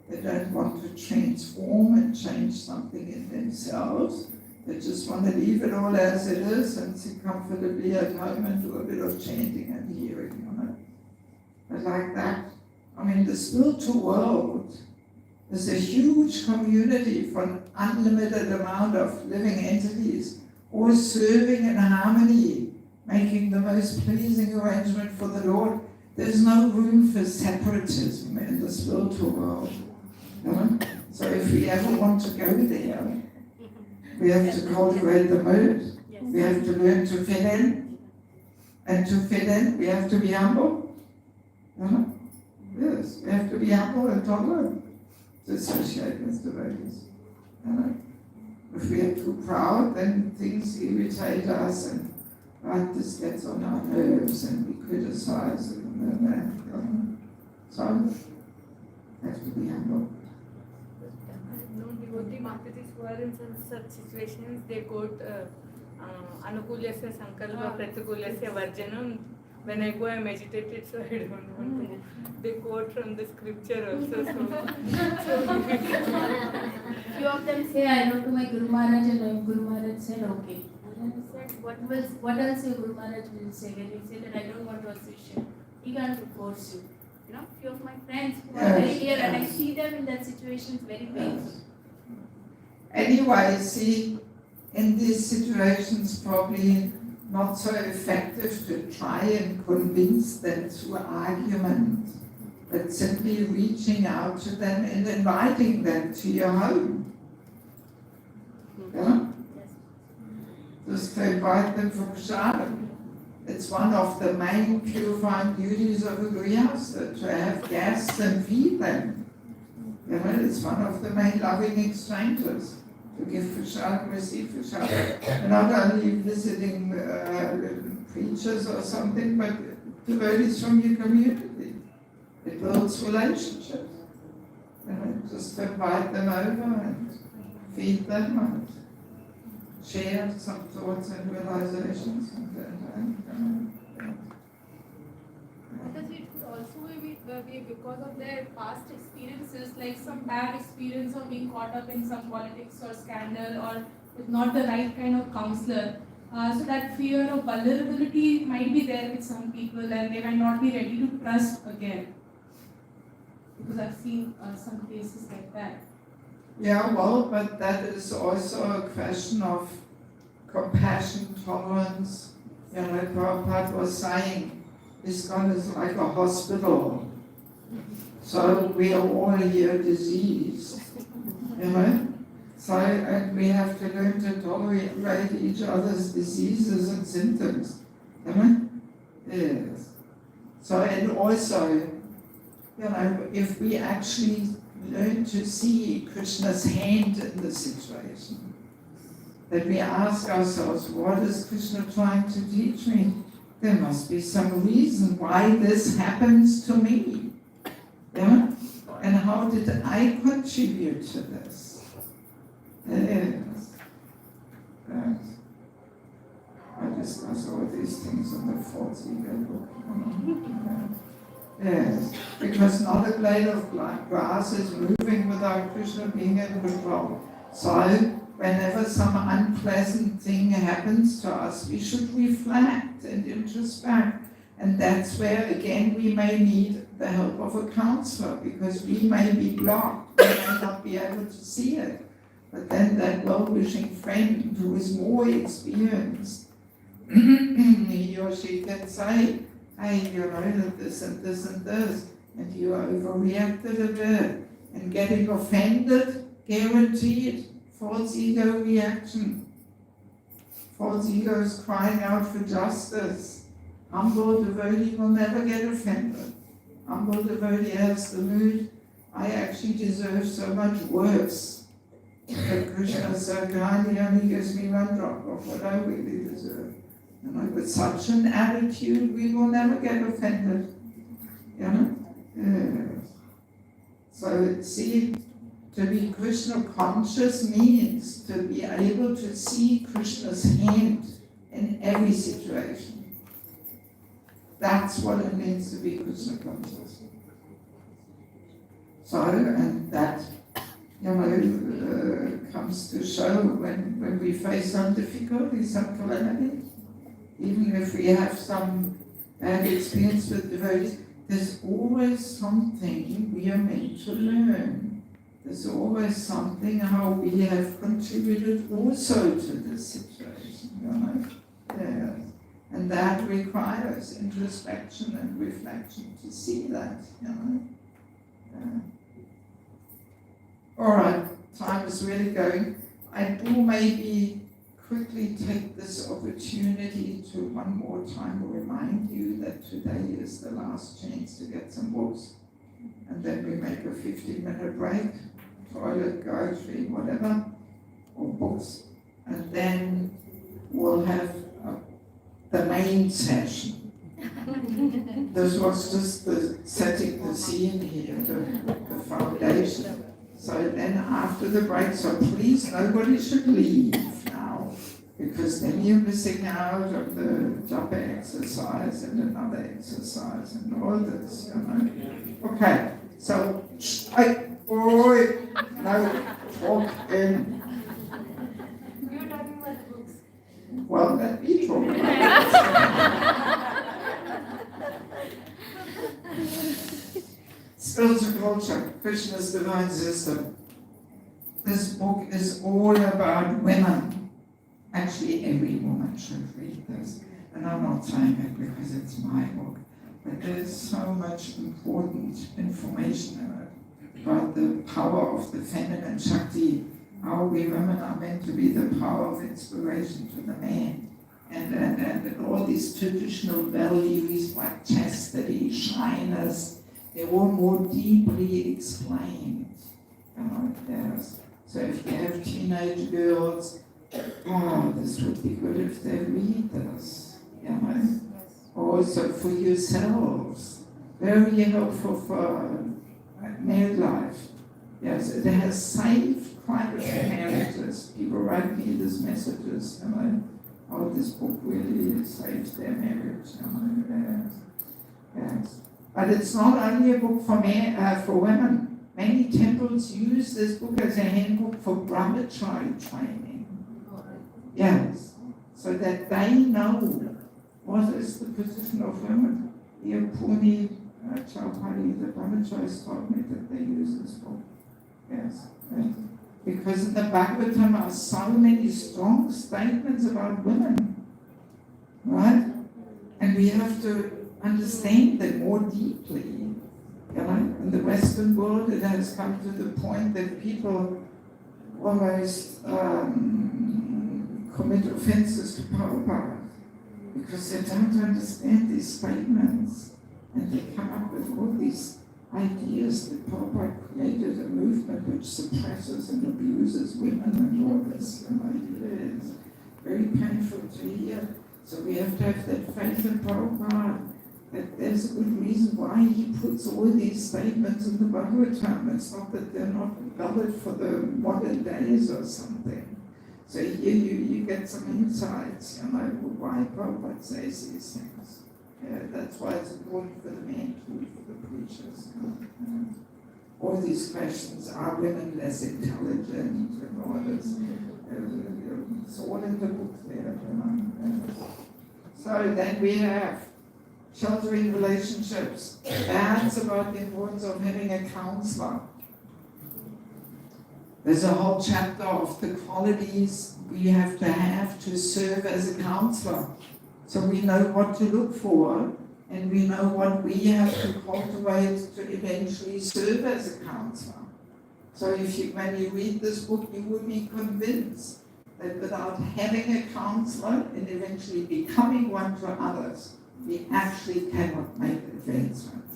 Speaker 3: They don't want to transform and change something in themselves. They just want to leave it all as it is and sit comfortably at home and do a bit of chanting and hearing, But like that, I mean, the spiritual world is a huge community for an unlimited amount of living entities, all serving in harmony, making the most pleasing arrangement for the Lord. There's no room for separatism in the spiritual world. So if we ever want to go there, we have to cultivate the mood. We have to learn to fit in. And to fit in, we have to be humble. Yes, we have to be humble and tolerant to associate with devotees. If we are too proud, then things irritate us and this gets on our nerves and we criticize and so we have to be humble.
Speaker 9: No devotee Matatis who are in such situations, they quote Anukulyasya Sankalpa Pratikulyasya Varjanam. When I go, I meditated, so I don't want to. They quote from the scripture also.
Speaker 2: Few of them say, I wrote to my Guru Maharaj, and Guru Maharaj said, okay. And I said, what else your Guru Maharaj will say? When he said that I don't want to associate, he can't force you. Few of my friends who are very dear, and I see them in that situation, it's very painful.
Speaker 3: Anyway, see, in these situations, probably not so effective to try and convince them through argument, but simply reaching out to them and inviting them to your home. Just to invite them for prasadam. It's one of the main purifying duties of a grihastha, to have guests and feed them. It's one of the main loving exchanges. To give prasadam, receive prasadam. Not only visiting preachers or something, but devotees from your community. It builds relationships. Just invite them over and feed them and share some thoughts and realizations.
Speaker 10: Because it could also be because of their past experiences, like some bad experience of being caught up in some politics or scandal, or with not the right kind of counselor. So that fear of vulnerability might be there with some people, and they might not be ready to trust again. Because I've seen some cases like that.
Speaker 3: Yeah, well, but that is also a question of compassion, tolerance. Prabhupada was saying, ISKCON is like a hospital. So we are all here diseased. So and we have to learn to tolerate each other's diseases and symptoms. Yes. So, and also, if we actually learn to see Krishna's hand in the situation, that we ask ourselves, what is Krishna trying to teach me? There must be some reason why this happens to me. And how did I contribute to this? Yes. I discuss all these things in the fourth ego book. Yes, because not a blade of grass is moving without Krishna being in control. So, whenever some unpleasant thing happens to us, we should reflect and introspect. And that's where, again, we may need the help of a counselor, because we may be blocked, we may not be able to see it. But then that well-wishing friend who is more experienced, he or she can say, hey, this and this and this, and you overreacted a bit, and getting offended, guaranteed, false ego reaction. False ego is crying out for justice. Humble devotee will never get offended. Humble devotee has the mood, I actually deserve so much worse. But Krishna so kindly only gives me one drop of what I really deserve. And with such an attitude, we will never get offended. So see, to be Krishna conscious means to be able to see Krishna's hand in every situation. That's what it means to be Krishna conscious. So, and that, comes to show when we face some difficulties, some calamity, even if we have some bad experience with devotees, there's always something we are meant to learn. There's always something how we have contributed also to this situation, Yeah. And that requires introspection and reflection to see that, Yeah. All right, time is really going. I do maybe quickly take this opportunity to one more time remind you that today is the last chance to get some books. And then we make a 15-minute break, toilet, grocery, whatever, or books. And then we'll have the main session. This was just setting the scene here, the foundation. So then after the break, so please nobody should leave now, because then you're missing out on the japa exercise and another exercise and all this, Okay, so no talking.
Speaker 5: We were talking about the books.
Speaker 3: Well, let me talk about Spiritual culture, Krishna's divine system. This book is all about women. Actually, every woman should read this. And I'm not saying it because it's my book, but there's so much important information in it about the power of the feminine Shakti, how we women are meant to be the power of inspiration to the man, and all these traditional values like chastity, shyness, they were more deeply explained. Yes. So if you have teenage girls, this would be good if they read this. Also for yourselves, very helpful for married life. Yes, it has saved quite a few marriages. People write me these messages, oh, this book really saves their marriage. Yes. But it's not only a book for men, for women. Many temples use this book as a handbook for brahmachari training. Yes, so that they know what is the position of women. Here, Puni Chaupadi, the brahmacharis told me that they use this book. Yes, right. Because in the Bhagavatam are so many strong statements about women, right? And we have to understand them more deeply. In the Western world, it has come to the point that people almost commit offenses to Prabhupada because they don't understand these statements, and they come up with all these ideas that Prabhupada created a movement which suppresses and abuses women and all this. It's very painful to hear. So we have to have that faith in Prabhupada, that there's a good reason why he puts all these statements in the Bhagavatam. It's not that they're not valid for the modern days or something. So here you get some insights, why Prabhupada says these things. That's why it's important for the men too, for the preachers. All these questions, are women less intelligent and all this? It's all in the book there. So then we have sheltering relationships. That's about the importance of having a counselor. There's a whole chapter of the qualities we have to serve as a counselor. So we know what to look for, and we know what we have to cultivate to eventually serve as a counselor. So when you read this book, you will be convinced that without having a counselor and eventually becoming one to others, we actually cannot make advancement.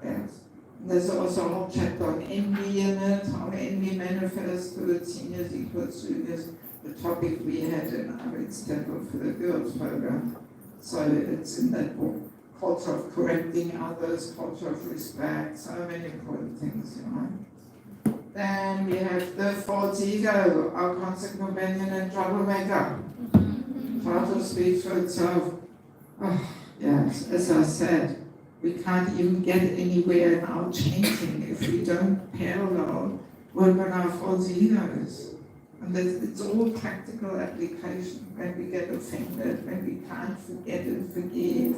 Speaker 3: Yes. There's also a whole chapter on envy in it, how envy manifests to its seniors equals juniors, the topic we had in Avid's temple for the girls program. So it's in that book. Culture of correcting others, culture of respect, so many important things, Then we have the false ego, our constant companion and troublemaker. Try to speak for itself. Oh, yes, as I said, We can't even get anywhere in our chanting if we don't parallel work on our false egos. And it's all practical application. When we get offended, when we can't forget and forgive,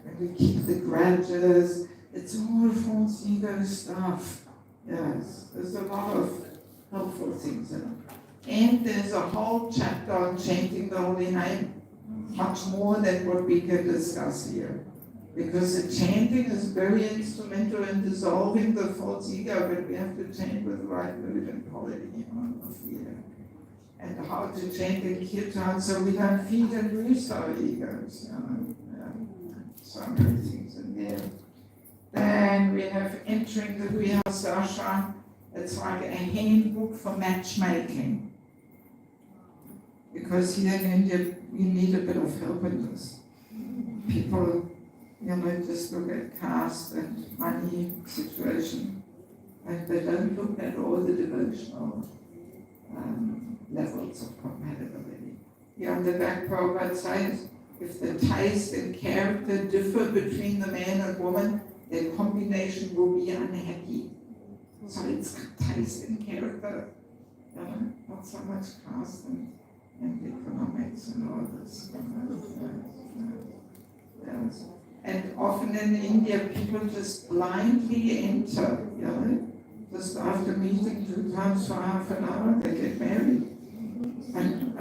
Speaker 3: when we keep the grudges, it's all false ego stuff. Yes, there's a lot of helpful things in it. And there's a whole chapter on chanting the holy name, much more than what we can discuss here. Because the chanting is very instrumental in dissolving the false ego, but we have to chant with the right mood and quality of feeling. And how to chant in kirtan so we don't feed and lose our egos. So many things in there. Then we have entering the Grihasthashram. It's like a handbook for matchmaking. Because here in India, we need a bit of help in this. People, just look at caste and money situation, and they don't look at all the devotional levels of compatibility. Here on the back, Prabhupada says, if the taste and character differ between the man and woman, their combination will be unhappy. So it's taste and character, not so much caste and economics and all this. Yes. And often in India, people just blindly enter, just after meeting 2 times for half an hour, they get married. And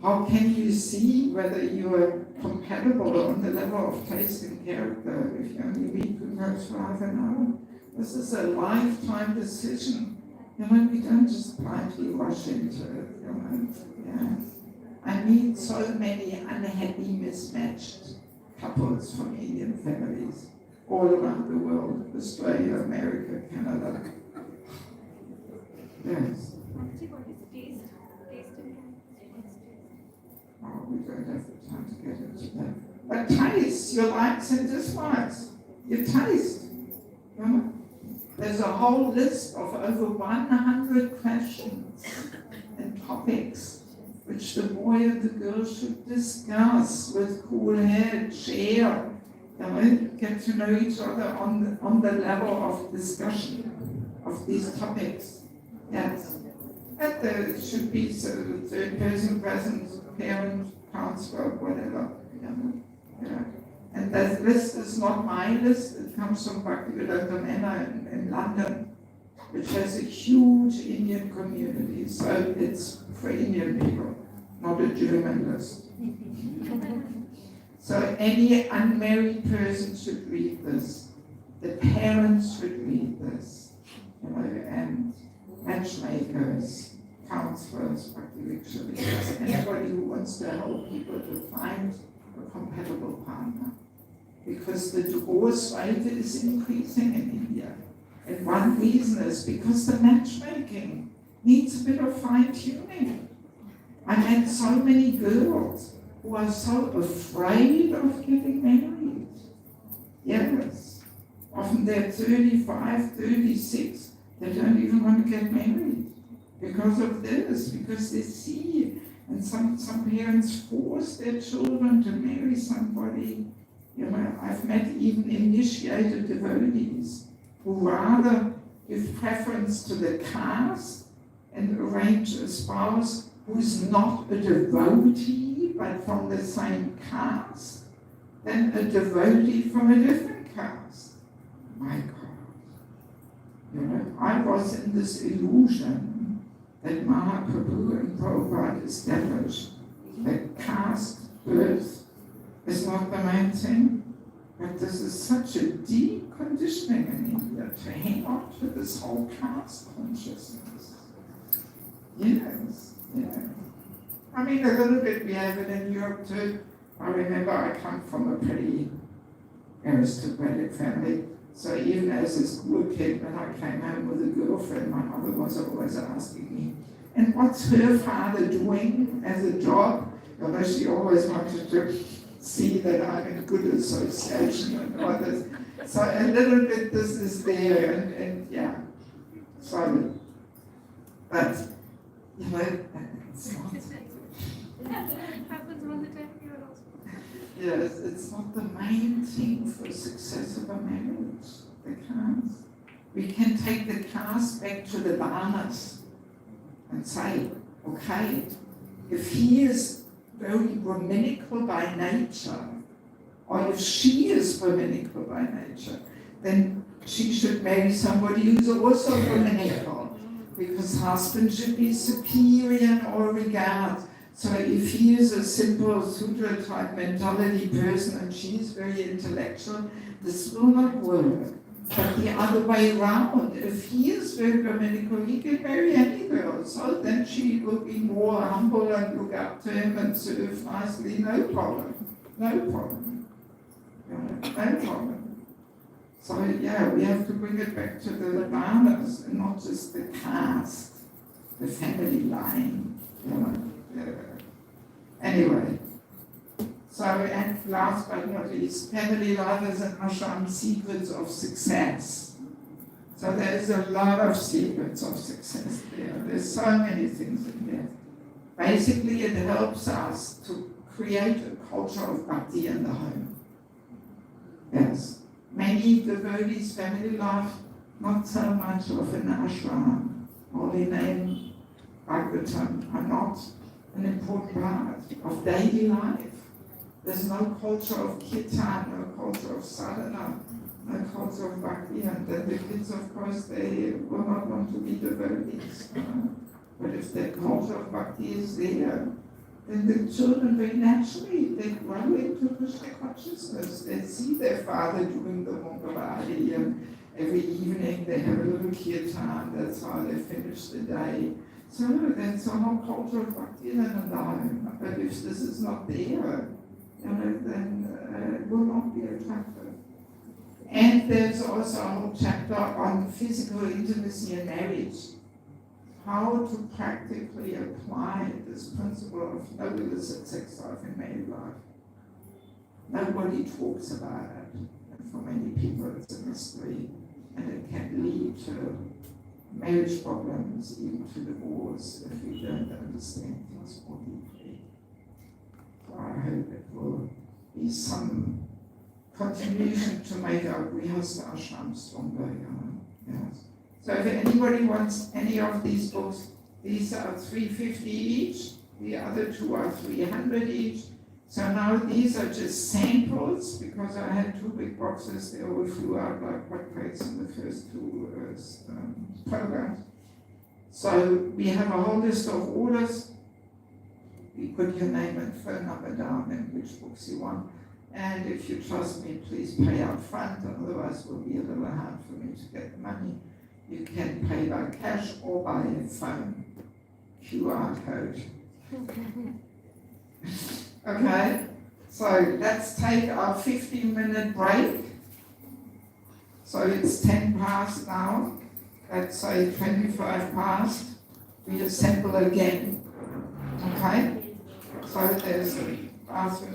Speaker 3: how can you see whether you are compatible on the level of taste and character if you only meet 2 times for half an hour? This is a lifetime decision. We don't just blindly rush into it. Yeah. I meet so many unhappy, mismatched couples from Indian families all around the world, Australia, America, Canada. Yes.
Speaker 7: Actually, what is taste? Taste and
Speaker 3: Oh, we don't have the time to get into that. But taste, your likes and dislikes. Your taste. There's a whole list of over 100 questions and topics which the boy and the girl should discuss with cool head, share, get to know each other on the level of discussion of these topics. Yes. And there should be the third person present, parent, counselor, whatever. Yeah. And that list is not my list, it comes from Bhaktivedanta Manor in London, which has a huge Indian community, so it's for Indian people, not a German list. So any unmarried person should read this. The parents should read this, and matchmakers, counselors, bhakti-ritualists, anybody who wants to help people to find a compatible partner. Because the divorce rate is increasing in India. And one reason is because the matchmaking needs a bit of fine-tuning. I met so many girls who are so afraid of getting married. Yes. Often they're 35, 36. They don't even want to get married because of this, because they see. And some parents force their children to marry somebody. I've met even initiated devotees who rather give preference to the caste and arrange a spouse who's not a devotee but from the same caste than a devotee from a different caste. My God. I was in this illusion that Mahaprabhu and Prabhupada established that caste, birth, is not the main thing, but this is such a deep conditioning in India to hang on to this whole caste consciousness. Yes, yeah. I mean, a little bit we have it in Europe too. I remember I come from a pretty aristocratic family, so even as a school kid, when I came home with a girlfriend, my mother was always asking me, and what's her father doing as a job? She always wanted to see that I'm in good association and others. So a little bit this is there, and yeah. So, but, it's not.
Speaker 2: Happens all the time here also.
Speaker 3: Yes, it's not the main thing for success of a marriage, the caste. We can take the caste back to the Varnas and say, okay, if he is very Brahminical by nature, or if she is Brahminical by nature, then she should marry somebody who's also Brahminical, because husband should be superior in all regards. So if he is a simple Sudra type mentality person and she is very intellectual, this will not work. But the other way around, if he is very Brahminical, he can marry any girl. So then she will be more humble and look up to him and serve nicely, no problem. No problem. No problem. So yeah, we have to bring it back to the Varnas and not just the caste, the family line. Anyway, so and last but not least, family life is an ashram secrets of success. So there's a lot of secrets of success there. There's so many things in there. Basically, it helps us to create a culture of bhakti in the home. Yes. Many devotees' family life, not so much of an ashram, holy name, Bhagavatam, are not an important part of daily life. There's no culture of kirtan, no culture of sadhana, no culture of bhakti, and then the kids, of course, they will not want to be devotees. But if the culture of bhakti is there, then the children very naturally, they grow into Krishna consciousness. They see their father doing the Mangalarti, and every evening they have a little kirtan, that's how they finish the day. So that's a whole culture of bhakti then in the home. But if this is not there, then it will not be attractive. And there's also a whole chapter on physical intimacy in marriage. How to practically apply this principle of no illicit sex life in married life. Nobody talks about it. And for many people it's a mystery. And it can lead to marriage problems, even to divorce, if we don't understand things more deeply. So I hope it will be some contribution to make our Grihastha ashram stronger. Yes. So if anybody wants any of these books, these are $350 each, the other two are $300 each. So now these are just samples, because I had 2 big boxes, they all flew out like hotcakes in the first 2 programs. So we have a whole list of orders. You put your name and phone number down and which books you want. And if you trust me, please pay up front, otherwise it will be a little hard for me to get the money. You can pay by cash or by phone, QR code. Okay, so let's take our 15-minute break. So it's 10 past now. Let's say 25 past. We assemble again. Okay? So there's a bathroom